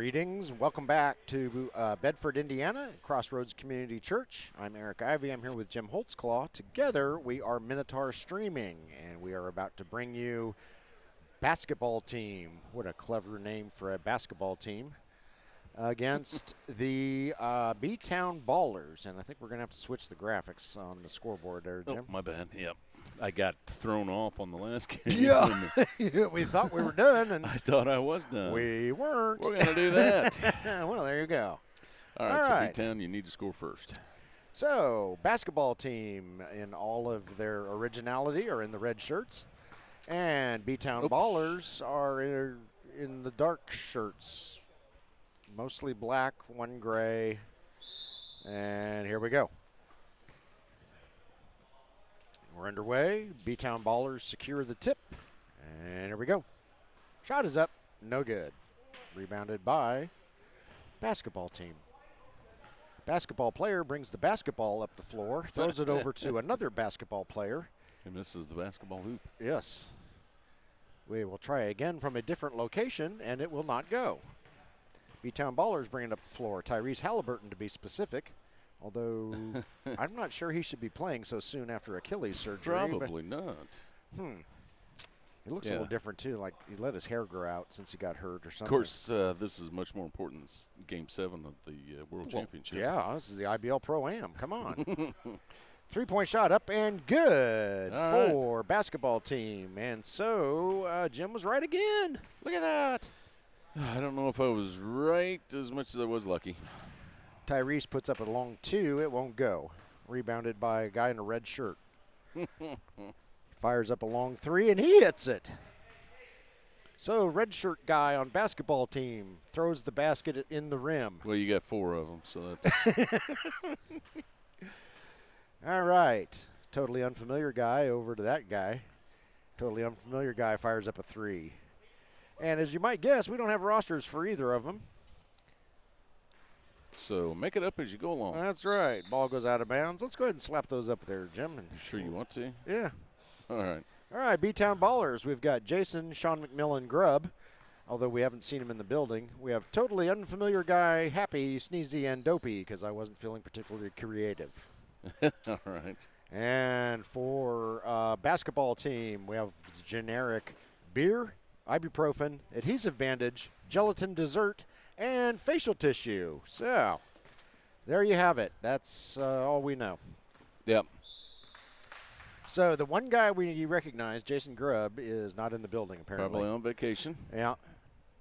Greetings. Welcome back to Bedford, Indiana, Crossroads Community Church. I'm Eric Ivey. I'm here with Jim Holtzclaw. Together, we are Minotaur Streaming, and we are about to bring you basketball team. What a clever name for a basketball team. Against the B-Town Ballers. And I think we're going to have to switch the graphics on the scoreboard there, Jim. Oh, my bad. Yep. I got thrown off on the last game. Yeah. We thought we were done. And I thought I was done. We weren't. We're going to do that. Well, there you go. All right, so B-Town, you need to score first. So, basketball team in all of their originality are in the red shirts. And B-Town Ballers are in the dark shirts. Mostly black, one gray. And here we go. We're underway. B-Town Ballers secure the tip. And here we go. Shot is up. No good. Rebounded by basketball team. Basketball player brings the basketball up the floor, throws it over to another basketball player. And misses the basketball hoop. Yes. We will try again from a different location, and it will not go. B-Town Ballers bring it up the floor. Tyrese Halliburton, to be specific, although I'm not sure he should be playing so soon after Achilles surgery. Probably not. He looks a little different, too, like he let his hair grow out since he got hurt or something. Of course, this is much more important than Game 7 of the World Championship. Yeah, this is the IBL ProAm. Come on. Three-point shot up and good for basketball team. And so Jim was right again. Look at that. I don't know if I was right as much as I was lucky. Tyrese puts up a long two. It won't go. Rebounded by a guy in a red shirt. Fires up a long three, and he hits it. So red shirt guy on basketball team throws the basket in the rim. Well, you got 4 of them, so that's All right. Totally unfamiliar guy over to that guy. Totally unfamiliar guy fires up a three. And as you might guess, we don't have rosters for either of them. So make it up as you go along. That's right. Ball goes out of bounds. Let's go ahead and slap those up there, Jim. You sure you want to? Yeah. All right. All right, B-Town Ballers. We've got Jason, Sean McMillan, Grubb, although we haven't seen him in the building. We have totally unfamiliar guy, Happy, Sneezy, and Dopey, because I wasn't feeling particularly creative. All right. And for basketball team, we have generic beer, ibuprofen, adhesive bandage, gelatin dessert, and facial tissue. So there you have it. That's all we know. Yep. So the one guy we recognize, Jason Grubb, is not in the building apparently. Probably on vacation. Yeah.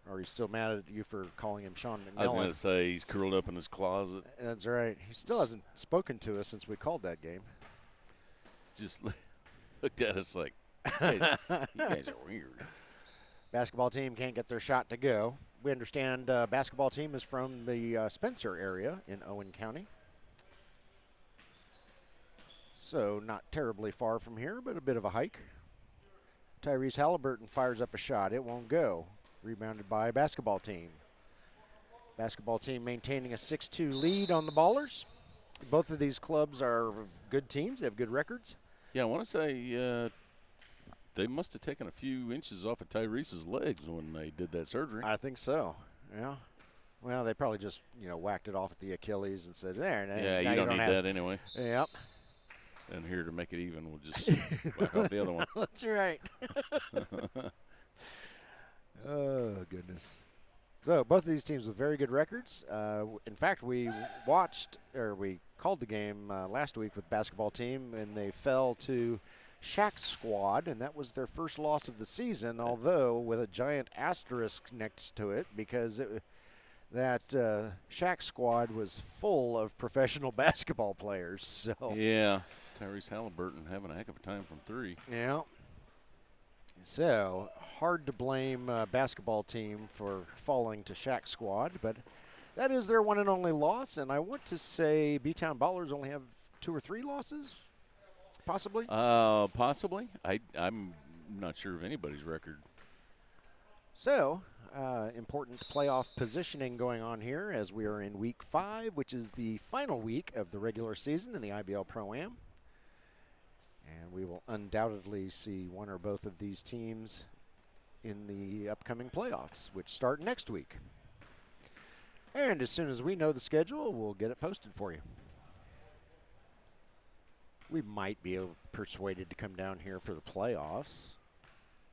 Or he's still mad at you for calling him Sean McMillan. I was going to say he's curled up in his closet. That's right. He still hasn't spoken to us since we called that game. Just looked at us like, hey, you guys are weird. Basketball team can't get their shot to go. We understand basketball team is from the Spencer area in Owen County. So not terribly far from here, but a bit of a hike. Tyrese Halliburton fires up a shot. It won't go. Rebounded by basketball team. Basketball team maintaining a 6-2 lead on the Ballers. Both of these clubs are good teams. They have good records. Yeah, I want to say they must have taken a few inches off of Tyrese's legs when they did that surgery. I think so, yeah. Well, they probably just, whacked it off at the Achilles and said, there. Yeah, you don't need that anyway. Yep. And here to make it even, we'll just whack off the other one. That's right. Oh, goodness. So both of these teams with very good records. In fact, we called the game last week with basketball team, and they fell to Shack's squad, and that was their first loss of the season, although with a giant asterisk next to it because that Shack squad was full of professional basketball players. So yeah, Tyrese Halliburton having a heck of a time from 3. Yeah. So hard to blame basketball team for falling to Shack squad, but that is their one and only loss. And I want to say B-Town Ballers only have 2 or 3 losses, possibly. Possibly. I'm not sure of anybody's record. So important playoff positioning going on here as we are in week 5, which is the final week of the regular season in the IBL ProAm. And we will undoubtedly see one or both of these teams in the upcoming playoffs, which start next week. And as soon as we know the schedule, we'll get it posted for you. We might be persuaded to come down here for the playoffs.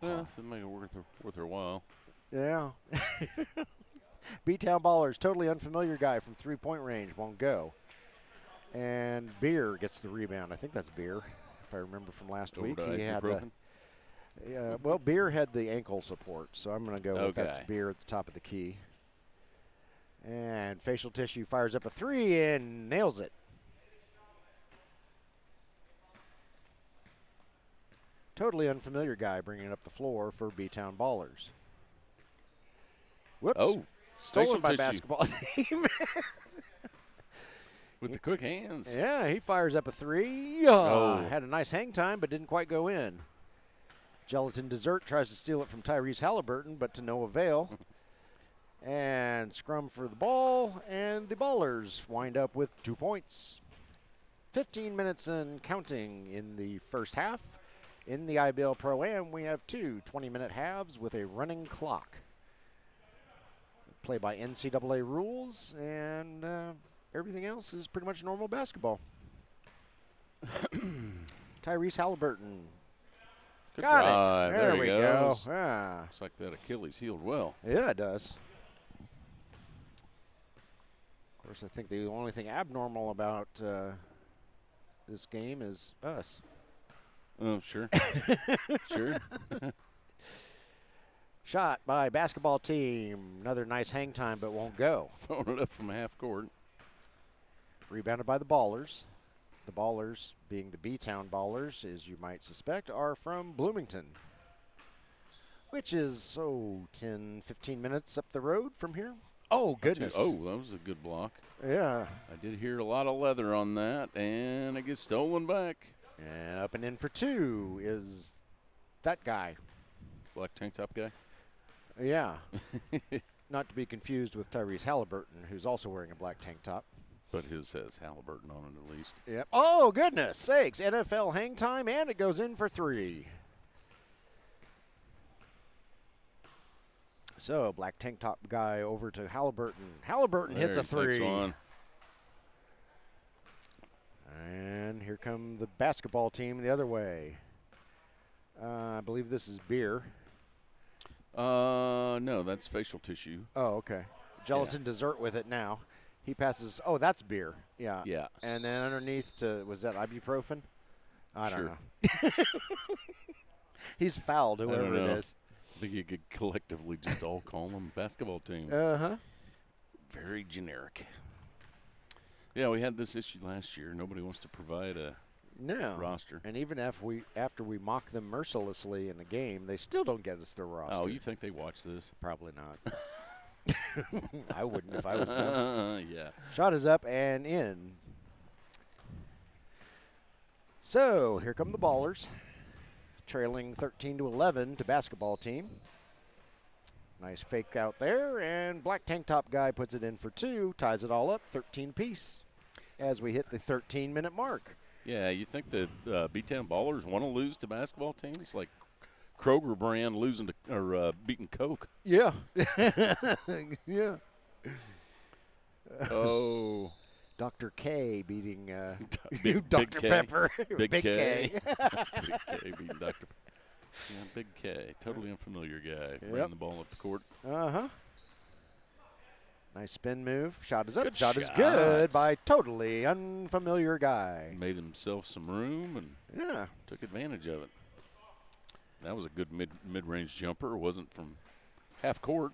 Well, that make it worth her while. Yeah. B-Town Ballers, totally unfamiliar guy from three-point range, won't go. And Beer gets the rebound. I think that's Beer, if I remember from last week. He had well, Beer had the ankle support, so I'm going to go with that's Beer at the top of the key. And Facial Tissue fires up a three and nails it. Totally unfamiliar guy bringing up the floor for B-Town Ballers. Whoops. Oh, stolen by basketball team. With the quick hands. Yeah, he fires up a three. Had a nice hang time, but didn't quite go in. Gelatin Dessert tries to steal it from Tyrese Halliburton, but to no avail. And scrum for the ball, and the Ballers wind up with 2 points. 15 minutes and counting in the first half. In the IBL ProAm, we have two 20-minute halves with a running clock. Play by NCAA rules, and everything else is pretty much normal basketball. Tyrese Halliburton. Good Got drive. it. There we go. Looks like that Achilles healed well. Yeah, it does. Of course, I think the only thing abnormal about this game is us. Oh, sure. Sure. Shot by basketball team. Another nice hang time, but won't go. Throwing it up from half court. Rebounded by the Ballers. The Ballers, being the B-Town Ballers, as you might suspect, are from Bloomington, which is, 10, 15 minutes up the road from here. Oh, goodness. Oh, that was a good block. Yeah. I did hear a lot of leather on that, and it gets stolen back. And up and in for two is that guy. Black tank top guy? Yeah. Not to be confused with Tyrese Halliburton, who's also wearing a black tank top. But his says Halliburton on it at least. Yep. Oh, goodness sakes. NFL hang time, and it goes in for three. So, black tank top guy over to Halliburton. Halliburton hits a three. And here come the basketball team the other way. I believe this is Beer. No, that's Facial Tissue. Oh, okay. Gelatin Dessert with it now. He passes. Oh, that's Beer. Yeah. Yeah. And then underneath was that ibuprofen? I don't know. He's fouled, whoever it is. I think you could collectively just all call them basketball team. Uh-huh. Very generic. Yeah, we had this issue last year. Nobody wants to provide a roster. And even after we mock them mercilessly in the game, they still don't get us their roster. Oh, you think they watch this? Probably not. I wouldn't if I was them. Yeah. Shot is up and in. So here come the Ballers, trailing 13-11 to basketball team. Nice fake out there, and black tank top guy puts it in for two, ties it all up, 13 apiece, as we hit the 13-minute mark. Yeah, you think the B-Town Ballers want to lose to basketball teams like Kroger brand losing to or beating Coke? Yeah. Yeah. Oh. Dr. K beating Dr. Pepper. Big K. K. Big K beating Dr. Yeah, Big K. Totally unfamiliar guy. Ran the ball up the court. Uh-huh. Nice spin move. Shot is up. Good shot is shot. good by totally unfamiliar guy. Made himself some room and took advantage of it. That was a good mid-range jumper. It wasn't from half court.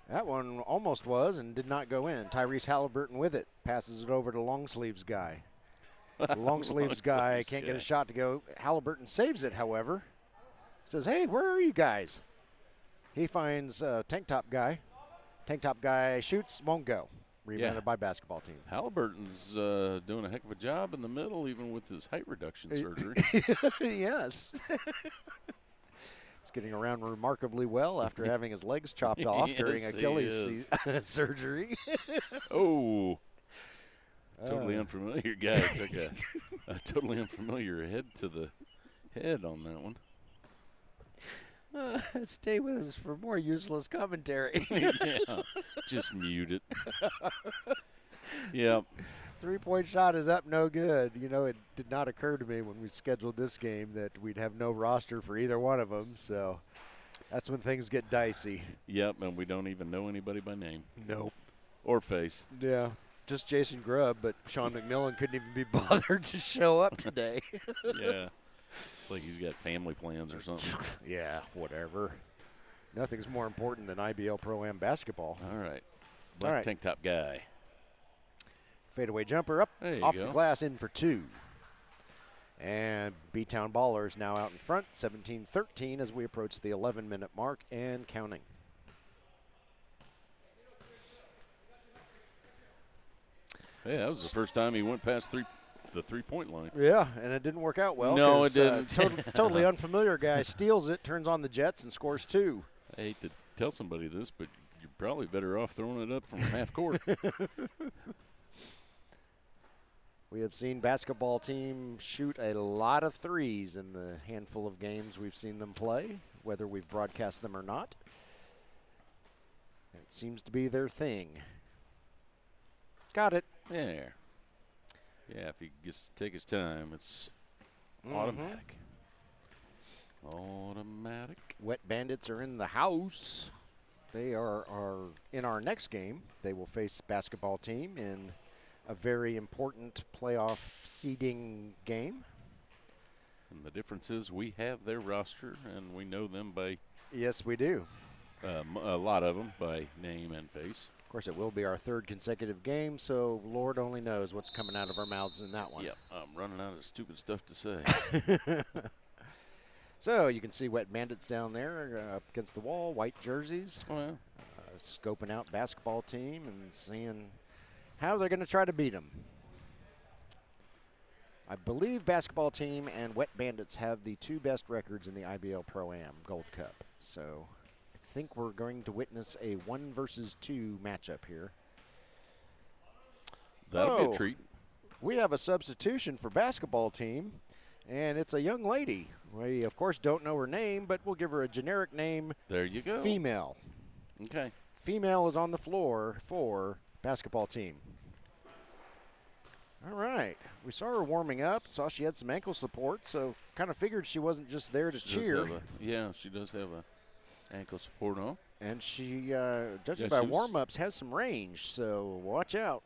That one almost was and did not go in. Tyrese Halliburton with it. Passes it over to long sleeves guy. The long sleeves guy can't get a shot to go. Halliburton saves it, however. Says, hey, where are you guys? He finds tank top guy. Tank top guy shoots, won't go. Rebounded by basketball team. Halliburton's doing a heck of a job in the middle, even with his height reduction surgery. Yes. He's getting around remarkably well after having his legs chopped off during Achilles surgery. Oh. Totally unfamiliar guy took a totally unfamiliar head to the head on that one. Stay with us for more useless commentary. Yeah, just mute it. Yep. 3-point shot is up, no good. You know, it did not occur to me when we scheduled this game that we'd have no roster for either one of them, so that's when things get dicey. Yep, and we don't even know anybody by name. Nope. Or face. Yeah, just Jason Grubb, but Sean McMillan couldn't even be bothered to show up today. Yeah. It's like he's got family plans or something. Yeah, whatever. Nothing's more important than IBL ProAm basketball. All right. Black tank top guy. Fadeaway jumper up, off the glass, in for 2. And B-Town Ballers now out in front, 17-13 as we approach the 11-minute mark and counting. Hey, that was the first time he went past the three-point line. Yeah, and it didn't work out well. No, it didn't. Totally unfamiliar guy steals it, turns on the Jets, and scores 2. I hate to tell somebody this, but you're probably better off throwing it up from half court. We have seen basketball team shoot a lot of threes in the handful of games we've seen them play, whether we've broadcast them or not. It seems to be their thing. Got it. Yeah. Yeah, if he gets to take his time, it's automatic. Automatic. Wet Bandits are in the house. They are in our next game. They will face basketball team in a very important playoff seeding game. And the difference is we have their roster, and we know them by Yes, we do. a lot of them by name and face. Of course, it will be our 3rd consecutive game, so Lord only knows what's coming out of our mouths in that one. Yep, I'm running out of stupid stuff to say. So you can see Wet Bandits down there up against the wall, white jerseys. Oh, yeah. Scoping out basketball team and seeing how they're going to try to beat them. I believe basketball team and Wet Bandits have the 2 best records in the IBL ProAm Gold Cup. So I think we're going to witness a 1 versus 2 matchup here. That'll be a treat. We have a substitution for basketball team, and it's a young lady. We, of course, don't know her name, but we'll give her a generic name. There you go. Female. Okay. Female is on the floor for basketball team. All right. We saw her warming up, saw she had some ankle support, so kind of figured she wasn't just there to cheer. Yeah, she does have a ankle support on. And she, judging by warm-ups, has some range, so watch out.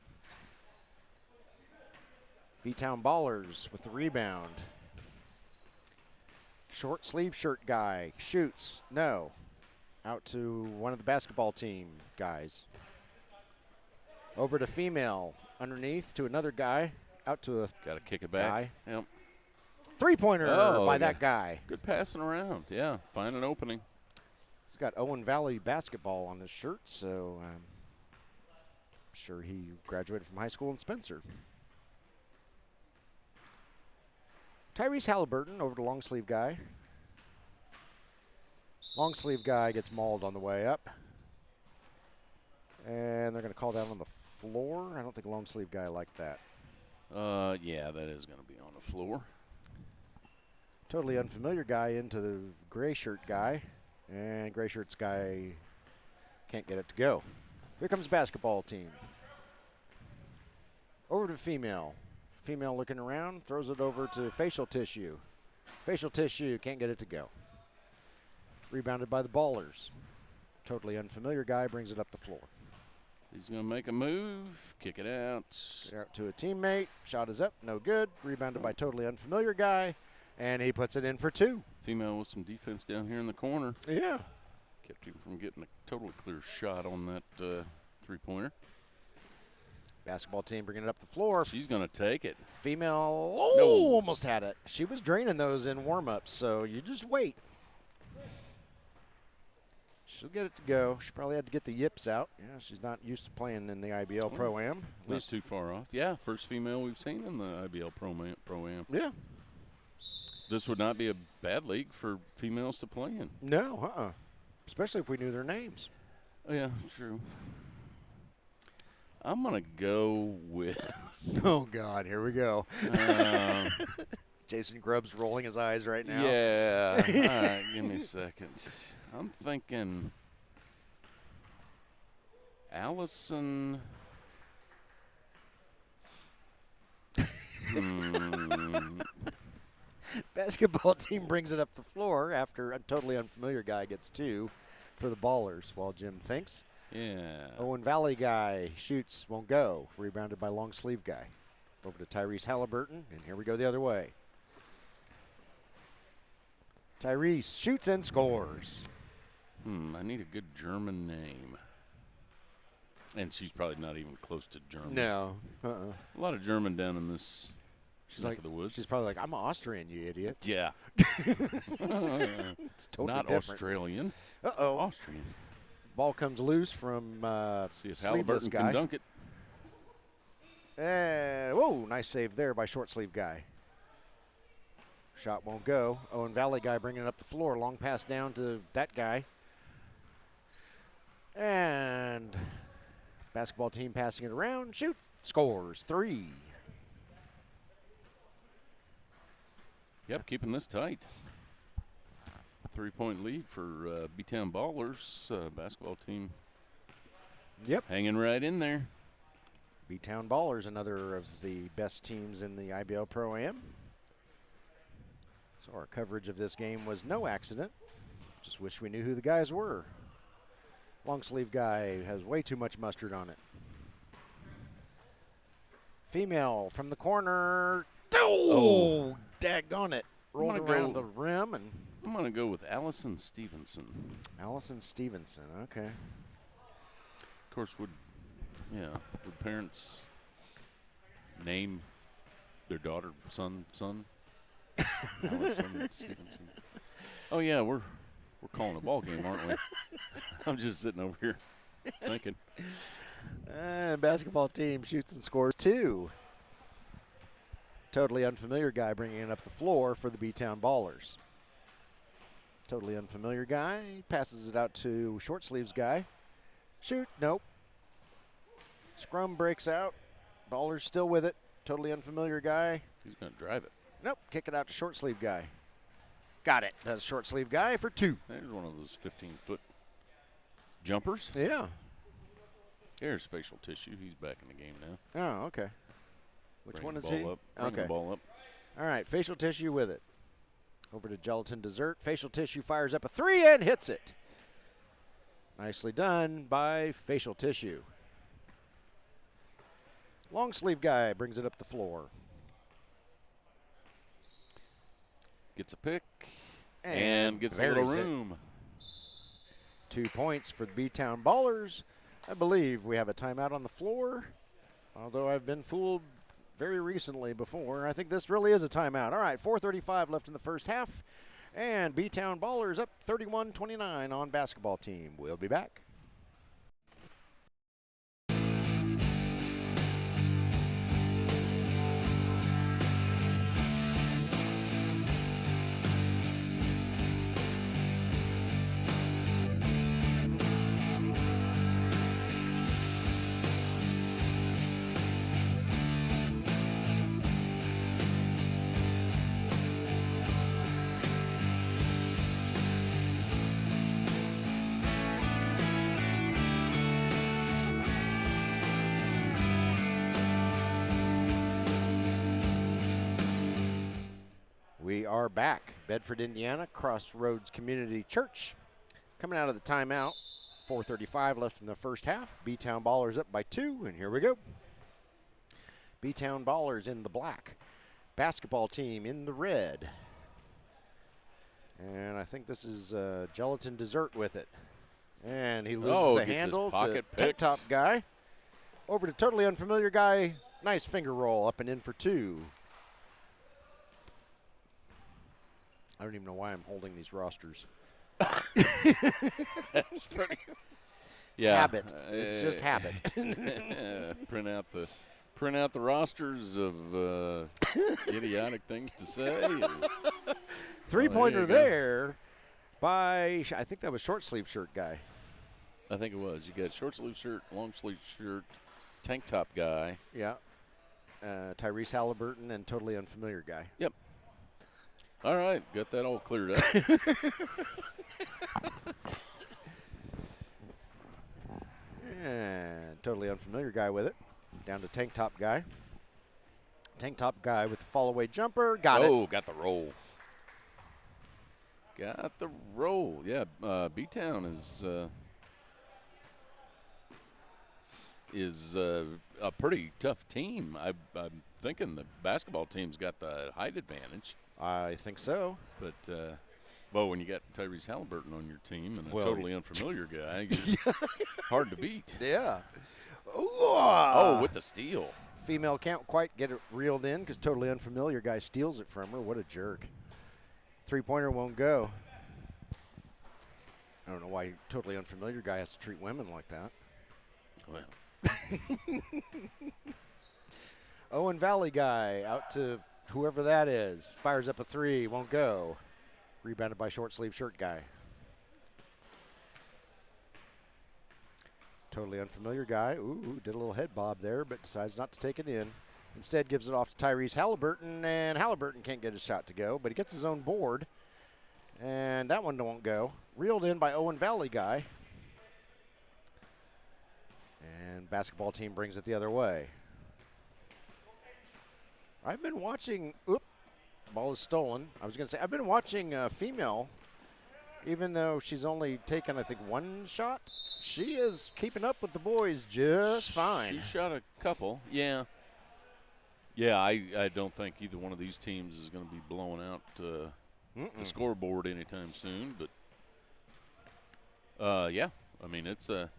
B-Town Ballers with the rebound. Short sleeve shirt guy shoots. No. Out to one of the basketball team guys. Over to female. Underneath to another guy. Out to a Got to kick it back. guy. Yep. Three-pointer by that guy. Good passing around. Yeah, find an opening. He's got Owen Valley basketball on his shirt, so I'm sure he graduated from high school in Spencer. Tyrese Halliburton over to long sleeve guy. Long sleeve guy gets mauled on the way up. And they're going to call that on the floor. I don't think long sleeve guy liked that. Yeah, that is going to be on the floor. Totally unfamiliar guy into the gray shirt guy. And gray shirts guy can't get it to go. Here comes basketball team. Over to female. Female looking around, throws it over to facial tissue. Facial tissue, can't get it to go. Rebounded by the Ballers. Totally unfamiliar guy brings it up the floor. He's going to make a move, kick it out. Get out to a teammate. Shot is up, no good. Rebounded by totally unfamiliar guy, and he puts it in for 2. Female with some defense down here in the corner. Yeah. Kept him from getting a totally clear shot on that three-pointer. Basketball team bringing it up the floor. She's going to take it. Female, almost had it. She was draining those in warm-ups, so you just wait. She'll get it to go. She probably had to get the yips out. Yeah, she's not used to playing in the IBL ProAm. Not too far off. Yeah, first female we've seen in the IBL ProAm. Yeah. This would not be a bad league for females to play in. No, especially if we knew their names. Oh, yeah, true. I'm going to go with oh, God, here we go. Jason Grubb's rolling his eyes right now. Yeah. All right, give me a second. I'm thinking Allison. Basketball team brings it up the floor after a totally unfamiliar guy gets 2 for the Ballers while Jim thinks. Yeah. Owen Valley guy shoots, won't go. Rebounded by long sleeve guy. Over to Tyrese Halliburton, and here we go the other way. Tyrese shoots and scores. I need a good German name. And she's probably not even close to German. No. A lot of German down in this neck of the woods. She's probably like, I'm Austrian, you idiot. Yeah. It's totally not different. Australian. Uh-oh. Austrian. Ball comes loose from see if sleeveless Halliburton guy. can dunk it. And, whoa, nice save there by short sleeve guy. Shot won't go. Owen Valley guy bringing it up the floor. Long pass down to that guy. And basketball team passing it around. Shoot. Scores. 3. Yep, keeping this tight. 3-point lead for B-Town Ballers. Basketball team. Yep. Hanging right in there. B-Town Ballers, another of the best teams in the IBL ProAm. So our coverage of this game was no accident. Just wish we knew who the guys were. Long sleeve guy has way too much mustard on it. Female from the corner. Oh, daggone it. Rolled around the rim. And I'm going to go with Allison Stevenson. Allison Stevenson, okay. Of course, would parents name their daughter, son? Allison Stevenson. Oh, yeah, we're calling a ball game, aren't we? I'm just sitting over here thinking. And basketball team shoots and scores 2. Totally unfamiliar guy bringing it up the floor for the B-Town Ballers. Totally unfamiliar guy passes it out to short sleeves guy. Shoot, nope. Scrum breaks out. Ballers still with it. Totally unfamiliar guy. He's going to drive it. Nope, kick it out to short sleeve guy. Got it. That's short sleeve guy for 2. There's one of those 15-foot jumpers. Yeah. There's facial tissue. He's back in the game now. Oh, okay. Which one is he? Bring the ball up. All right, facial tissue with it. Over to Gelatin Dessert. Facial tissue fires up a 3 and hits it. Nicely done by facial tissue. Long sleeve guy brings it up the floor. Gets a pick and gets a little room. 2 points for the B-Town Ballers. I believe we have a timeout on the floor, although I've been fooled very recently before. I think this really is a timeout. All right, 4:35 left in the first half, and B-Town Ballers up 31-29 on basketball team. We'll be back. We are back. Bedford, Indiana, Crossroads Community Church. Coming out of the timeout. 4:35 left in the first half. B-Town Ballers up by 2, and here we go. B-Town Ballers in the black. Basketball team in the red. And I think this is Gelatin Dessert with it. And he loses the handle to Tech Top guy. Over to totally unfamiliar guy. Nice finger roll up and in for 2. I don't even know why I'm holding these rosters. Yeah, habit. It's just habit. Print out the rosters of idiotic things to say. 3-pointer there by, I think that was short sleeve shirt guy. I think it was. You got short sleeve shirt, long sleeve shirt, tank top guy. Yeah. Tyrese Halliburton and totally unfamiliar guy. Yep. All right, got that all cleared up. And totally unfamiliar guy with it. Down to tank top guy. Tank top guy with the fall away jumper. Got it. Oh, got the roll. Got the roll. Yeah, B-Town is a pretty tough team. I'm thinking the basketball team's got the height advantage. I think so. But, well, when you got Tyrese Halliburton on your team and a totally unfamiliar guy, hard to beat. Yeah. Oh, with the steal. Female can't quite get it reeled in because totally unfamiliar guy steals it from her. What a jerk. Three-pointer won't go. I don't know why totally unfamiliar guy has to treat women like that. Well. Owen Valley guy out to whoever that is. Fires up a three, won't go. Rebounded by short sleeve shirt guy. Totally unfamiliar guy. Ooh, did a little head bob there, but decides not to take it in. Instead gives it off to Tyrese Halliburton, and Halliburton can't get his shot to go, but he gets his own board. And that one won't go. Reeled in by Owen Valley guy. And basketball team brings it the other way. I've been watching, ball is stolen. I was going to say, I've been watching female, even though she's only taken, I think, one shot. She is keeping up with the boys just fine. She shot a couple, yeah. Yeah, I don't think either one of these teams is going to be blowing out the scoreboard anytime soon. But, yeah, I mean, it's a.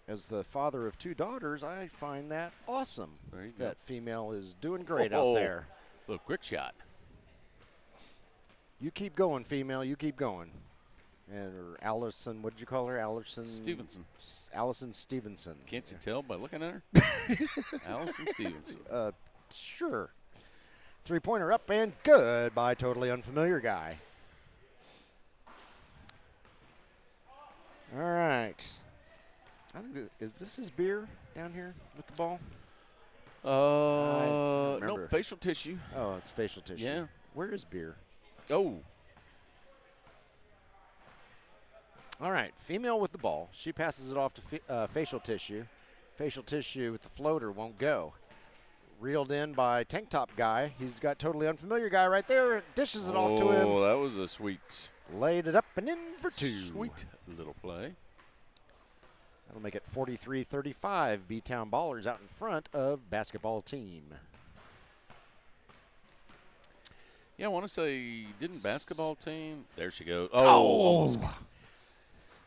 As the father of two daughters, I find that awesome. That female is doing great out there. Look, quick shot. You keep going, female. You keep going. And or Allison, what did you call her? Allison Stevenson. Allison Stevenson. Can't you tell by looking at her? Allison Stevenson. Sure. Three-pointer up and good by totally unfamiliar guy. All right. I think is this his beer down here with the ball? No, facial tissue. Oh, it's facial tissue. Yeah. Where is beer? Oh. All right, female with the ball. She passes it off to facial tissue. Facial tissue with the floater won't go. Reeled in by tank top guy. He's got totally unfamiliar guy right there. Dishes it off to him. Oh, that was a sweet. Laid it up and in for two. Sweet little play. That'll make it 43-35. B-Town Ballers out in front of basketball team. Yeah, I want to say, didn't basketball team? There she goes. Oh.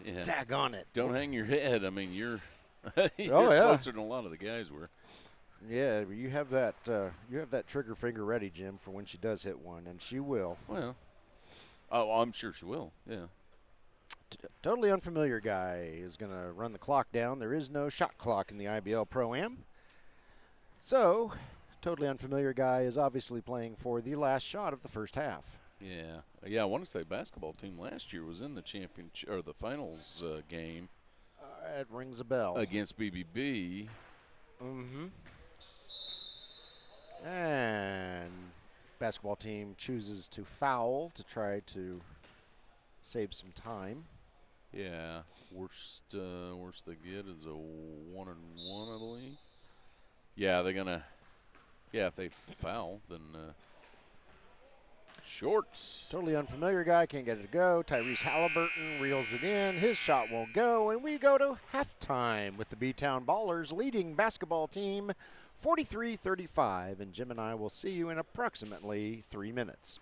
Yeah. Daggone it. Don't hang your head. I mean, you're closer than a lot of the guys were. Yeah, you have that trigger finger ready, Jim, for when she does hit one, and she will. Well, I'm sure she will, yeah. Totally unfamiliar guy is going to run the clock down. There is no shot clock in the IBL ProAm. So, totally unfamiliar guy is obviously playing for the last shot of the first half. Yeah, I want to say basketball team last year was in the championship or the finals game. It rings a bell. Against BBB. Mm-hmm. And basketball team chooses to foul to try to save some time. Yeah, worst they get is a 1-and-1, I believe. Yeah, they're gonna. Yeah, if they foul, then shorts. Totally unfamiliar guy can't get it to go. Tyrese Halliburton reels it in. His shot won't go, and we go to halftime with the B-Town Ballers leading basketball team 43-35. And Jim and I will see you in approximately 3 minutes.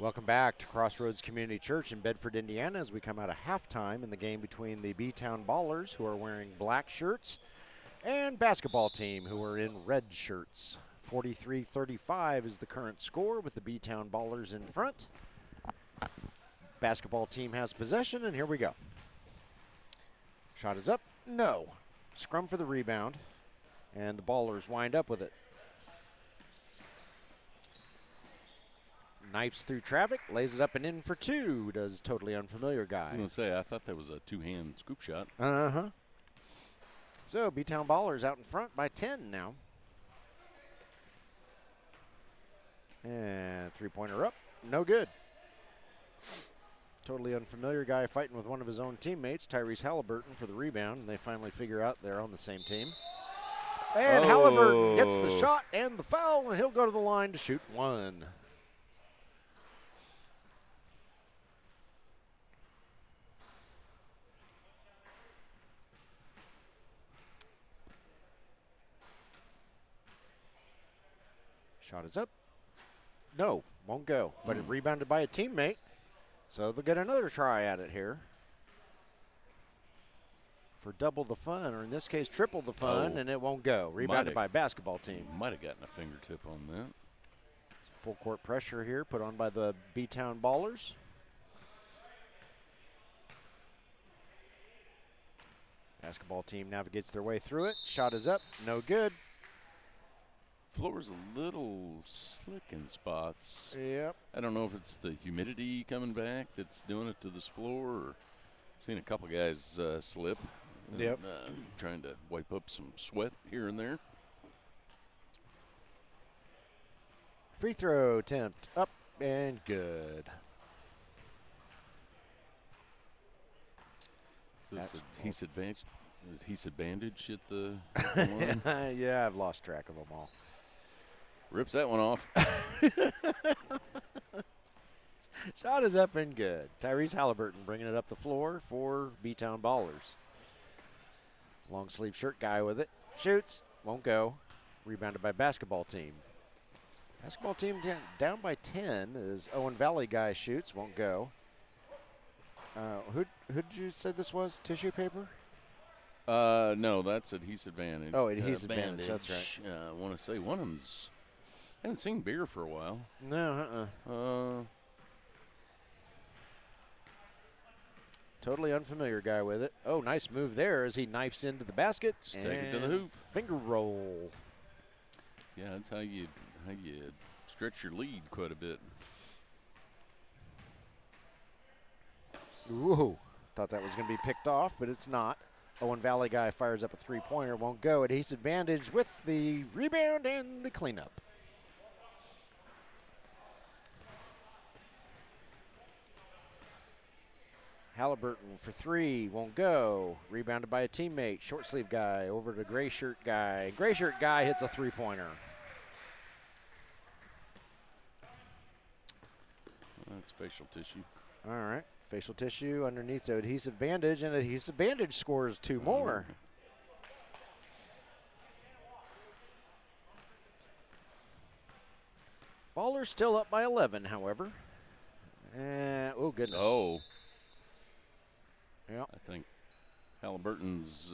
Welcome back to Crossroads Community Church in Bedford, Indiana, as we come out of halftime in the game between the B-Town Ballers, who are wearing black shirts, and basketball team, who are in red shirts. 43-35 is the current score, with the B-Town Ballers in front. Basketball team has possession, and here we go. Shot is up. No. Scrum for the rebound, and the Ballers wind up with it. Knifes through traffic, lays it up and in for two, does Totally Unfamiliar Guy. I was going to say, I thought that was a two-hand scoop shot. Uh-huh. So, B-Town Ballers out in front by 10 now. And three-pointer up, no good. Totally Unfamiliar Guy fighting with one of his own teammates, Tyrese Halliburton, for the rebound, and they finally figure out they're on the same team. And Halliburton gets the shot and the foul, and he'll go to the line to shoot one. Shot is up. No, won't go. But it rebounded by a teammate. So they'll get another try at it here. For double the fun, or in this case, triple the fun, and it won't go. Rebounded by basketball team. Might have gotten a fingertip on that. Full court pressure here put on by the B-Town Ballers. Basketball team navigates their way through it. Shot is up. No good. Floor's a little slick in spots. Yep. I don't know if it's the humidity coming back that's doing it to this floor, or seen a couple guys slip. Yep. Trying to wipe up some sweat here and there. Free throw attempt up and good. So it's adhesive bandage at the line. Yeah, I've lost track of them all. Rips that one off. Shot is up and good. Tyrese Halliburton bringing it up the floor for B-Town Ballers. Long sleeve shirt guy with it. Shoots. Won't go. Rebounded by basketball team. Basketball team down by 10 as Owen Valley guy shoots. Won't go. Who'd you say this was? Tissue paper? No, that's adhesive bandage. Oh, adhesive bandage. That's right. I want to say one of them's. I haven't seen beer for a while. No, Totally Unfamiliar Guy with it. Oh, nice move there as he knifes into the basket. Just take it to the hoop. Finger roll. Yeah, that's how you stretch your lead quite a bit. Ooh, thought that was going to be picked off, but it's not. Owen Valley guy fires up a three-pointer, won't go. Adhesive bandage with the rebound and the cleanup. Halliburton for three, won't go. Rebounded by a teammate, short sleeve guy, over to gray shirt guy. Gray shirt guy hits a three-pointer. That's facial tissue. All right, facial tissue underneath the adhesive bandage, and adhesive bandage scores two more. Ballers still up by 11, however. Oh, goodness. Oh. Yeah. I think Halliburton's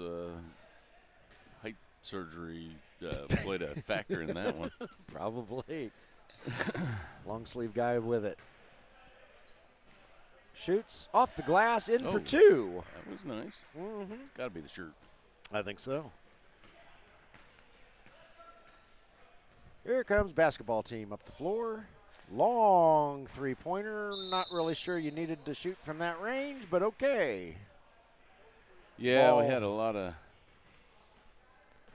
height surgery played a factor in that one. Probably. Long sleeve guy with it. Shoots off the glass, in for two. That was nice. Mm-hmm. It's got to be the shirt. I think so. Here comes basketball team up the floor. Long three-pointer. Not really sure you needed to shoot from that range, but okay. Yeah, Ball. we had a lot of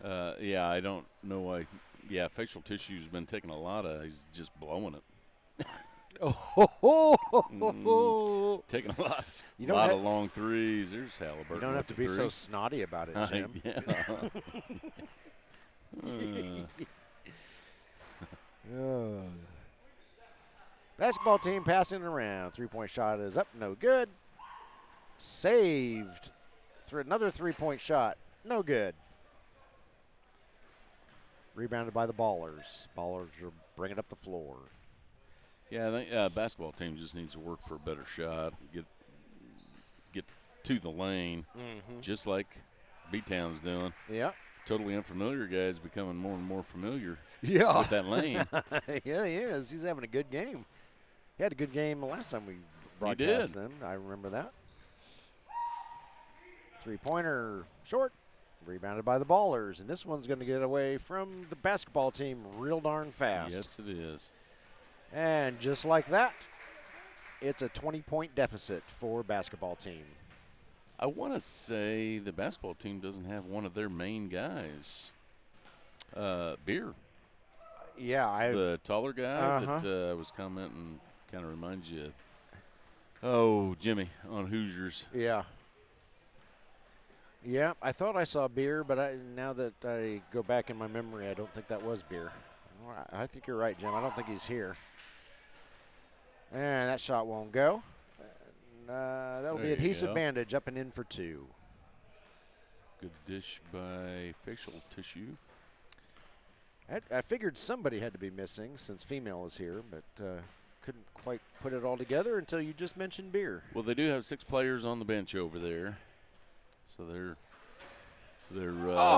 I don't know why. Yeah, facial tissue's been taking a lot of. He's just blowing it. Taking a lot of long threes. There's Halliburton. You don't have to be so snotty about it, Jim. Basketball team passing around. Three-point shot is up, no good. Saved. Another three-point shot, no good. Rebounded by the Ballers. Ballers are bringing up the floor. Yeah, I think basketball team just needs to work for a better shot, get to the lane, just like B-Town's doing. Yeah. Totally unfamiliar guy's becoming more and more familiar Yeah. with that lane. Yeah, he is. He's having a good game. He had a good game the last time we broadcast them. I remember that. Three-pointer short, rebounded by the Ballers. And this one's going to get away from the basketball team real darn fast. Yes, it is. And just like that, it's a 20-point deficit for basketball team. I want to say the basketball team doesn't have one of their main guys. Beer. Yeah. The taller guy that was commenting kind of reminds you of, Jimmy on Hoosiers. Yeah. Yeah, I thought I saw Beer, but now that I go back in my memory, I don't think that was Beer. I think you're right, Jim. I don't think he's here. And that shot won't go. That'll be adhesive bandage up and in for two. Good dish by facial tissue. I figured somebody had to be missing since female is here, but couldn't quite put it all together until you just mentioned Beer. Well, they do have 6 players on the bench over there, so they're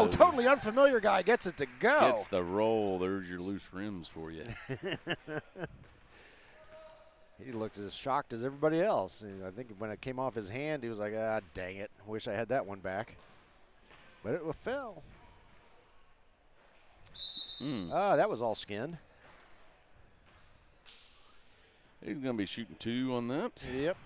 totally unfamiliar guy gets it to go. Gets the roll. There's your loose rims for you. He looked as shocked as everybody else. And I think when it came off his hand, he was like, dang it. Wish I had that one back. But it fell. That was all skin. He's going to be shooting 2 on that. Yep.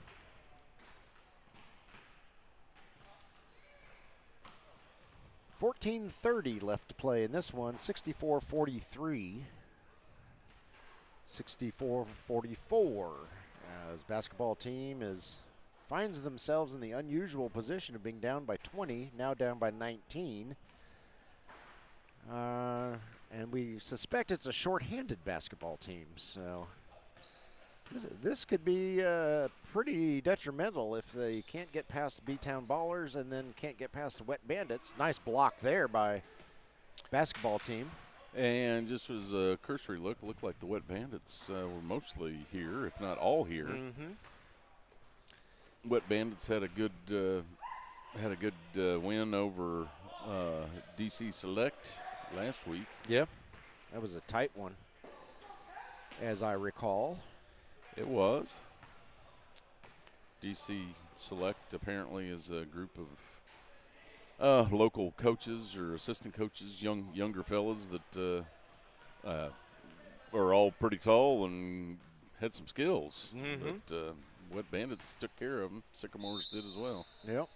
$14:30 left to play in this one. 64-43. 64-44. As basketball team finds themselves in the unusual position of being down by 20, now down by 19. And we suspect it's a shorthanded basketball team. So this could be pretty detrimental if they can't get past the B-Town Ballers and then can't get past the Wet Bandits. Nice block there by basketball team. And just as a cursory look, looked like the Wet Bandits were mostly here, if not all here. Wet Bandits had a good win over DC Select last week. Yeah, that was a tight one, as I recall. It was. DC Select apparently is a group of local coaches or assistant coaches, younger fellas that are all pretty tall and had some skills. But Wet Bandits took care of them. Sycamores did as well. Yep.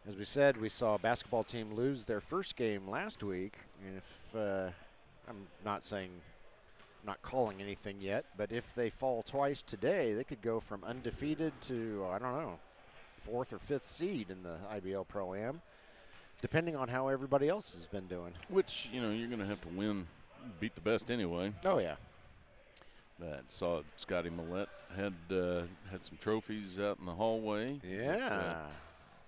As we said, we saw a basketball team lose their first game last week. And if I'm not calling anything yet, but if they fall twice today, they could go from undefeated to, I don't know, 4th or 5th seed in the IBL ProAm, depending on how everybody else has been doing. Which, you're going to have to beat the best anyway. Oh, yeah. But saw Scotty Millette had some trophies out in the hallway. Yeah.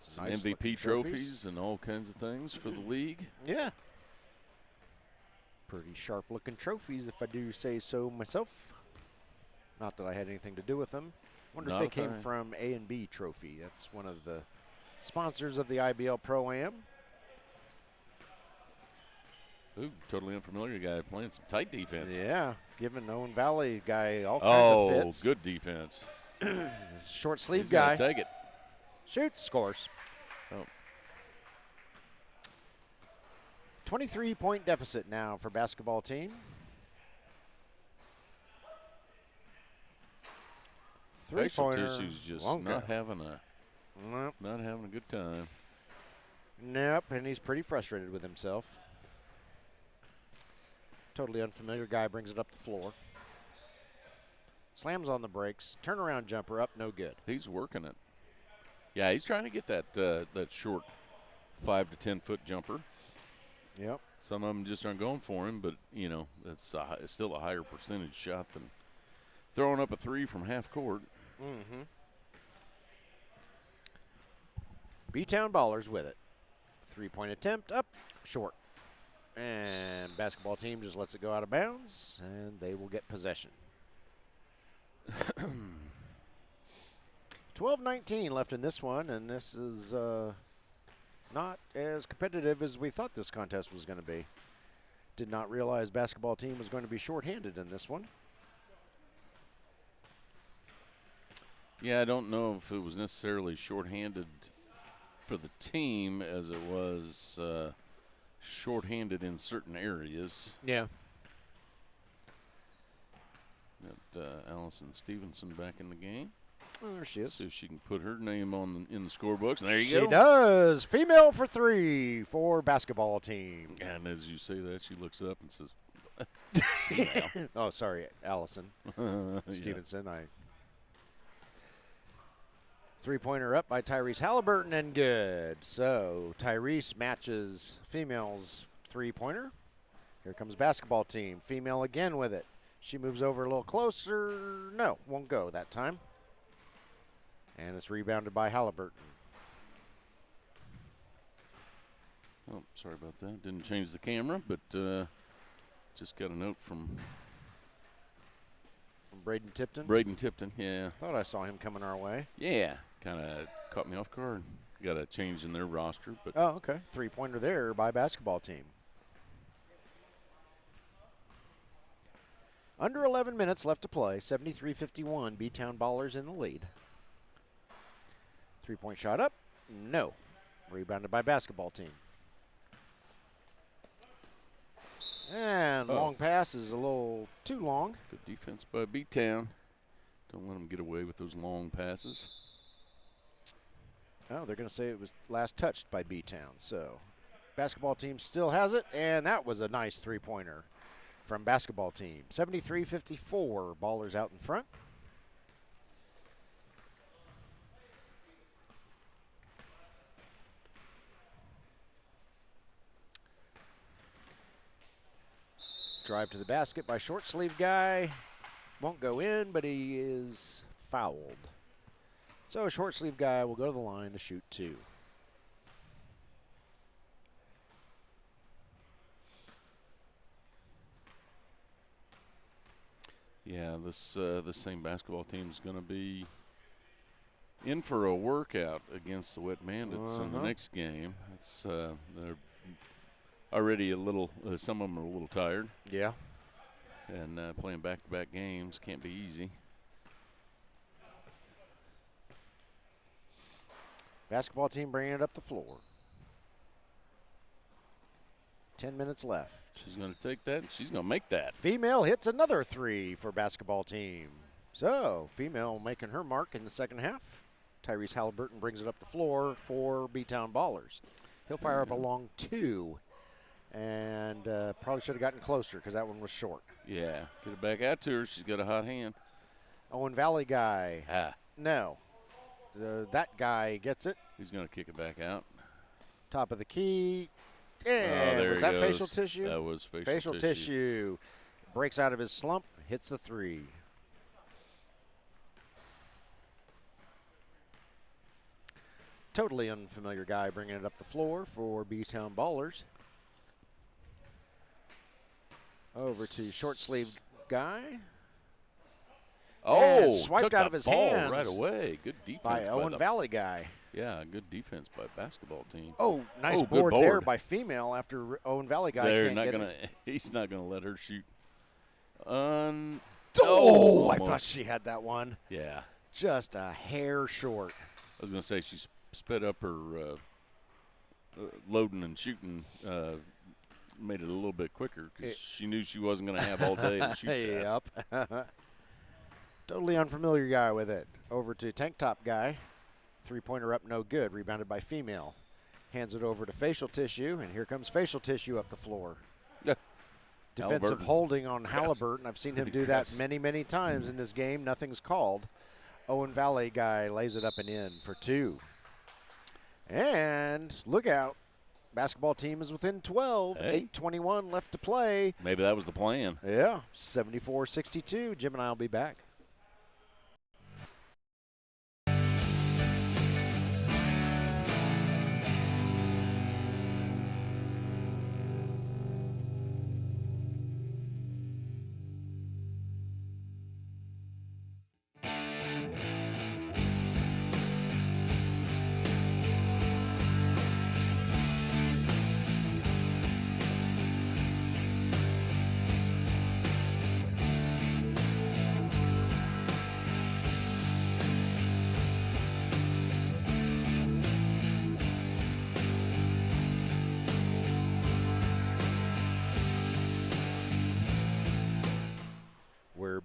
Some nice MVP trophies and all kinds of things for the league. Yeah. Pretty sharp-looking trophies, if I do say so myself. Not that I had anything to do with them. Wonder if they came from A&B Trophy. That's one of the sponsors of the IBL ProAm. Ooh, totally unfamiliar guy playing some tight defense. Yeah, giving Owen Valley guy all kinds of fits. Oh, good defense. Short sleeve He's guy. Take it. Shoots, scores. Oh. 23-point deficit now for basketball team. Facial tissue's just not having a good time. Nope, and he's pretty frustrated with himself. Totally unfamiliar guy brings it up the floor. Slams on the brakes. Turnaround jumper up, no good. He's working it. Yeah, he's trying to get that short 5 to 10 foot jumper. Yep. Some of them just aren't going for him, but it's still a higher percentage shot than throwing up a 3 from half court. B-Town Ballers with it. 3-point attempt up, short. And basketball team just lets it go out of bounds, and they will get possession. 12-19 left in this one, and this is not as competitive as we thought this contest was going to be. Did not realize basketball team was going to be shorthanded in this one. Yeah, I don't know if it was necessarily shorthanded for the team as it was shorthanded in certain areas. Yeah. Got Allison Stevenson back in the game. Oh, there she is. See if she can put her name on in the scorebooks. And there you go. She does. Female for 3 for basketball team. And as you say that, she looks up and says, oh, sorry, Allison Stevenson. Yeah. 3-pointer up by Tyrese Halliburton and good. So Tyrese matches female's 3-pointer. Here comes basketball team. Female again with it. She moves over a little closer. No, won't go that time. And it's rebounded by Halliburton. Oh, sorry about that. Didn't change the camera, but just got a note from Braden Tipton? Braden Tipton, yeah. Thought I saw him coming our way. Yeah, kind of caught me off guard. Got a change in their roster. But oh, okay. 3-pointer there by basketball team. Under 11 minutes left to play. 73-51. B-Town Ballers in the lead. 3-point shot up. No. Rebounded by basketball team. And long pass is a little too long. Good defense by B-Town. Don't let them get away with those long passes. Oh, they're going to say it was last touched by B-Town. So basketball team still has it, and that was a nice 3-pointer from basketball team. 73-54, Ballers out in front. Drive to the basket by short sleeve guy. Won't go in, but he is fouled. So a short sleeve guy will go to the line to shoot 2. Yeah, this same basketball team is going to be in for a workout against the Wet Bandits in the next game. It's they're already a little. Some of them are a little tired. Yeah. And playing back-to-back games can't be easy. Basketball team bringing it up the floor. 10 minutes left. She's going to take that, and she's going to make that. Female hits another 3 for basketball team. So, female making her mark in the second half. Tyrese Halliburton brings it up the floor for B-Town Ballers. He'll fire up a long 2, and probably should have gotten closer because that one was short. Yeah, get it back out to her. She's got a hot hand. Owen Valley guy. No. That guy gets it. He's going to kick it back out. Top of the key. And was that facial tissue? That was facial tissue. Breaks out of his slump, hits the 3. Totally unfamiliar guy bringing it up the floor for B-Town Ballers. Over to short sleeve guy. Oh, and swiped took out the of his ball hands right away. Good defense by Owen Valley guy. Yeah, good defense by basketball team. Oh, nice board there by female after Owen Valley guy can't get it. He's not going to let her shoot. I thought she had that one. Yeah. Just a hair short. I was going to say she sped up her loading and shooting, made it a little bit quicker because she knew she wasn't going to have all day to shoot that. Yep. Totally unfamiliar guy with it. Over to tank top guy. 3-pointer up, no good. Rebounded by female. Hands it over to facial tissue, and here comes facial tissue up the floor. Defensive holding on Halliburton. I've seen him do that many, many times in this game. Nothing's called. Owen Valley guy lays it up and in for 2. And look out. Basketball team is within 12. 8:21 left to play. Maybe that was the plan. Yeah, 74-62. Jim and I will be back.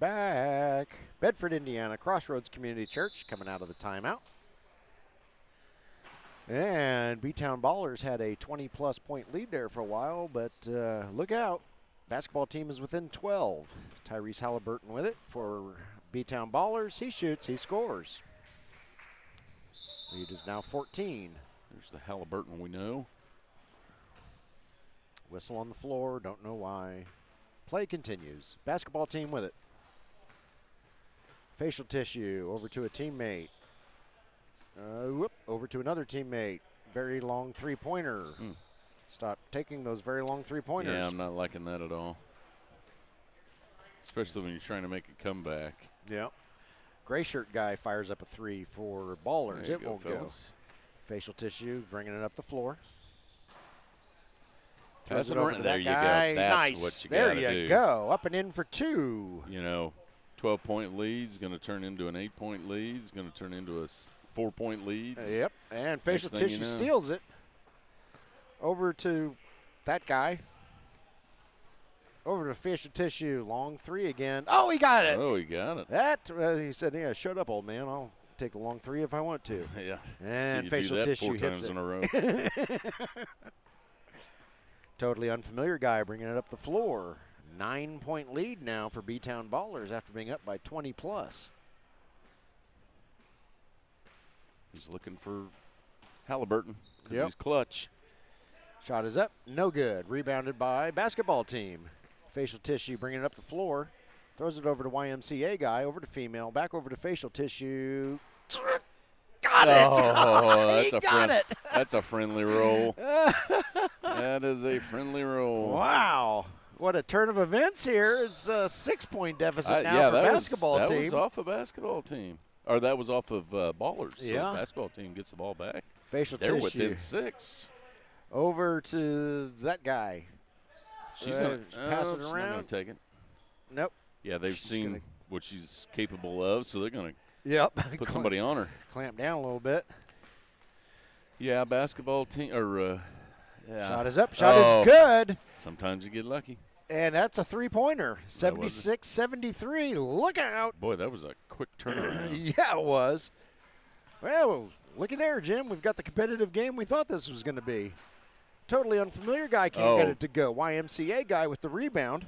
back. Bedford, Indiana, Crossroads Community Church coming out of the timeout. And B-Town Ballers had a 20-plus point lead there for a while, but look out. Basketball team is within 12. Tyrese Halliburton with it for B-Town Ballers. He shoots, he scores. Lead is now 14. There's the Halliburton we know. Whistle on the floor, don't know why. Play continues. Basketball team with it. Facial tissue over to a teammate. Over to another teammate. Very long three-pointer. Stop taking those very long three-pointers. Yeah, I'm not liking that at all. Especially when you're trying to make a comeback. Yeah. Gray shirt guy fires up a three for Ballers. It won't go. Facial tissue, bringing it up the floor. Pass it over. There you go. That's nice. what you there gotta you do. go. Up and in for two. You know, 12-point lead's going to turn into an 8-point lead. It's going to turn into a 4-point lead. Yep. And facial tissue steals it. Over to that guy. Over to facial tissue. Long three again. Oh, he got it. Oh, he got it. That, he said, yeah, shut up, old man. I'll take the long three if I want to. Yeah. And facial tissue hits it. 4 times in a row. Totally unfamiliar guy bringing it up the floor. 9-point lead now for B-Town Ballers after being up by 20-plus. He's looking for Halliburton because Yep. he's clutch. Shot is up, no good. Rebounded by basketball team. Facial tissue bringing it up the floor. Throws it over to YMCA guy, over to female, back over to facial tissue. Got it! Oh, that's a friendly roll. That is a friendly roll. Wow. What a turn of events here. It's a 6-point deficit now for basketball team. That was off of basketball team. Or that was off of Ballers. So yeah. Basketball team gets the ball back. Facial They're tissue. within 6. Over to that guy. She's going to pass it around. Not going to take it. Nope. Yeah, they've seen what she's capable of, so they're going to put somebody on her. Clamp down a little bit. Yeah, basketball team. Yeah. Shot is up. Shot is good. Sometimes you get lucky. And that's a three-pointer. 76-73. Look out. Boy, that was a quick turnaround. Yeah, it was. Well, looky there, Jim. We've got the competitive game we thought this was going to be. Totally unfamiliar guy can't get it to go. YMCA guy with the rebound.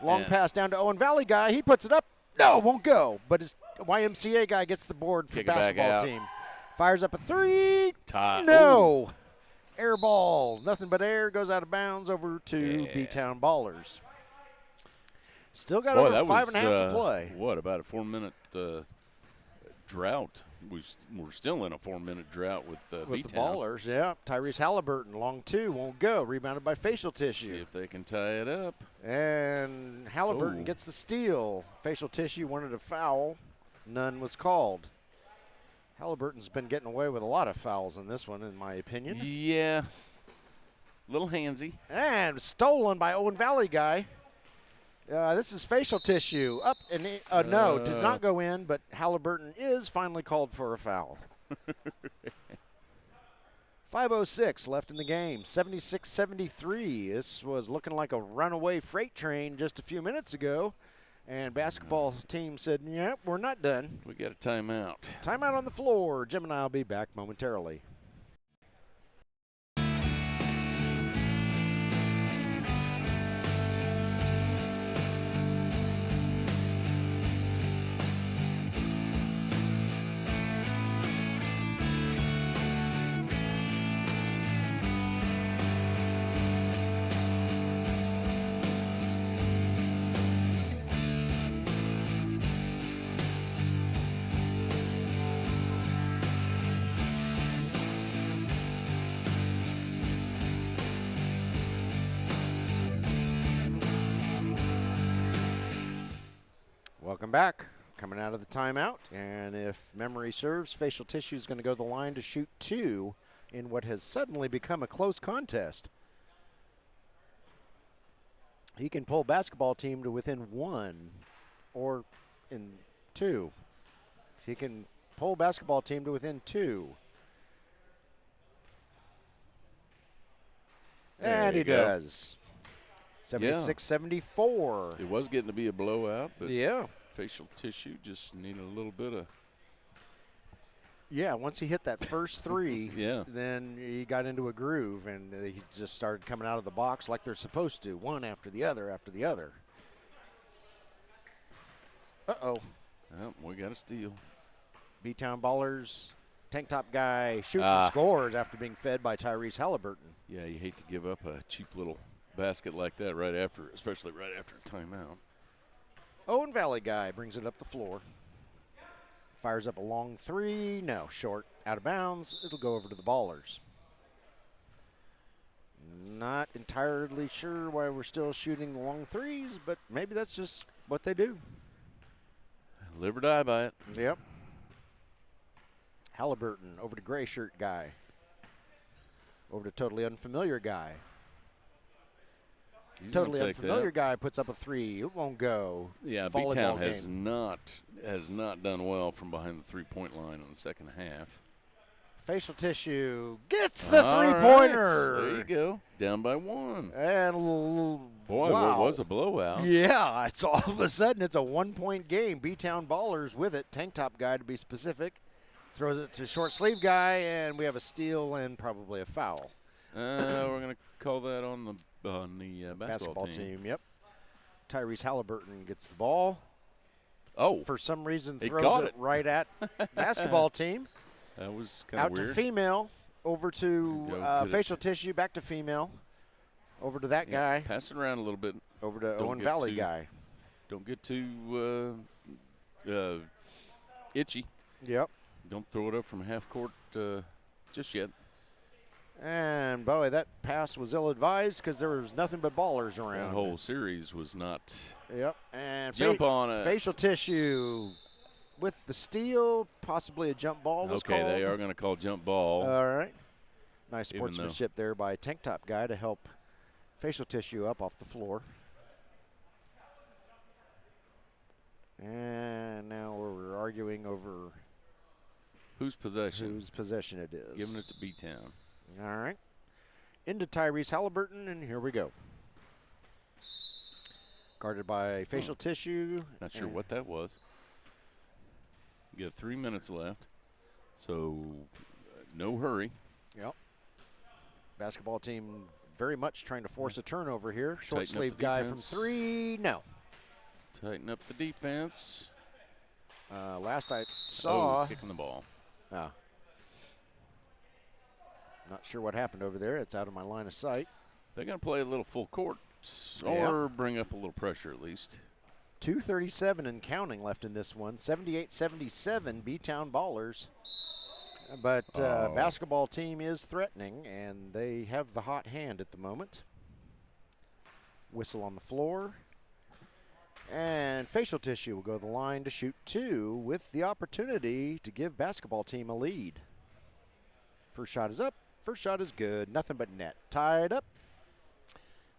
Long pass down to Owen Valley guy. He puts it up. No, it won't go. But his YMCA guy gets the board for basketball team. Fires up a three. No. Ooh. Air ball. Nothing but air. Goes out of bounds over to B-Town Ballers. Still got over 5.5 to play. What, about a 4-minute drought? We're still in a 4-minute drought with the B-Town. Ballers, yeah. Tyrese Halliburton, long two, won't go. Rebounded by facial tissue. See if they can tie it up. And Halliburton gets the steal. Facial tissue wanted a foul. None was called. Halliburton's been getting away with a lot of fouls in this one, in my opinion. Yeah. Little handsy. And stolen by Owen Valley guy. This is facial tissue. Up and no, did not go in, but Halliburton is finally called for a foul. 5:06 left in the game. 76-73. This was looking like a runaway freight train just a few minutes ago. And basketball team said, yep, we're not done. We got a timeout. Timeout on the floor. Jim and I will be back momentarily. Welcome back. Coming out of the timeout, and if memory serves, facial tissue is going to go to the line to shoot 2 in what has suddenly become a close contest. He can pull basketball team to within 1 or in 2. He can pull basketball team to within 2. And he does. 76-74. It was getting to be a blowout, but Facial Tissue just needed a little bit of. Yeah, once he hit that first three, yeah. Then he got into a groove, and he just started coming out of the box like they're supposed to, one after the other after the other. Uh-oh. Oh, we got a steal. B-Town Ballers, tank top guy, shoots and scores after being fed by Tyrese Halliburton. Yeah, you hate to give up a cheap little basket like that right after, especially right after a timeout. Owen Valley guy brings it up the floor. Fires up a long three. No, short, out of bounds. It'll go over to the Ballers. Not entirely sure why we're still shooting long threes, but maybe that's just what they do. Live or die by it. Yep. Halliburton over to gray shirt guy. Over to totally unfamiliar guy. He's totally unfamiliar guy puts up a three. It won't go. Yeah, B-Town has not done well from behind the three-point line in the second half. Facial Tissue gets the three-pointer. Right, there you go. Down by one. And boy, wow. What was a blowout. Yeah, it's all of a sudden it's a one-point game. B-Town Ballers with it. Tank top guy to be specific. Throws it to short sleeve guy, and we have a steal and probably a foul. We're going to call that on the basketball team. Yep. Tyrese Halliburton gets the ball. Oh. For some reason throws it right at basketball team. That was kind of weird. Out to female, over to Facial Tissue, back to female. Over to that guy. Pass it around a little bit. Over to Owen Valley guy. Don't get too itchy. Yep. Don't throw it up from half court just yet. And, boy, that pass was ill-advised because there was nothing but ballers around. That whole series was not. Yep. And jump on it. Facial Tissue with the steal, possibly a jump ball was called. Okay, they are going to call jump ball. All right. Nice sportsmanship there by tank top guy to help Facial Tissue up off the floor. And now we're arguing over whose possession. Whose possession it is. Giving it to B-Town. All right. Into Tyrese Halliburton, and here we go. Guarded by Facial Tissue. Not sure what that was. You got 3 minutes left, so no hurry. Yep. Basketball team very much trying to force a turnover here. Short sleeve guy from three. No. Tighten up the defense. Last I saw. Kicking the ball. Not sure what happened over there. It's out of my line of sight. They're going to play a little full court or bring up a little pressure at least. 2:37 and counting left in this one. 78-77 B-Town Ballers. But basketball team is threatening, and they have the hot hand at the moment. Whistle on the floor. And Facial Tissue will go to the line to shoot two with the opportunity to give basketball team a lead. First shot is up. First shot is good. Nothing but net. Tied up.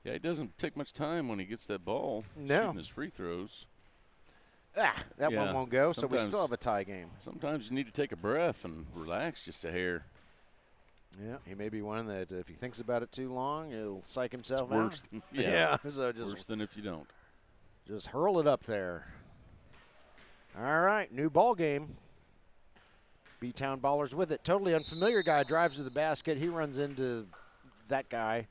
Yeah, it doesn't take much time when he gets that ball. No. Shooting his free throws. That one won't go, so we still have a tie game. Sometimes you need to take a breath and relax just a hair. Yeah, he may be one that if he thinks about it too long, he'll psych himself out. Worse than, so just worse than if you don't. Just hurl it up there. All right, new ball game. B-Town Ballers with it. Totally unfamiliar guy drives to the basket. He runs into that guy,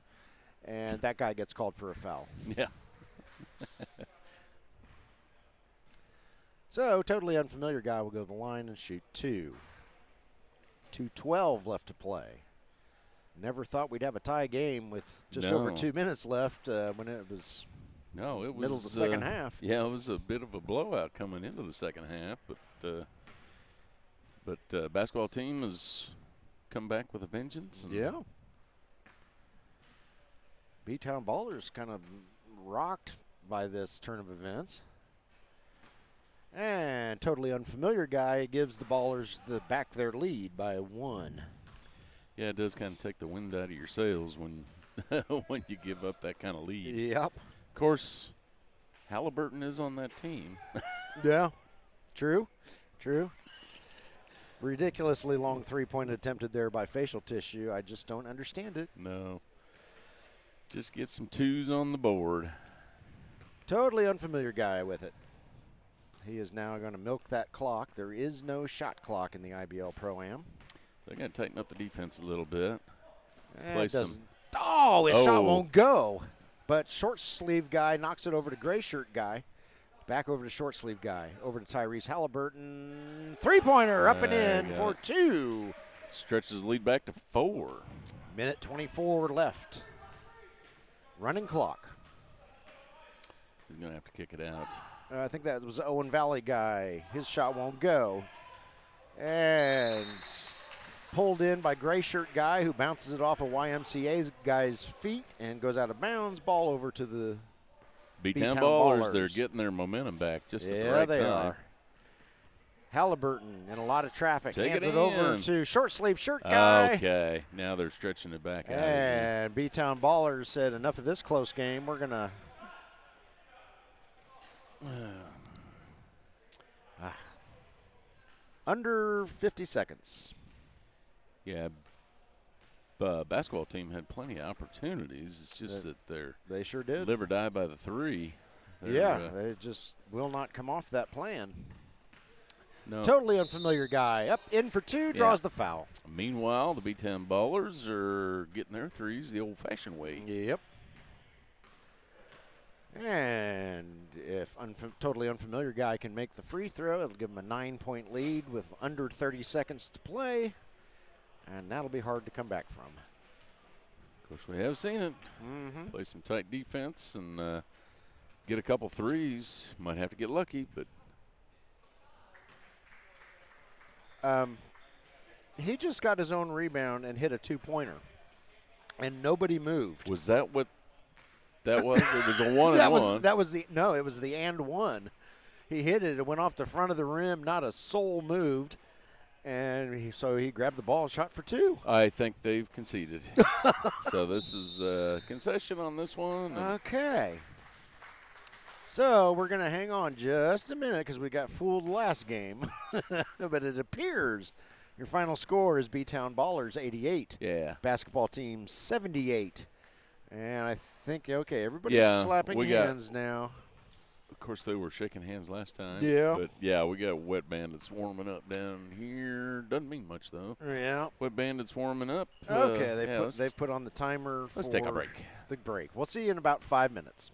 and that guy gets called for a foul. Yeah. So, totally unfamiliar guy will go to the line and shoot two. 2:12 left to play. Never thought we'd have a tie game with just over 2 minutes left when it was middle of the second half. Yeah, it was a bit of a blowout coming into the second half, but basketball team has come back with a vengeance. Yeah. B-Town Ballers kind of rocked by this turn of events. And totally unfamiliar guy gives the Ballers back their lead by one. Yeah, it does kind of take the wind out of your sails when when you give up that kind of lead. Yep. Of course, Halliburton is on that team. Yeah, true. Ridiculously long three-point attempted there by Facial Tissue. I just don't understand it. No. Just get some twos on the board. Totally unfamiliar guy with it. He is now going to milk that clock. There is no shot clock in the IBL Pro-Am. They're going to tighten up the defense a little bit. His shot won't go. But short sleeve guy knocks it over to gray shirt guy. Back over to short sleeve guy. Over to Tyrese Halliburton. Three-pointer up and in for 2. Stretches the lead back to 4. Minute 24 left. Running clock. He's going to have to kick it out. I think that was Owen Valley guy. His shot won't go. And pulled in by gray shirt guy who bounces it off a YMCA guy's feet and goes out of bounds. Ball over to the B-Town Ballers. They're getting their momentum back just at the right time. Are. Halliburton in a lot of traffic. Hands it over to short sleeve shirt guy. Okay, now they're stretching it back out. And B-Town Ballers said, enough of this close game. We're going to under 50 seconds. Yeah, basketball team had plenty of opportunities. It's just that they sure did. Live or die by the 3. They just will not come off that plan. No. Totally unfamiliar guy. Up in for 2, draws the foul. Meanwhile, the B-Town Ballers are getting their 3s the old-fashioned way. Yep. And if totally unfamiliar guy can make the free throw, it'll give him a 9-point lead with under 30 seconds to play. And that'll be hard to come back from. Of course, we have seen it. Play some tight defense and get a couple 3s. Might have to get lucky, but. He just got his own rebound and hit a 2-pointer. And nobody moved. Was that what that was? It was a 1 and 1. It was the and 1. He hit it. It went off the front of the rim. Not a soul moved. And so he grabbed the ball and shot for 2. I think they've conceded. So this is a concession on this one. Okay. So we're going to hang on just a minute because we got fooled last game. But it appears your final score is B-Town Ballers 88. Yeah. Basketball team 78. And I think, okay, everybody's slapping hands now. Of course, they were shaking hands last time. Yeah. But, yeah, we got Wet Bandits warming up down here. Doesn't mean much, though. Yeah. Wet Bandits warming up. Okay, they've put on the timer for let's take a break. The break. We'll see you in about 5 minutes.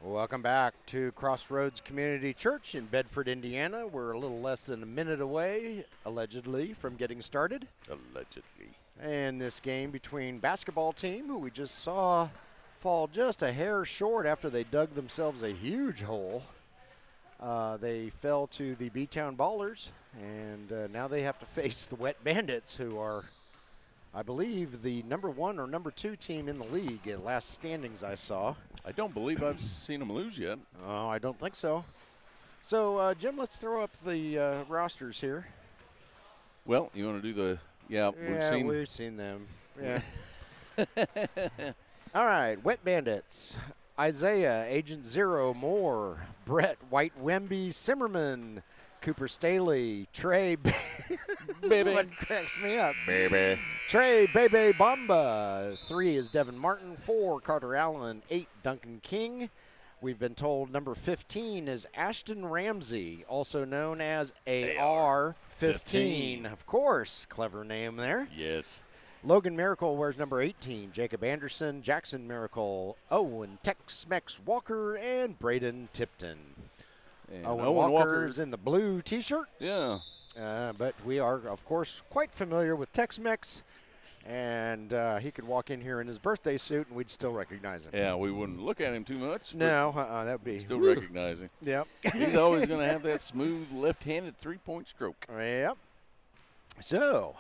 Welcome back to Crossroads Community Church in Bedford, Indiana. We're a little less than a minute away, allegedly, from getting started. Allegedly. And this game between basketball team, who we just saw fall just a hair short after they dug themselves a huge hole. They fell to the B-Town Ballers, and now they have to face the Wet Bandits, who are, I believe, the number 1 or number 2 team in the league at last standings I saw. I don't believe I've seen them lose yet. Oh, I don't think so. So, Jim, let's throw up the rosters here. Well, you want to do the – yeah, we've seen them. Yeah. All right, Wet Bandits. Isaiah, Agent Zero, Moore, Brett, White Wemby, Simmerman, Cooper Staley, Trey, Baby. One cracks me up. Baby. Trey, Bebe, Bamba. 3 is Devin Martin. 4, Carter Allen. 8, Duncan King. We've been told number 15 is Ashton Ramsey, also known as AR-15. Of course, clever name there. Yes. Logan Miracle wears number 18. Jacob Anderson, Jackson Miracle, Owen Tex-Mex Walker, and Braden Tipton. And Owen Walker's in the blue T-shirt. Yeah. But we are, of course, quite familiar with Tex-Mex, and he could walk in here in his birthday suit, and we'd still recognize him. Yeah, we wouldn't look at him too much. No, that would be. Still recognize him. Yep. He's always going to have that smooth left-handed three-point stroke. Yep. So,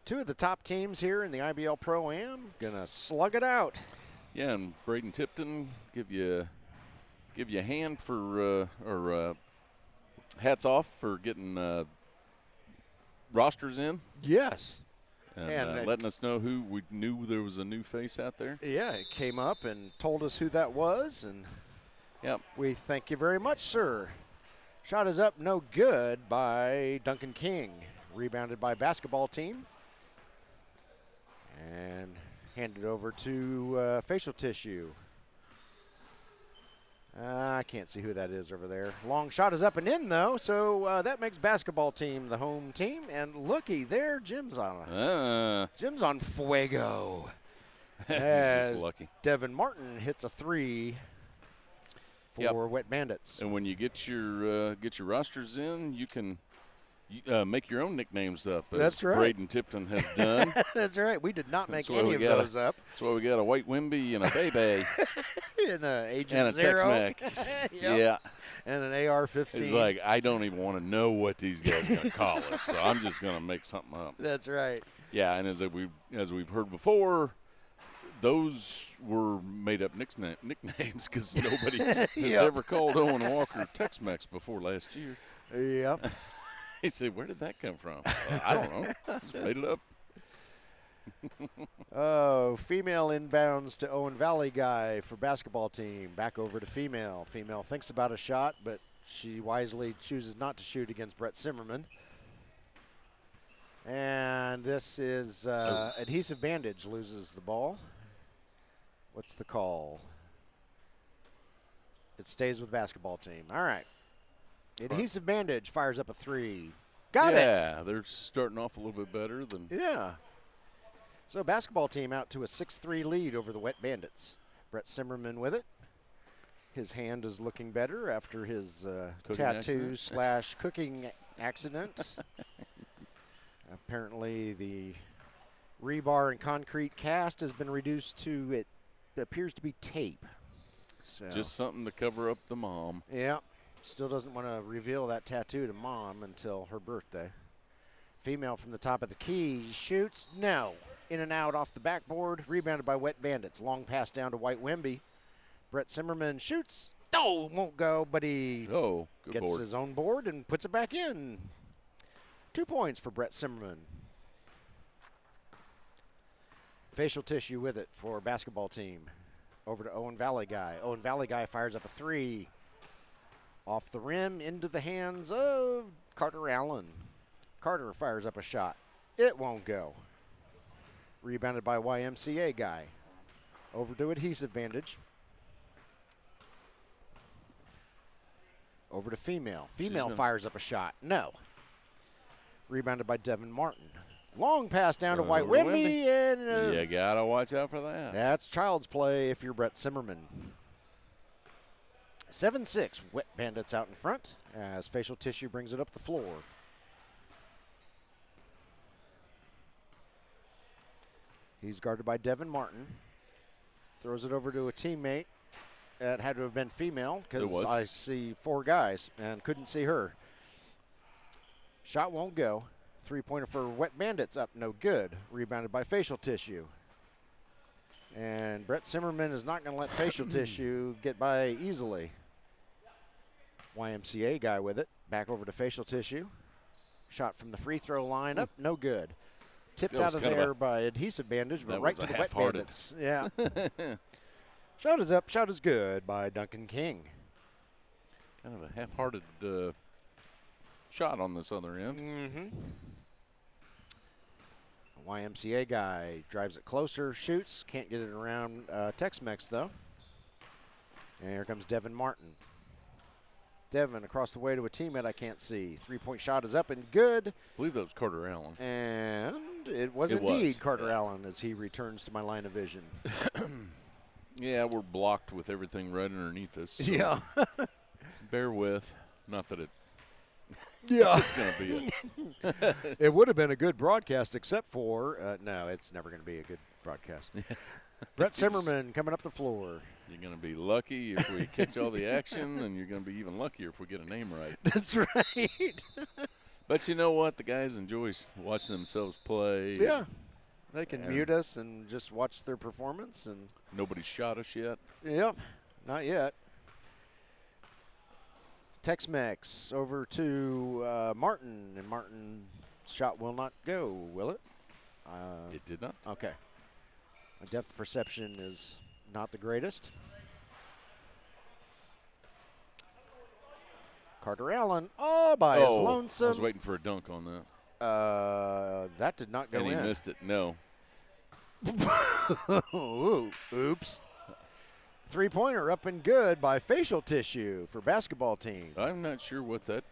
2 of the top teams here in the IBL ProAm going to slug it out. Yeah, and Braden Tipton give you a hand for hats off for getting rosters in. Yes. And letting us know who we knew there was a new face out there. Yeah, it came up and told us who that was, and yep. We thank you very much, sir. Shot is up, no good by Duncan King. Rebounded by basketball team. And handed over to facial tissue. I can't see who that is over there. Long shot is up and in, though, so that makes basketball team the home team. And looky there, Jim's on fuego. As lucky. Devin Martin hits a 3 for Wet Bandits. And when you get your rosters in, you can make your own nicknames up. That's right. Braden Tipton has done. That's right. We did not make any of those up. That's why we got a White Wemby and a Bebe. And a Agent and a Zero. Tex-Mex. Yeah. And an AR-15. It's like, I don't even want to know what these guys are going to call us, so I'm just going to make something up. That's right. Yeah, and as we've heard before, those were made-up nicknames because nobody has ever called Owen Walker Tex-Mex before last year. Yep. He said, where did that come from? I don't know. Just made it up. Oh, female inbounds to Owen Valley guy for basketball team. Back over to female. Female thinks about a shot, but she wisely chooses not to shoot against Brett Simmerman. And this is Adhesive Bandage loses the ball. What's the call? It stays with basketball team. All right. Adhesive Bandage fires up a 3. Got it. Yeah, they're starting off a little bit better than. Yeah. So basketball team out to a 6-3 lead over the Wet Bandits. Brett Simmerman with it. His hand is looking better after his tattoo/cooking accident. Apparently the rebar and concrete cast has been reduced to, it appears to be tape. So just something to cover up the mom. Yeah. Still doesn't want to reveal that tattoo to mom until her birthday. Female from the top of the key shoots. No. In and out off the backboard. Rebounded by Wet Bandits. Long pass down to White Wemby. Brett Simmerman shoots. Oh, won't go, but he gets his own board and puts it back in. 2 points for Brett Simmerman. Facial tissue with it for basketball team. Over to Owen Valley guy. Owen Valley guy fires up a 3. Off the rim, into the hands of Carter Allen. Carter fires up a shot. It won't go. Rebounded by YMCA guy. Over to Adhesive Bandage. Over to female. Female fires up a shot. No. Rebounded by Devin Martin. Long pass down to White Wemby. And, you got to watch out for that. That's child's play if you're Brett Simmerman. 7-6, Wet Bandits out in front as Facial Tissue brings it up the floor. He's guarded by Devin Martin. Throws it over to a teammate. That had to have been female because I see 4 guys and couldn't see her. Shot won't go. 3-pointer for Wet Bandits up, no good. Rebounded by Facial Tissue. And Brett Zimmerman is not going to let Facial Tissue get by easily. YMCA guy with it. Back over to Facial Tissue. Shot from the free throw line up, no good. Tipped out of there by Adhesive Bandage, but right to the Wet Bandits. Yeah. Shot is up, shot is good by Duncan King. Kind of a half-hearted shot on this other end. Mm-hmm. YMCA guy drives it closer, shoots, can't get it around Tex-Mex though. And here comes Devin Martin. Devin across the way to a teammate I can't see. 3-point shot is up and good. I believe that was Carter Allen. And it was indeed Carter Allen as he returns to my line of vision. Yeah, we're blocked with everything right underneath us. So yeah. Bear with. Not that it. Yeah. It's going to be it. It would have been a good broadcast except for, no, it's never going to be a good broadcast. Brett Zimmerman coming up the floor. You're going to be lucky if we catch all the action, and you're going to be even luckier if we get a name right. That's right. But you know what? The guys enjoy watching themselves play. Yeah. They can mute us and just watch their performance. And nobody's shot us yet. Yep, not yet. Tex-Mex over to Martin, and Martin's shot will not go, will it? It did not. Okay. My depth perception is not the greatest. Carter Allen, by his lonesome. I was waiting for a dunk on that. That did not go in. And he missed it. No. Oops. 3-pointer up and good by Facial Tissue for basketball team. I'm not sure what that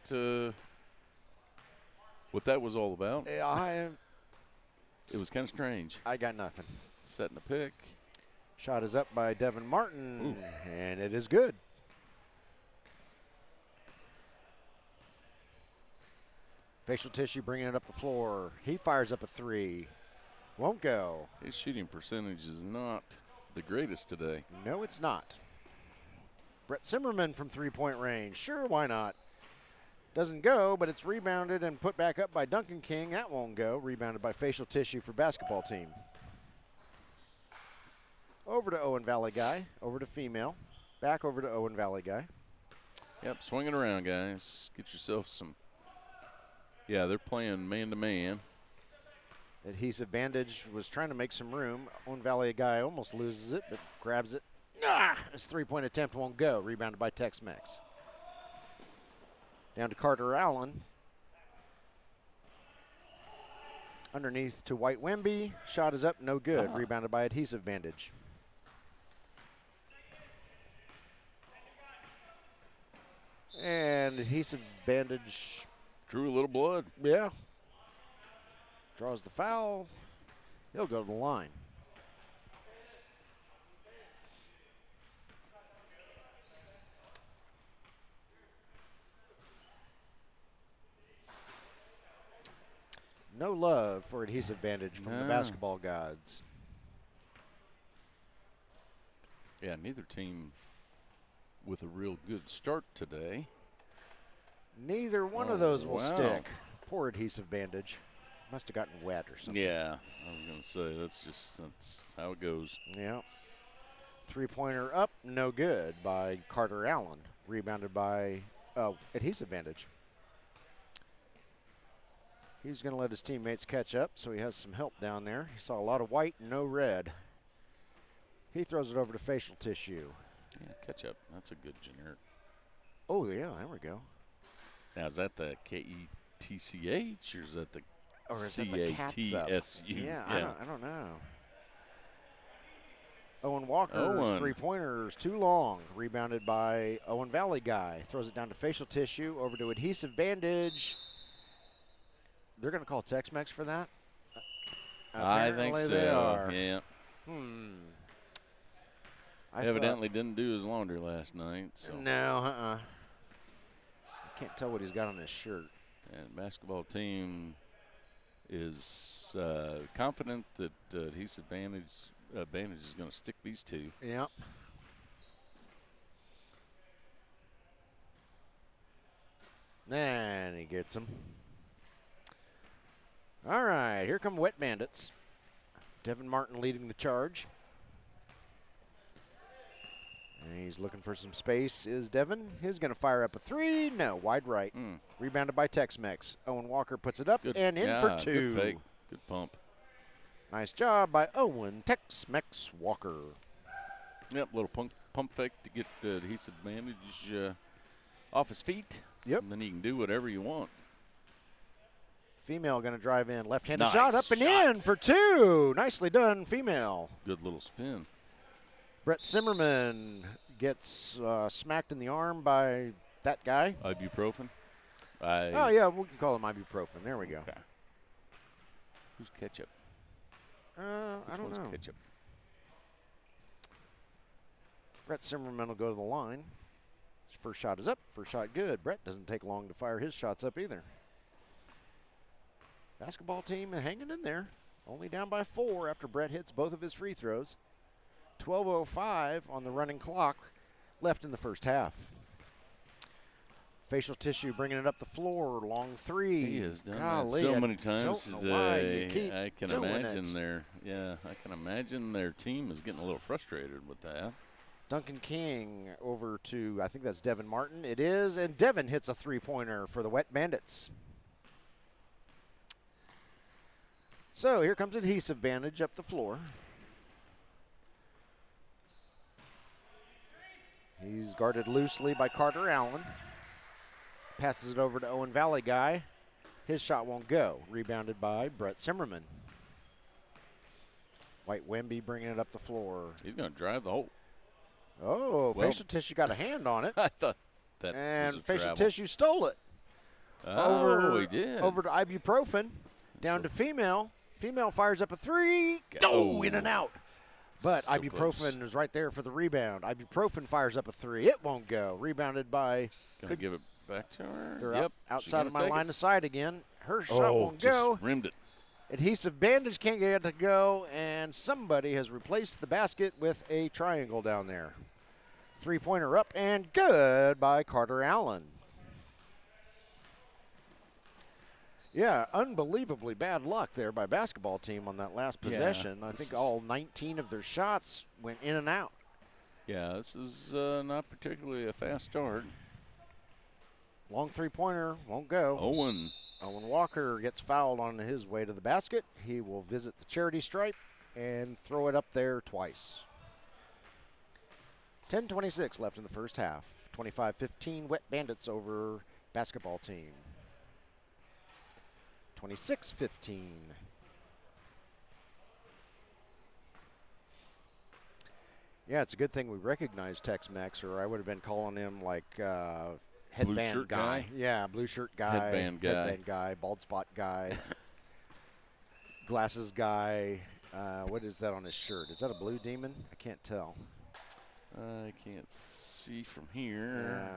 was all about. It was kind of strange. I got nothing. Setting a pick. Shot is up by Devin Martin, and it is good. Facial Tissue bringing it up the floor. He fires up a 3. Won't go. His shooting percentage is not the greatest today. No, it's not. Brett Zimmerman from 3-point range. Sure, why not? Doesn't go, but it's rebounded and put back up by Duncan King. That won't go. Rebounded by Facial Tissue for basketball team. Over to Owen Valley guy. Over to female. Back over to Owen Valley guy. Yep, swing it around, guys. Get yourself some. Yeah, they're playing man-to-man. Adhesive Bandage was trying to make some room. Owen Valley guy almost loses it, but grabs it. His 3-point attempt won't go. Rebounded by Tex-Mex. Down to Carter Allen. Underneath to White Wemby. Shot is up, no good. Rebounded by Adhesive Bandage. And Adhesive Bandage. Drew a little blood. Yeah. Draws the foul. He'll go to the line. No love for Adhesive Bandage from the basketball gods. Yeah, neither team with a real good start today. Neither one of those will stick. Poor Adhesive Bandage. Must have gotten wet or something. Yeah, I was going to say, that's how it goes. Yeah. 3-pointer up, no good by Carter Allen. Rebounded by Adhesive Bandage. He's going to let his teammates catch up, so he has some help down there. He saw a lot of white and no red. He throws it over to Facial Tissue. Yeah, catch up. That's a good generic. Oh, yeah, there we go. Now, is that the K-E-T-C-H or is that the C-A-T-S-U? Yeah, I don't know. Owen Walker's 3-pointer is too long. Rebounded by Owen Valley guy. Throws it down to Facial Tissue, over to Adhesive Bandage. They're going to call Tex-Mex for that? I think so, they are. yeah. Evidently didn't do his laundry last night. So. No, I can't tell what he's got on his shirt. And basketball team is confident that Adhesive Bandage is going to stick these two. Yep. And he gets him. All right, here come Wet Bandits. Devin Martin leading the charge. And he's looking for some space. Is Devin? He's going to fire up a three. No, wide right. Rebounded by Tex-Mex. Owen Walker puts it up and in for two. Good fake. Good pump. Nice job by Owen Tex-Mex Walker. Yep, little pump fake to get the Adhesive Bandage off his feet. Yep. And then he can do whatever you want. Female going to drive in. Left-handed shot up and in for two. Nicely done, female. Good little spin. Brett Zimmerman gets smacked in the arm by that guy. Ibuprofen? Oh, yeah, we can call him ibuprofen. There we go. Okay. Who's Ketchup? I don't know. Ketchup? Brett Zimmerman will go to the line. His first shot is up. First shot good. Brett doesn't take long to fire his shots up either. Basketball team hanging in there. Only down by 4 after Brett hits both of his free throws. 12:05 on the running clock left in the first half. Facial tissue bringing it up the floor. Long three. He has done that so many times today. I can imagine their team is getting a little frustrated with that. Duncan King over to, I think that's Devin Martin. It is, and Devin hits a three-pointer for the Wet Bandits. So here comes Adhesive Bandage up the floor. He's guarded loosely by Carter Allen. Passes it over to Owen Valley guy. His shot won't go. Rebounded by Brett Zimmerman. White Wemby bringing it up the floor. He's going to drive the hole. Oh, well, facial tissue got a hand on it. I thought that and was a facial travel. Tissue stole it. Oh, he did. Over to ibuprofen. Down to female. Female fires up a three. Oh, in and out. But so ibuprofen is right there for the rebound. Ibuprofen fires up a three. It won't go. Rebounded by. Gonna give it back to her. They're outside of my line of sight again. Her shot won't go. Rimmed it. Adhesive Bandage can't get it to go, and somebody has replaced the basket with a triangle down there. Three-pointer up and good by Carter Allen. Yeah, unbelievably bad luck there by basketball team on that last possession. Yeah, I think all 19 of their shots went in and out. Yeah, this is not particularly a fast start. Long three-pointer won't go. Owen Walker gets fouled on his way to the basket. He will visit the charity stripe and throw it up there twice. 10:26 left in the first half. 25-15 Wet Bandits over basketball team. 26-15. Yeah, it's a good thing we recognize Tex-Mex, or I would have been calling him like headband guy. Yeah, blue shirt guy. Headband guy, bald spot guy. Glasses guy. What is that on his shirt? Is that a blue demon? I can't tell. I can't see from here.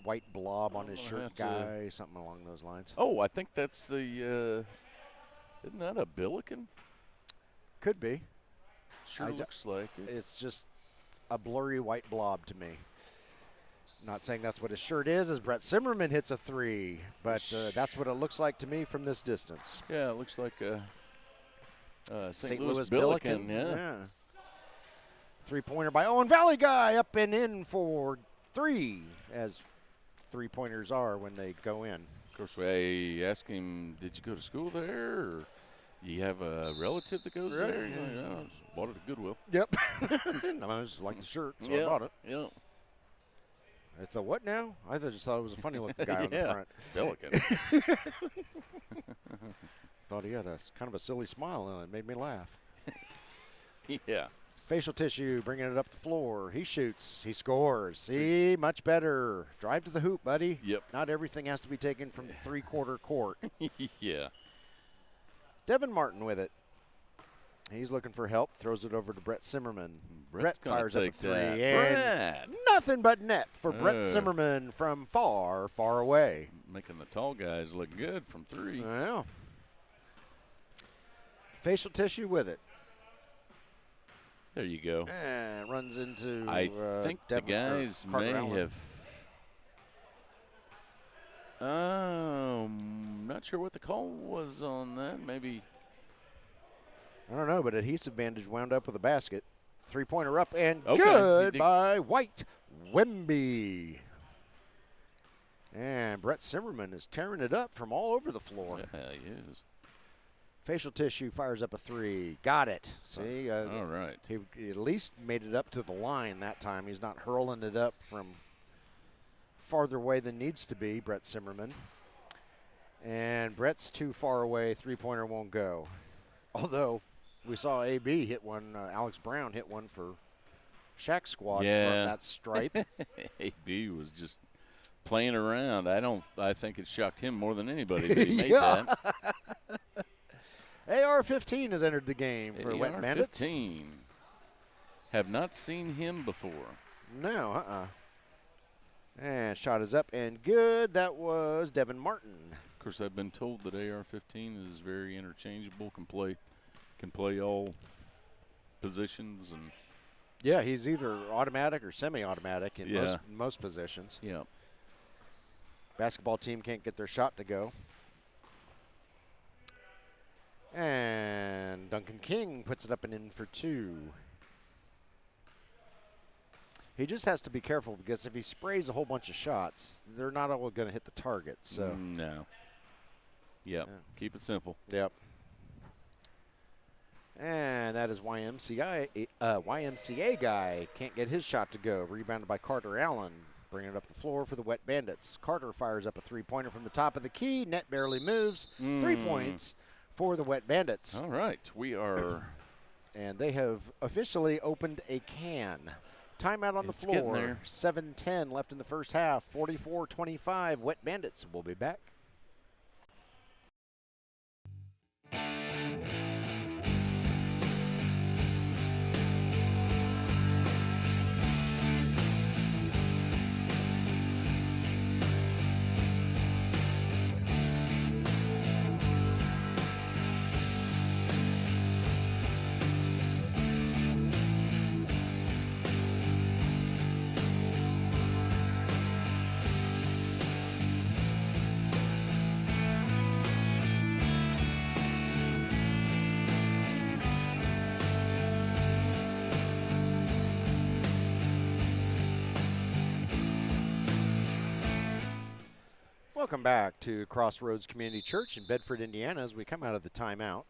White blob on his shirt guy, something along those lines. Oh, I think that's the, isn't that a Billiken? Could be. Sure looks like it. It's just a blurry white blob to me. Not saying that's what his shirt is, as Brett Zimmerman hits a three, but that's what it looks like to me from this distance. Yeah, it looks like a St. Louis Billiken. Yeah. Three-pointer by Owen Valley guy, up and in for three, as three-pointers are when they go in. Of course, I asked him, did you go to school there, or you have a relative that goes there? Yeah, I just bought it at Goodwill. Yep. I just like the shirt, so I bought it. Yeah. It's a what now? I just thought it was a funny-looking guy on the front. Billiken. Thought he had kind of a silly smile on it. It made me laugh. Yeah. Facial tissue, bringing it up the floor. He shoots. He scores. See, much better. Drive to the hoop, buddy. Yep. Not everything has to be taken from three-quarter court. Yeah. Devin Martin with it. He's looking for help. Throws it over to Brett Zimmerman. Brett's Brett fires up a three. that. And nothing but net for Brett Zimmerman from far, far away. Making the tall guys look good from 3. Yeah. Facial tissue with it. There you go. And runs into I think the guys may have. Not sure what the call was on that. Maybe. I don't know, but Adhesive Bandage wound up with a basket. 3-pointer up and Okay. good by White Wemby. And Brett Zimmerman is tearing it up from all over the floor. Yeah, he is. Facial tissue fires up a 3. Got it. See? All right. He at least made it up to the line that time. He's not hurling it up from farther away than needs to be, Brett Zimmerman. And Brett's too far away. 3-pointer won't go. Although we saw AB hit one, Alex Brown hit one for Shack Squad from that stripe. AB was just playing around. I think it shocked him more than anybody that he made that. AR-15 has entered the game for Wet Bandits. AR-15. Have not seen him before. No, And shot is up and good. That was Devin Martin. Of course, I've been told that AR-15 is very interchangeable, can play all positions, and yeah, he's either automatic or semi-automatic in most positions. Yeah. Basketball team can't get their shot to go. And Duncan King puts it up and in for 2. He just has to be careful because if he sprays a whole bunch of shots, they're not all going to hit the target. So no. Yep. Yeah. Keep it simple. Yep. And that is YMCA guy. Can't get his shot to go. Rebounded by Carter Allen. Bringing it up the floor for the Wet Bandits. Carter fires up a 3-pointer from the top of the key. Net barely moves. 3 points for the Wet Bandits. All right. We are. And they have officially opened a can. Timeout on the floor. 7:10 left in the first half. 44-25. Wet Bandits will be back. Welcome back to Crossroads Community Church in Bedford, Indiana, as we come out of the timeout.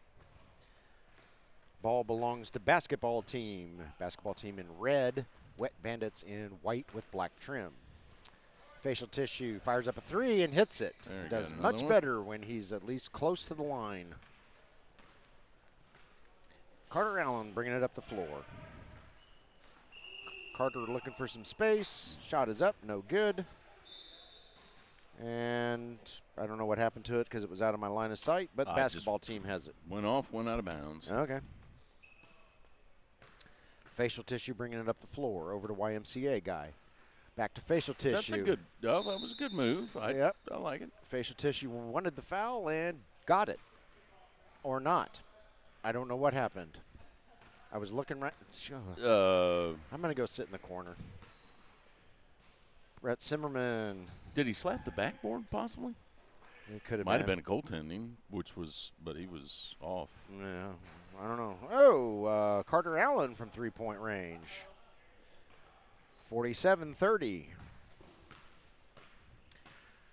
Ball belongs to basketball team. Basketball team in red, Wet Bandits in white with black trim. Facial tissue fires up a 3 and hits it. Does much better when he's at least close to the line. Carter Allen bringing it up the floor. Carter looking for some space. Shot is up, no good. And I don't know what happened to it because it was out of my line of sight, but the basketball team has it. Went out of bounds. Okay. Facial tissue bringing it up the floor over to YMCA guy. Back to facial tissue. That's a good, that was a good move. I like it. Facial tissue wanted the foul and got it. Or not. I don't know what happened. I was looking right. I'm going to go sit in the corner. Brett Zimmerman. Did he slap the backboard possibly? It could have Might have been a goaltending, but he was off. Yeah, I don't know. Oh, Carter Allen from 3-point range. 47-30.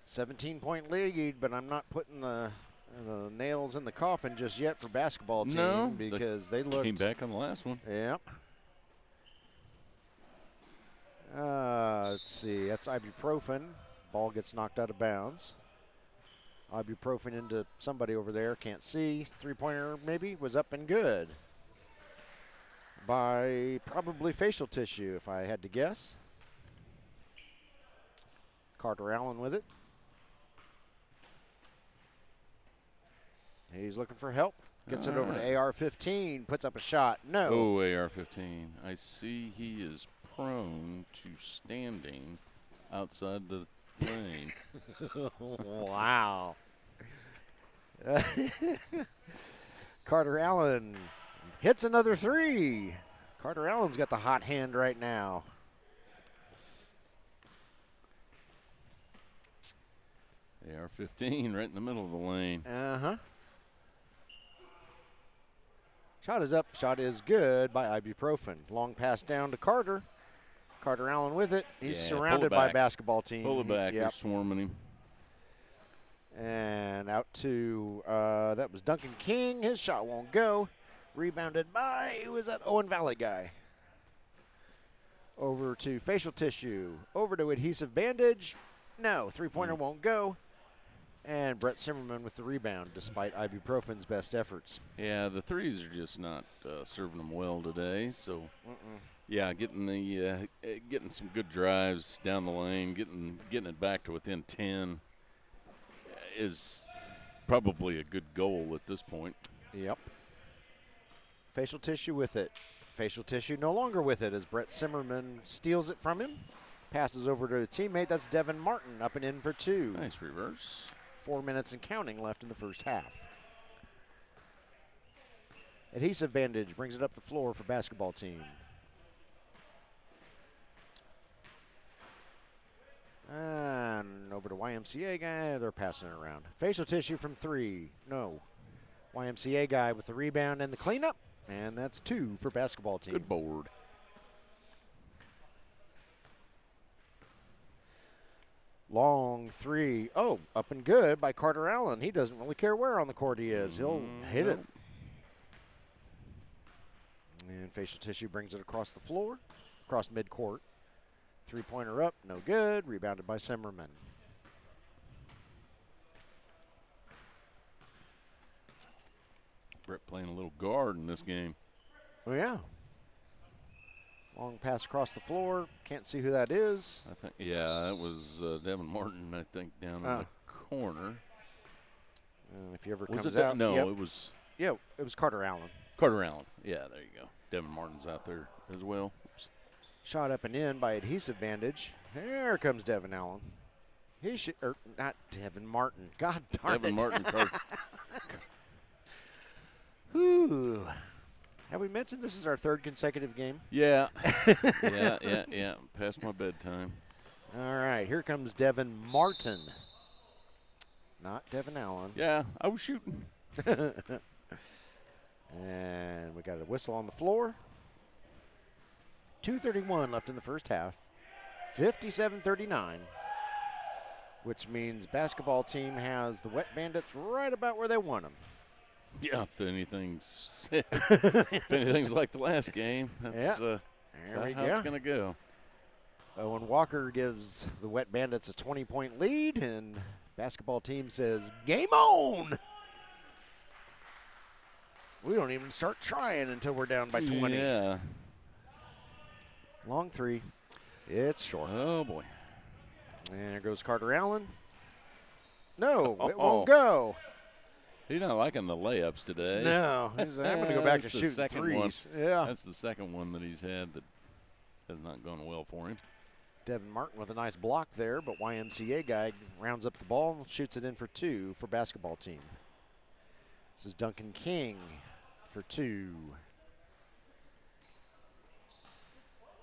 17-point lead, but I'm not putting the nails in the coffin just yet for basketball team because they looked. Came back on the last one. Yep. Let's see. That's ibuprofen. Ball gets knocked out of bounds. Ibuprofen into somebody over there. Can't see. 3-pointer maybe was up and good. By probably facial tissue, if I had to guess. Carter Allen with it. He's looking for help. Gets it over to AR-15, puts up a shot. No. Oh, AR-15. I see he is prone to standing outside the lane. Wow. Carter Allen hits another three. Carter Allen's got the hot hand right now. AR-15 right in the middle of the lane. Uh-huh. Shot is up. Shot is good by Ibuprofen. Long pass down to Carter. Carter Allen with it. He's surrounded by a basketball team. Pull it back. They're swarming him. And out to, that was Duncan King. His shot won't go. Rebounded by, who was that? Owen Valley guy. Over to facial tissue. Over to adhesive bandage. No, three-pointer won't go. And Brett Zimmerman with the rebound, despite Ibuprofen's best efforts. Yeah, the threes are just not serving them well today. So, yeah, getting some good drives down the lane, getting it back to within 10 is probably a good goal at this point. Yep. Facial tissue with it. Facial tissue no longer with it as Brett Zimmerman steals it from him. Passes over to a teammate. That's Devin Martin up and in for two. Nice reverse. 4 minutes and counting left in the first half. Adhesive bandage brings it up the floor for basketball team. And over to YMCA guy. They're passing it around. Facial tissue from three. No. YMCA guy with the rebound and the cleanup. And that's two for basketball team. Good board. Long three. Oh, up and good by Carter Allen. He doesn't really care where on the court he is. He'll hit it. And facial tissue brings it across the floor, across midcourt. Three-pointer up, no good. Rebounded by Zimmerman. Brett playing a little guard in this game. Oh, yeah. Long pass across the floor. Can't see who that is. I think, yeah, that was Devin Martin, I think, down in the corner. If he ever was comes it out. No, yep. it was. Yeah, it was Carter Allen. Carter Allen. Yeah, there you go. Devin Martin's out there as well. Oops. Shot up and in by adhesive bandage. Here comes Devin Allen. He should, or not Devin Martin. God darn it. Devin Martin. Whew. Have we mentioned this is our third consecutive game? Yeah. yeah. Past my bedtime. All right, here comes Devin Martin. Not Devin Allen. Yeah, I was shooting. And we got a whistle on the floor. 2:31 left in the first half. 57-39. Which means basketball team has the Wet Bandits right about where they want them. Yeah, if anything's like the last game, that's how it's going to go. Owen Walker gives the Wet Bandits a 20-point lead, and basketball team says, game on! We don't even start trying until we're down by 20. Yeah. Long three. It's short. Oh, boy. And there goes Carter Allen. No, it won't go. He's not liking the layups today. No, he's having to go back to shooting threes. Yeah. That's the second one that he's had that has not gone well for him. Devin Martin with a nice block there, but YMCA guy rounds up the ball and shoots it in for two for basketball team. This is Duncan King for two.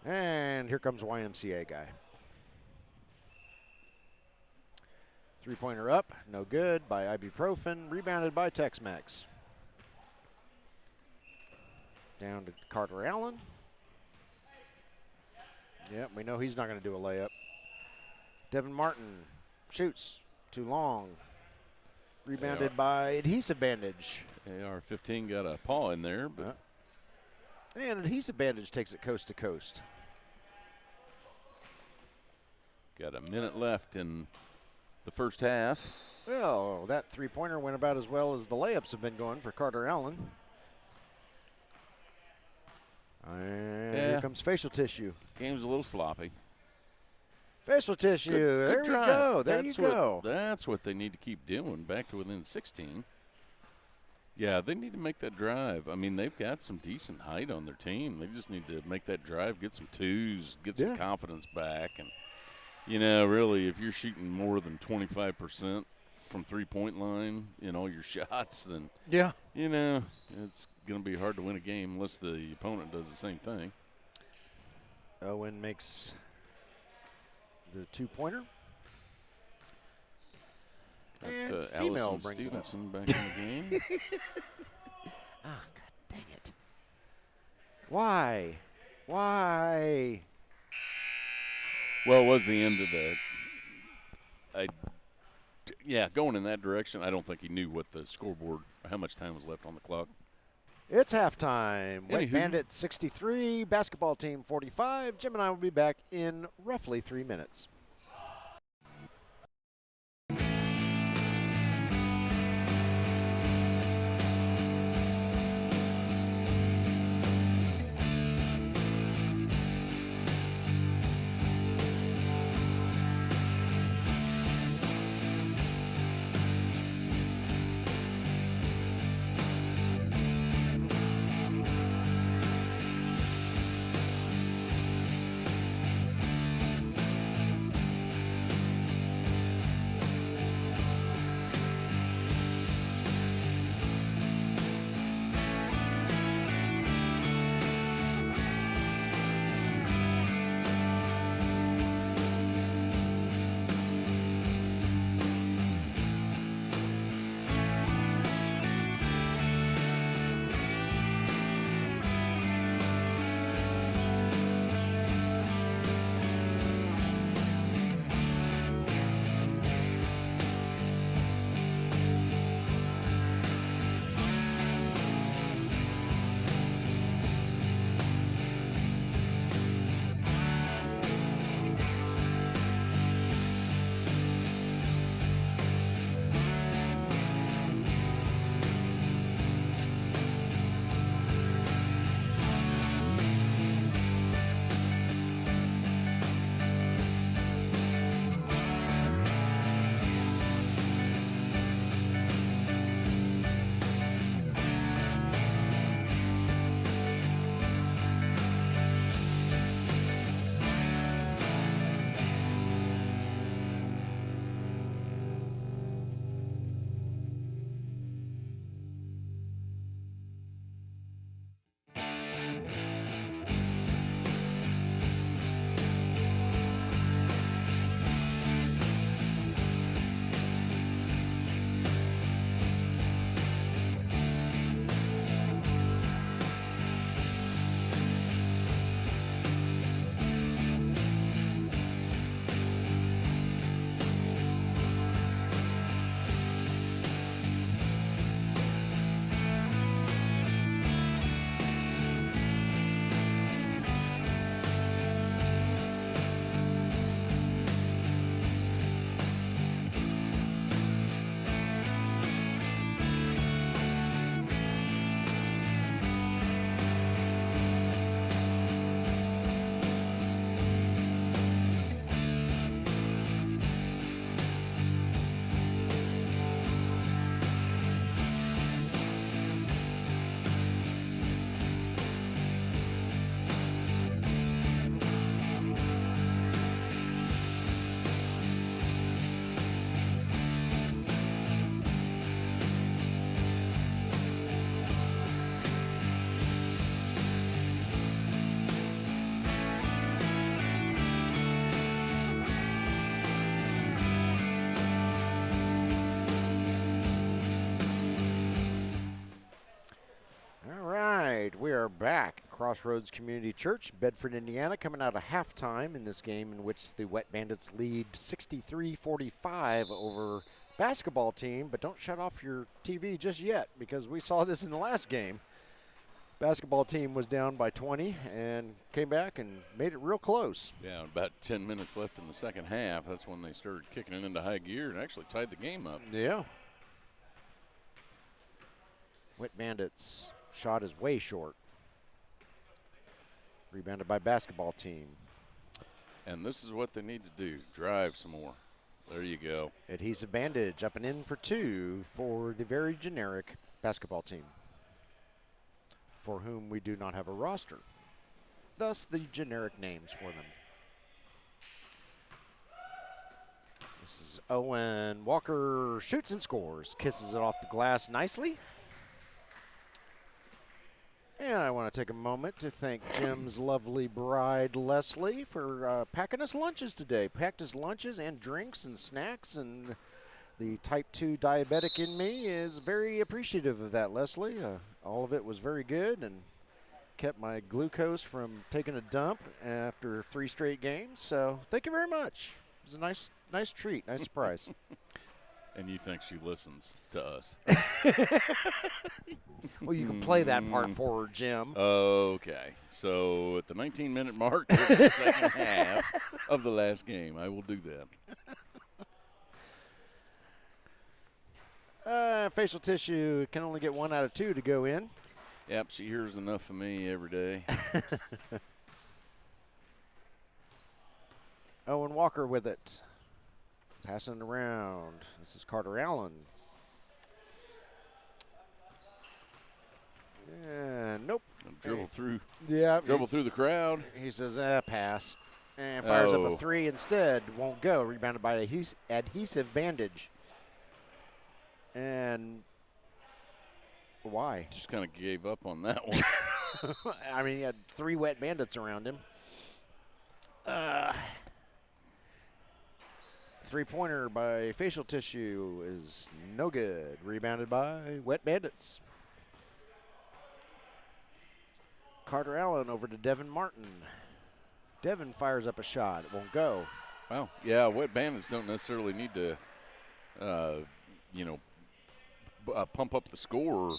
And here comes YMCA guy. Three-pointer up, no good by Ibuprofen, rebounded by Tex-Mex. Down to Carter Allen. Yep, we know he's not going to do a layup. Devin Martin shoots, too long. Rebounded by adhesive bandage. AR-15 got a paw in there, but and adhesive bandage takes it coast to coast. Got a minute left in the first half. Well, that three-pointer went about as well as the layups have been going for Carter Allen. And here comes facial tissue. Game's a little sloppy. Facial tissue. Good there try. We go. There that's you go. That's what they need to keep doing. Back to within 16. Yeah, they need to make that drive. I mean, they've got some decent height on their team. They just need to make that drive, get some twos, get some confidence back. And, you know, really, if you're shooting more than 25% from three-point line in all your shots, then, you know, it's going to be hard to win a game unless the opponent does the same thing. Owen makes the two-pointer. And female brings Stevenson back in the game. Ah, God dang it. Why? Why? Well, it was the end of the yeah, going in that direction, I don't think he knew what the scoreboard, how much time was left on the clock. It's halftime. Wet Bandits 63, basketball team 45. Jim and I will be back in roughly 3 minutes. We are back. Crossroads Community Church, Bedford, Indiana, coming out of halftime in this game in which the Wet Bandits lead 63-45 over basketball team. But don't shut off your TV just yet, because we saw this in the last game. Basketball team was down by 20 and came back and made it real close. Yeah, about 10 minutes left in the second half. That's when they started kicking it into high gear and actually tied the game up. Yeah. Wet Bandits shot is way short. Rebounded by basketball team. And this is what they need to do, drive some more. There you go. Adhesive bandage up and in for two for the very generic basketball team for whom we do not have a roster. Thus, the generic names for them. This is Owen Walker, shoots and scores, kisses it off the glass nicely. And I want to take a moment to thank Jim's lovely bride, Leslie, for packing us lunches today. Packed us lunches and drinks and snacks, and the type 2 diabetic in me is very appreciative of that, Leslie. All of it was very good and kept my glucose from taking a dump after 3 straight games. So thank you very much. It was a nice treat, nice surprise. And you think she listens to us? Well, you can play that part for her, Jim. Okay. So at the 19-minute mark of the second half of the last game, I will do that. Facial tissue can only get 1 out of 2 to go in. Yep, she hears enough of me every day. Owen Walker with it. Passing it around. This is Carter Allen. Nope. Dribble through. Yeah. Dribble through the crowd. He says, pass. And fires up a 3 instead. Won't go. Rebounded by adhesive bandage. And why? Just kind of gave up on that one. I mean, he had 3 wet bandits around him. 3-pointer by facial tissue is no good. Rebounded by wet bandits. Carter Allen over to Devin Martin. Devin fires up a shot. It won't go. Well, yeah, wet bandits don't necessarily need to, pump up the score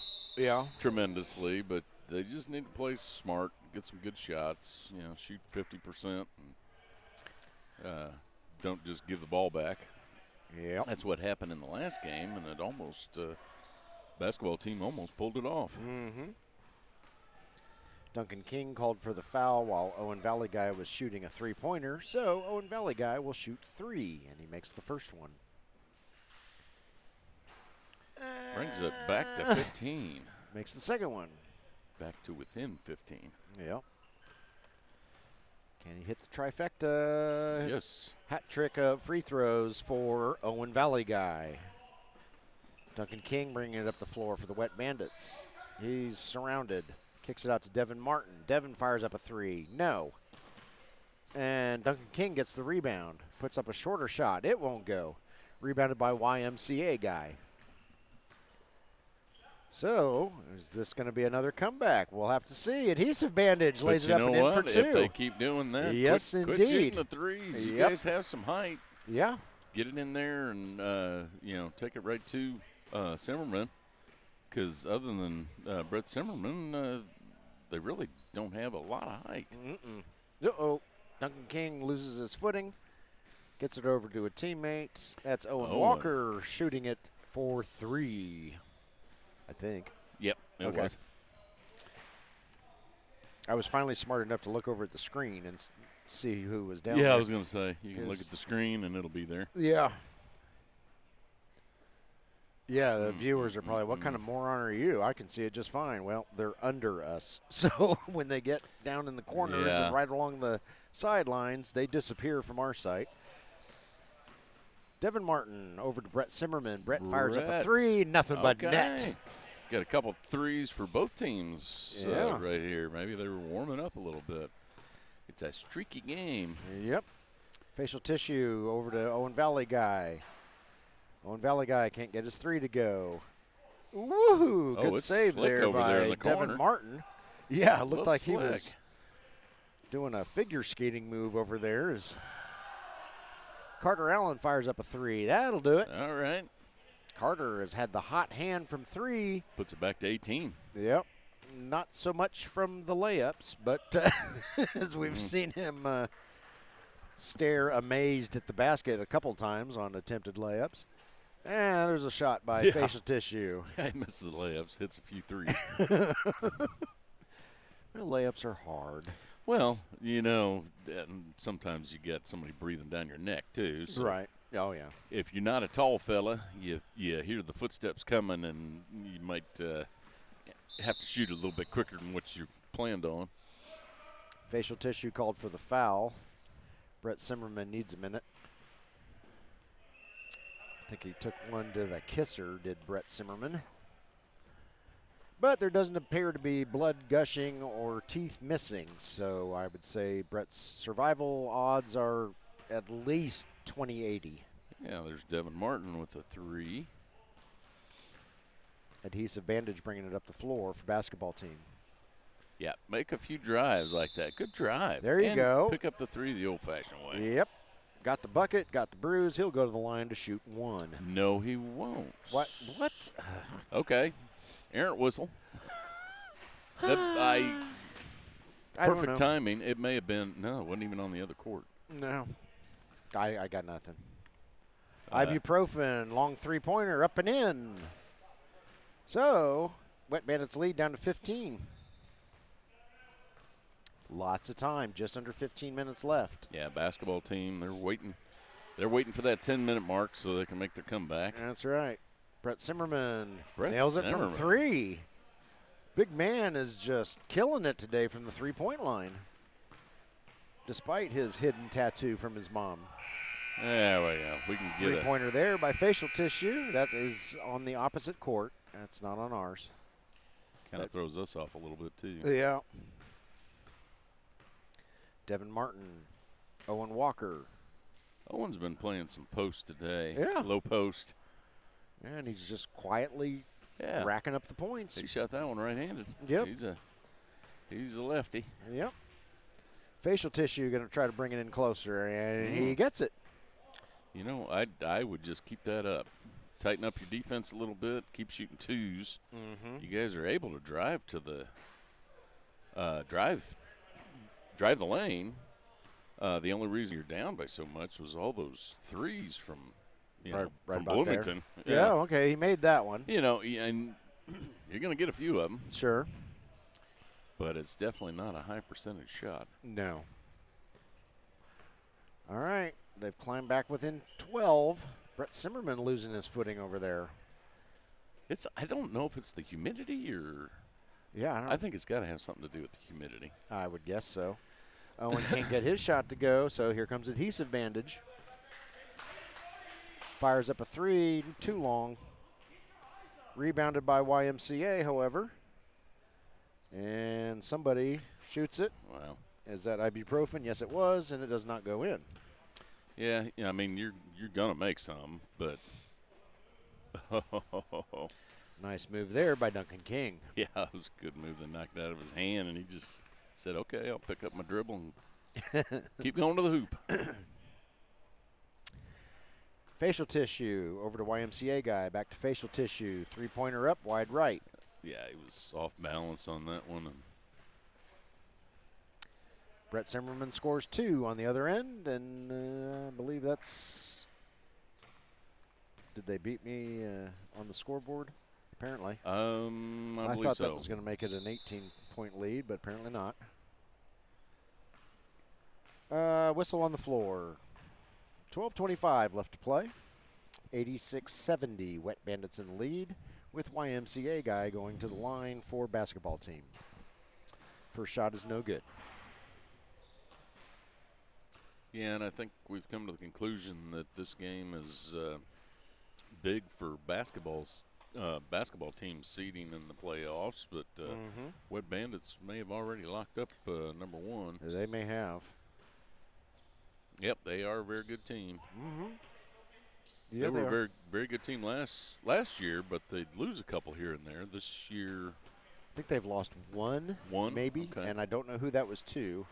tremendously, but they just need to play smart, get some good shots, shoot 50%, and don't just give the ball back. Yeah, that's what happened in the last game, and it almost basketball team almost pulled it off. Mm-hmm. Duncan King called for the foul while Owen Valley Guy was shooting a 3-pointer, so Owen Valley Guy will shoot 3, and he makes the first one. Brings it back to 15. Makes the second one. Back to within 15. Yep. Can he hit the trifecta? Yes. Hat trick of free throws for Owen Valley Guy. Duncan King bringing it up the floor for the Wet Bandits. He's surrounded. Kicks it out to Devin Martin. Devin fires up a 3. No. And Duncan King gets the rebound. Puts up a shorter shot. It won't go. Rebounded by YMCA Guy. So, is this going to be another comeback? We'll have to see. Adhesive bandage lays it up and in for 2. If they keep doing that, yes, quit indeed. shooting the threes. You guys have some height. Yeah. Get it in there and, take it right to Simmerman. Because other than Brett Simmerman, they really don't have a lot of height. Uh-oh. Duncan King loses his footing. Gets it over to a teammate. That's Owen Walker shooting it for 3. I think. Yep, it was. I was finally smart enough to look over at the screen and see who was down there. Yeah, I was going to say, you can look at the screen and it'll be there. Yeah. Yeah, the viewers are probably, what kind of moron are you? I can see it just fine. Well, they're under us. So when they get down in the corners and right along the sidelines, they disappear from our sight. Devin Martin over to Brett Simmerman. Brett fires up a 3, nothing but net. Got a couple threes for both teams right here. Maybe they were warming up a little bit. It's a streaky game. Yep. Facial tissue over to Owen Valley Guy. Owen Valley Guy can't get his 3 to go. Woohoo! Good save there by Devin Martin. Yeah, it looked like he was doing a figure skating move over there. Carter Allen fires up a 3. That'll do it. All right. Carter has had the hot hand from 3. Puts it back to 18. Yep. Not so much from the layups, but as we've seen him stare amazed at the basket a couple times on attempted layups. And there's a shot by facial tissue. He misses the layups, hits a few threes. Layups are hard. Well, sometimes you get somebody breathing down your neck, too. So right. Oh, yeah. If you're not a tall fella, you hear the footsteps coming, and you might have to shoot a little bit quicker than what you planned on. Facial tissue called for the foul. Brett Zimmerman needs a minute. I think he took one to the kisser, did Brett Zimmerman. But there doesn't appear to be blood gushing or teeth missing, so I would say Brett's survival odds are at least 20-80. Yeah, there's Devin Martin with a 3. Adhesive bandage bringing it up the floor for basketball team. Yeah, make a few drives like that. Good drive. There you go. Pick up the 3 the old-fashioned way. Yep. Got the bucket, got the bruise. He'll go to the line to shoot 1. No, he won't. What? Okay. Errant whistle. I Perfect timing. It may have been. No, it wasn't even on the other court. No. I got nothing. Ibuprofen, long three-pointer, up and in. So, Wet Bandits lead down to 15. Lots of time, just under 15 minutes left. Yeah, basketball team, they're waiting. They're waiting for that 10-minute mark so they can make their comeback. That's right. Brett Zimmerman nails it from 3. Big man is just killing it today from the three-point line, despite his hidden tattoo from his mom. Yeah, well, yeah, we can get three-pointer there by facial tissue. That is on the opposite court. That's not on ours. Kind of throws us off a little bit, too. Yeah. Devin Martin, Owen Walker. Owen's been playing some post today. Yeah. Low post. And he's just quietly racking up the points. He shot that one right-handed. Yep. He's a lefty. Yep. Facial tissue going to try to bring it in closer, and he gets it. You know, I would just keep that up. Tighten up your defense a little bit. Keep shooting 2s. You guys are able to drive to the drive the lane. The only reason you're down by so much was all those 3s from from Bloomington. Yeah, okay, he made that one. You know, and you're going to get a few of them. Sure. But it's definitely not a high percentage shot. No. All right, they've climbed back within 12. Brett Zimmerman losing his footing over there. I don't know if it's the humidity or. Yeah, I think it's got to have something to do with the humidity. I would guess so. Owen can't get his shot to go, so here comes adhesive bandage. Fires up a 3, too long. Rebounded by YMCA, however. And somebody shoots it. Wow. Is that ibuprofen? Yes, it was, and it does not go in. Yeah, I mean, you're going to make some, but. Nice move there by Duncan King. Yeah, it was a good move that knocked it out of his hand, and he just said, okay, I'll pick up my dribble and keep going to the hoop. Facial tissue over to YMCA guy. Back to facial tissue. Three-pointer up, wide right. Yeah, he was off balance on that one. And Brett Zimmerman scores 2 on the other end, and I believe that's. Did they beat me on the scoreboard? Apparently. I believe thought so. That was going to make it an 18-point lead, but apparently not. Whistle on the floor. 12:25 left to play. 86-70, Wet Bandits in the lead, with YMCA guy going to the line for basketball team. First shot is no good. Yeah, and I think we've come to the conclusion that this game is big for basketball team seeding in the playoffs, but Wet Bandits may have already locked up number 1. They may have. Yep, they are a very good team. Yeah, they were a very, very good team last year, but they'd lose a couple here and there. This year, I think they've lost one maybe, okay. And I don't know who that was to.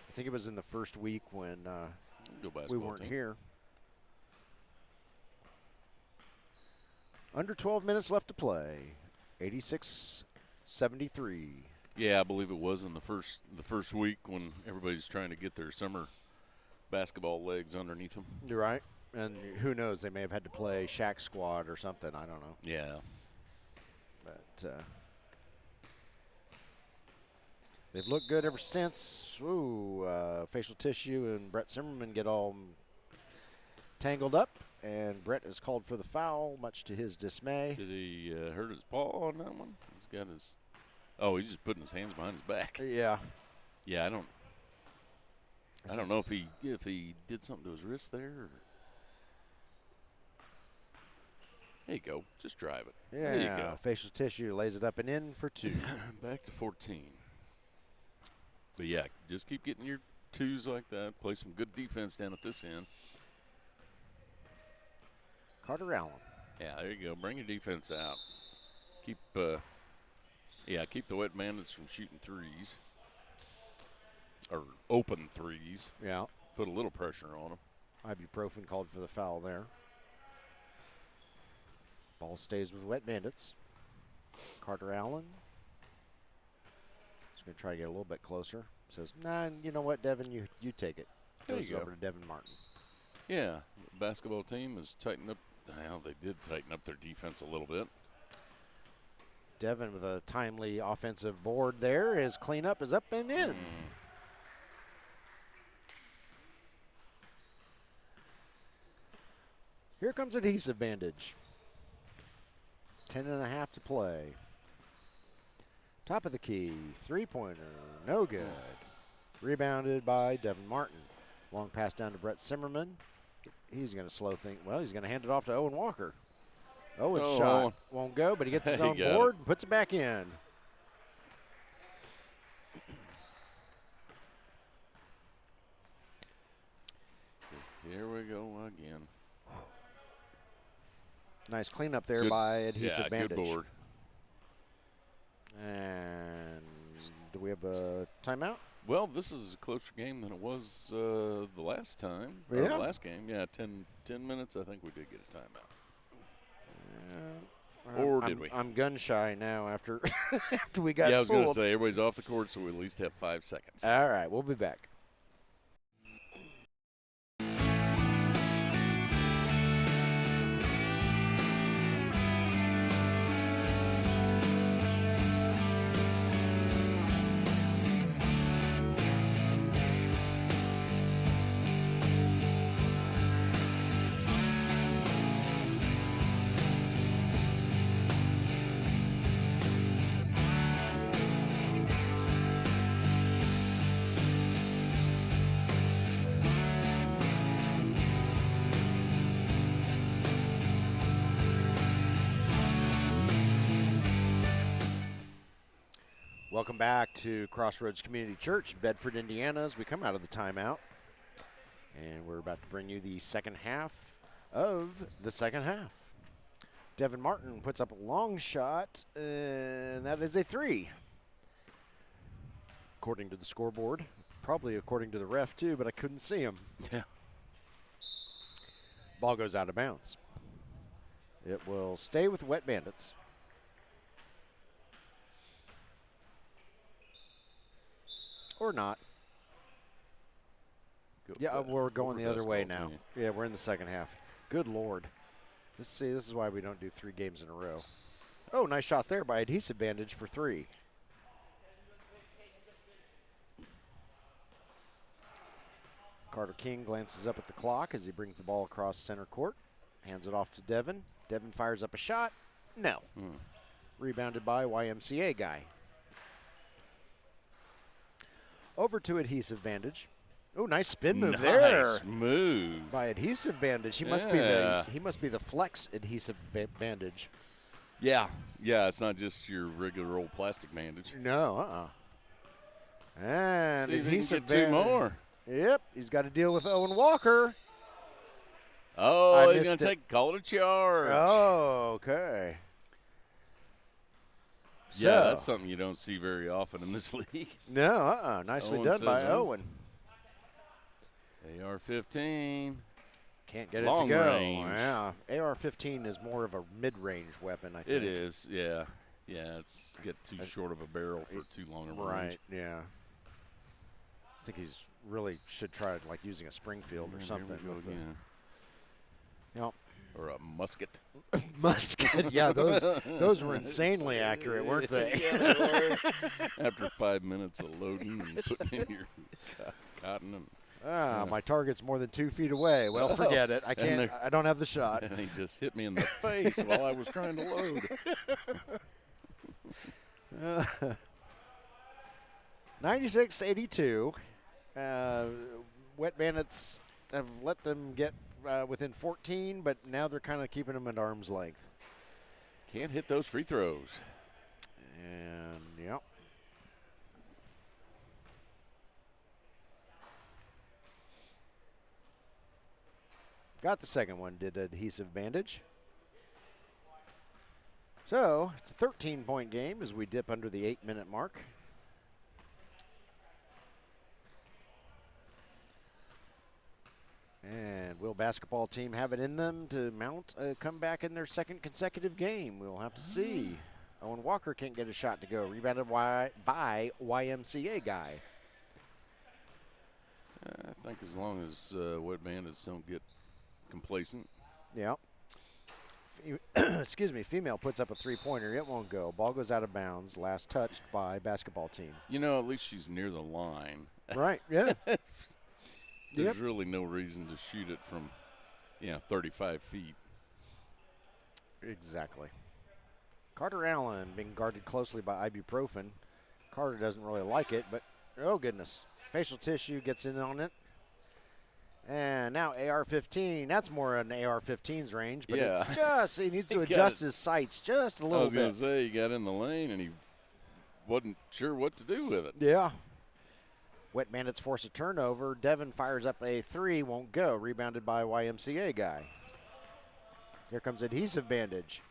I think it was in the first week when we weren't here. Under 12 minutes left to play. 86-73. Yeah, I believe it was in the first week when everybody's trying to get their summer basketball legs underneath them. You're right. And who knows, they may have had to play Shack Squad or something. I don't know. Yeah. But they've looked good ever since. Ooh, facial tissue and Brett Zimmerman get all tangled up, and Brett is called for the foul, much to his dismay. Did he hurt his paw on that one? He's got his – oh, he's just putting his hands behind his back. Yeah. Yeah, I don't know if he did something to his wrist there. Or. There you go. Just drive it. Yeah. There you go. Facial tissue, lays it up and in for 2. Back to 14. But, yeah, just keep getting your 2s like that. Play some good defense down at this end. Carter Allen. Yeah, there you go. Bring your defense out. Keep keep the Wet Bandits from shooting 3s. Or open 3s. Yeah. Put a little pressure on them. Ibuprofen called for the foul there. Ball stays with Wet Bandits. Carter Allen. He's going to try to get a little bit closer. Says, nah, you know what, Devin, you take it. Goes over to Devin Martin. Yeah, the basketball team has tightened up. Well, they did tighten up their defense a little bit. Devin with a timely offensive board there. His cleanup is up and in. Here comes adhesive bandage. 10.5 to play. Top of the key, 3-pointer, no good. Rebounded by Devin Martin. Long pass down to Brett Simmerman. He's going to slow things. Well, he's going to hand it off to Owen Walker. Owen's shot won't go, but he gets his own board and puts it back in. Here we go again. Nice cleanup there by adhesive bandage. Good board. And do we have a timeout? Well, this is a closer game than it was the last time. Yeah. The last game, 10 minutes, I think we did get a timeout. Or did we? I'm gun shy now after after we got Yeah, I was going to fooled. say, everybody's off the court, so we at least have 5 seconds. All right, we'll be back. Welcome back to Crossroads Community Church, Bedford, Indiana, as we come out of the timeout. And we're about to bring you the second half of the second half. Devin Martin puts up a long shot, and that is a 3. According to the scoreboard. Probably according to the ref, too, but I couldn't see him. Yeah. Ball goes out of bounds. It will stay with Wet Bandits. Or not. We're going the other way now. Yeah, we're in the second half. Good Lord. This is why we don't do 3 games in a row. Oh, nice shot there by adhesive bandage for 3. Carter King glances up at the clock as he brings the ball across center court. Hands it off to Devin. Devin fires up a shot. No. Rebounded by YMCA guy. Over to adhesive bandage. Oh, nice spin move there. Nice move by adhesive bandage. He must be the flex adhesive bandage. Yeah, it's not just your regular old plastic bandage. No, And see adhesive bandage. 2 more. Yep, he's got to deal with Owen Walker. Oh, he's going to call it a charge. Oh, okay. Yeah, that's something you don't see very often in this league. No, nicely Owen done by Owen. AR-15. Can't get Long it to go. range. Yeah, AR-15 is more of a mid-range weapon, I think. It is, yeah. Yeah, it's get too short of a barrel for too long a range. Right, yeah. I think he's really should try like using a Springfield or something. Yep. Or a musket. Musket, yeah, those were insanely accurate, weren't they? Yeah, after 5 minutes of loading and putting in your cotton. My target's more than 2 feet away. Well, forget it. I can't. I don't have the shot. And he just hit me in the face while I was trying to load. 96-82. Wet Bandits have let them get within 14, but now they're kind of keeping them at arm's length. Can't hit those free throws. And, yep. Got the second one, did Adhesive Bandage. So, it's a 13-point game as we dip under the 8-minute mark. And will basketball team have it in them to mount a comeback in their second consecutive game? We'll have to see. Owen Walker can't get a shot to go. Rebounded by YMCA guy. I think as long as Wet Bandits don't get complacent. Yeah. Excuse me. Female puts up a three-pointer. It won't go. Ball goes out of bounds. Last touched by basketball team. You know, at least she's near the line. Right. Yeah. There's really no reason to shoot it from, 35 feet. Exactly. Carter Allen being guarded closely by ibuprofen. Carter doesn't really like it, but oh goodness. Facial tissue gets in on it. And now AR-15. That's more an AR-15's range, but it's just, he needs to adjust his sights just a little bit. I was going to say, he got in the lane and he wasn't sure what to do with it. Yeah. Wet Bandits force a turnover. Devin fires up a three, won't go. Rebounded by YMCA guy. Here comes Adhesive Bandage.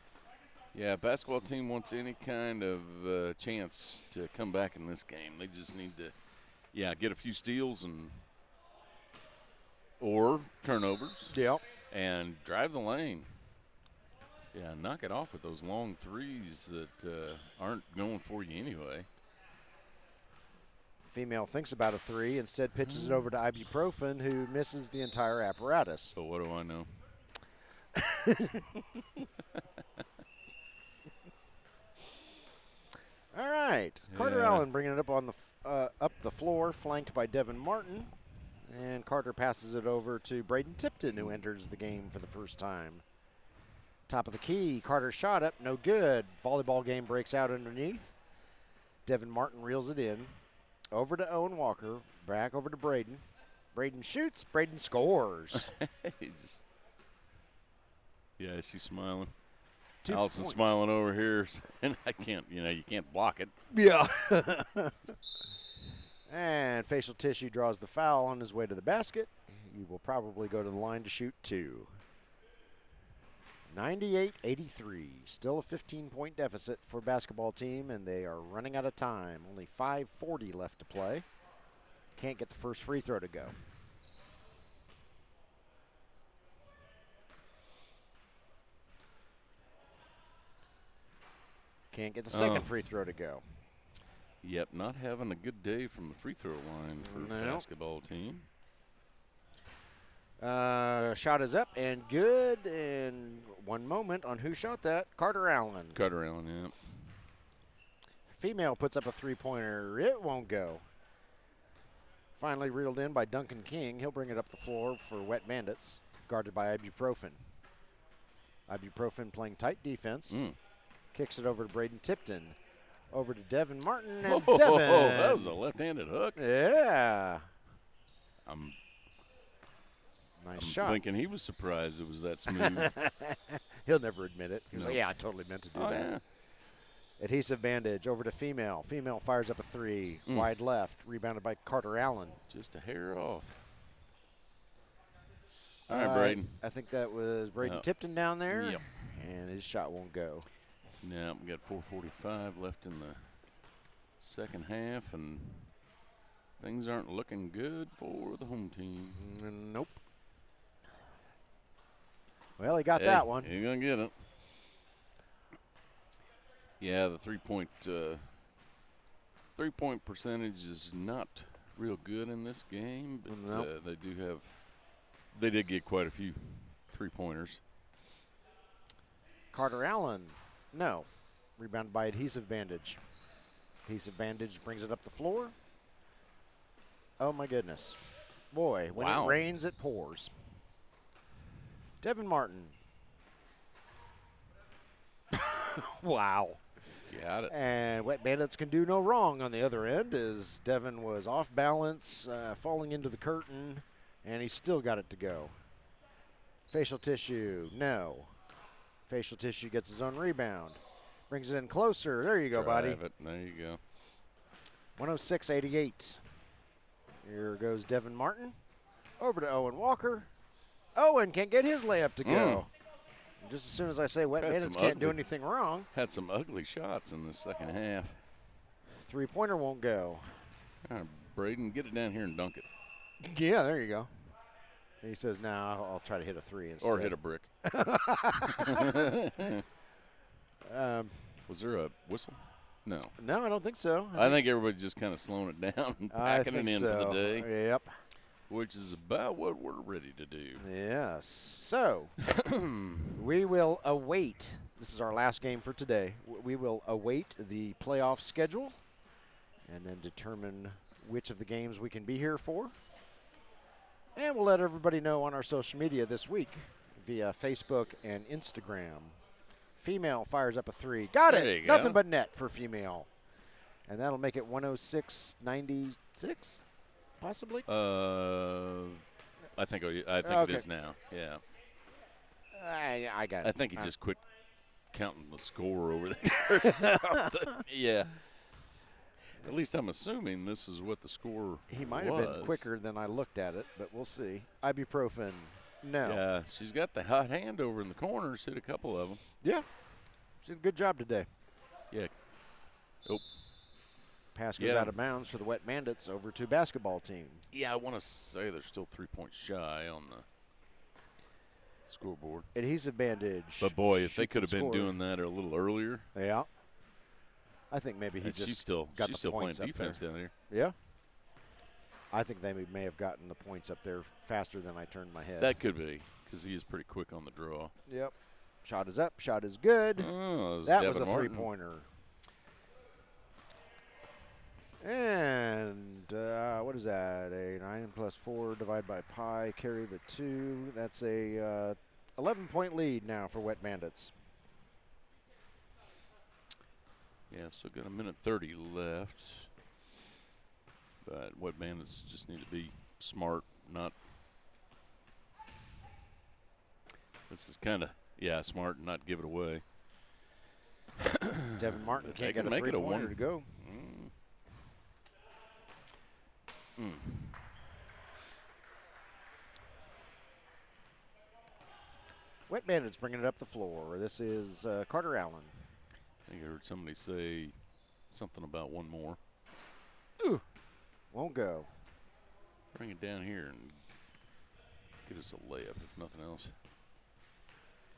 Yeah, basketball team wants any kind of chance to come back in this game. They just need to, get a few steals or turnovers. Yep. And drive the lane. Yeah, knock it off with those long threes that aren't going for you anyway. Female thinks about a three, instead pitches it over to ibuprofen, who misses the entire apparatus. But what do I know? All right, Carter Allen bringing it up on the up the floor, flanked by Devin Martin, and Carter passes it over to Braden Tipton, who enters the game for the first time. Top of the key, Carter shot up, no good. Volleyball game breaks out underneath. Devin Martin reels it in. Over to Owen Walker, back over to Braden. Braden shoots, Braden scores. She's smiling. 2 Allison's points. smiling over here, and I can't, you can't block it. Yeah. And facial tissue draws the foul on his way to the basket. He will probably go to the line to shoot two. 98-83. Still a 15-point deficit for basketball team, and they are running out of time. Only 5:40 left to play. Can't get the first free throw to go. Can't get the second free throw to go. Yep, not having a good day from the free throw line for the basketball team. Shot is up and good. And one moment on who shot that. Carter Allen. Carter Allen, yeah. Female puts up a three-pointer. It won't go. Finally reeled in by Duncan King. He'll bring it up the floor for Wet Bandits, guarded by ibuprofen. Ibuprofen playing tight defense. Kicks it over to Braden Tipton. Over to Devin Martin. And Devin. That was a left-handed hook. Yeah. I'm shot. Thinking he was surprised it was that smooth. He'll never admit it. He was like, I totally meant to do that. Yeah. Adhesive Bandage over to Female. Female fires up a three. Wide left. Rebounded by Carter Allen. Just a hair off. All right, Braden. I think that was Braden Tipton down there. Yep. And his shot won't go. Now we got 4:45 left in the second half, and things aren't looking good for the home team. Nope. Well, he got that one. You're going to get it. Yeah, the three-point percentage is not real good in this game, but they did get quite a few three-pointers. Carter Allen, no. Rebounded by Adhesive Bandage. Adhesive Bandage brings it up the floor. Oh, my goodness. Boy, when Wow. it rains, it pours. Devin Martin. Wow. Got it. And Wet Bandits can do no wrong on the other end as Devin was off balance, falling into the curtain, and he still got it to go. Facial tissue, no. Facial tissue gets his own rebound. Brings it in closer. There you go, buddy. There you go. 106.88. Here goes Devin Martin. Over to Owen Walker. Owen can't get his layup to go. Just as soon as I say Wet Bandits can't do anything wrong. Had some ugly shots in the second half. Three-pointer won't go. All right, Braden, get it down here and dunk it. Yeah, there you go. He says, "No, I'll try to hit a three instead." Or hit a brick. Was there a whistle? No. No, I don't think so. I think everybody's just kind of slowing it down and packing it in for the day. Yep. Which is about what we're ready to do. Yes. So, we will await. This is our last game for today. We will await the playoff schedule and then determine which of the games we can be here for. And we'll let everybody know on our social media this week via Facebook and Instagram. Female fires up a three. Got it. There you Nothing go. but net for female. And that'll make it 106.96, possibly. I think it is now. Yeah. I got it. I think he just quit counting the score over there or something. Yeah. At least I'm assuming this is what the score He might have been quicker than I looked at it, but we'll see. Ibuprofen, no. Yeah, she's got the hot hand over in the corners, hit a couple of them. Yeah. She did a good job today. Yeah. Oh. Pass goes out of bounds for the Wet Bandits over to basketball team. Yeah, I want to say they're still 3 points shy on the scoreboard. Adhesive bandage. But, boy, if they shoots could have and been scores. doing that a little earlier. Yeah. I think maybe he She's just still got the playing points up defense there. down there. Yeah. I think they may have gotten the points up there faster than I turned my head. That could be because he is pretty quick on the draw. Yep. Shot is up. Shot is good. Oh, that was a Devin Martin. three-pointer. And what is that? A 9 plus 4 divided by pi, carry the 2. That's a 11-point lead now for Wet Bandits. Yeah, still got a minute 30 left. But Wet Bandits just need to be smart, not. This is kind of, smart and not give it away. Devin Martin They can't can get a make it a three-pointer one. to go. Wet Bandits bringing it up the floor. This is Carter Allen. I think I heard somebody say something about one more. Ooh. Won't go. Bring it down here and get us a layup, if nothing else.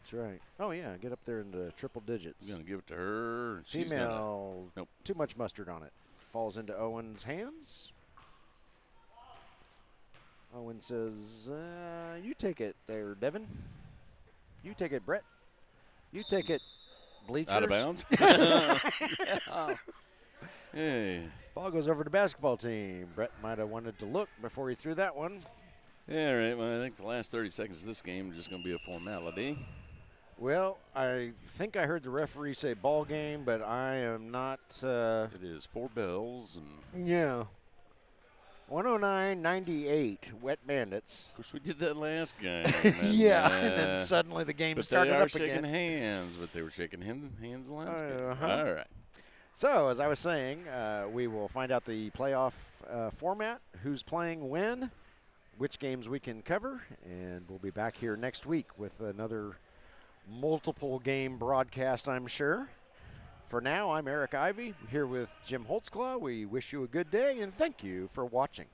That's right. Oh, yeah, get up there into triple digits. We're going to give it to her. And she's Female, nope. Too much mustard on it. Falls into Owen's hands. Owen says, you take it there, Devin. You take it, Brett. You take it, Bleachers. Out of bounds? Hey. Ball goes over to basketball team. Brett might have wanted to look before he threw that one. Yeah, all right. Well, I think the last 30 seconds of this game are just going to be a formality. Well, I think I heard the referee say ball game, but I am not. It is 4 bells. And Yeah. 109-98, Wet Bandits. of course, we did that last game. Yeah, and then suddenly the game but started they are up shaking again. hands, but they were shaking hands the last game. Uh-huh. All right. So, as I was saying, we will find out the playoff format, who's playing when, which games we can cover, and we'll be back here next week with another multiple game broadcast, I'm sure. For now, I'm Eric Ivey here with Jim Holtzclaw. We wish you a good day and thank you for watching.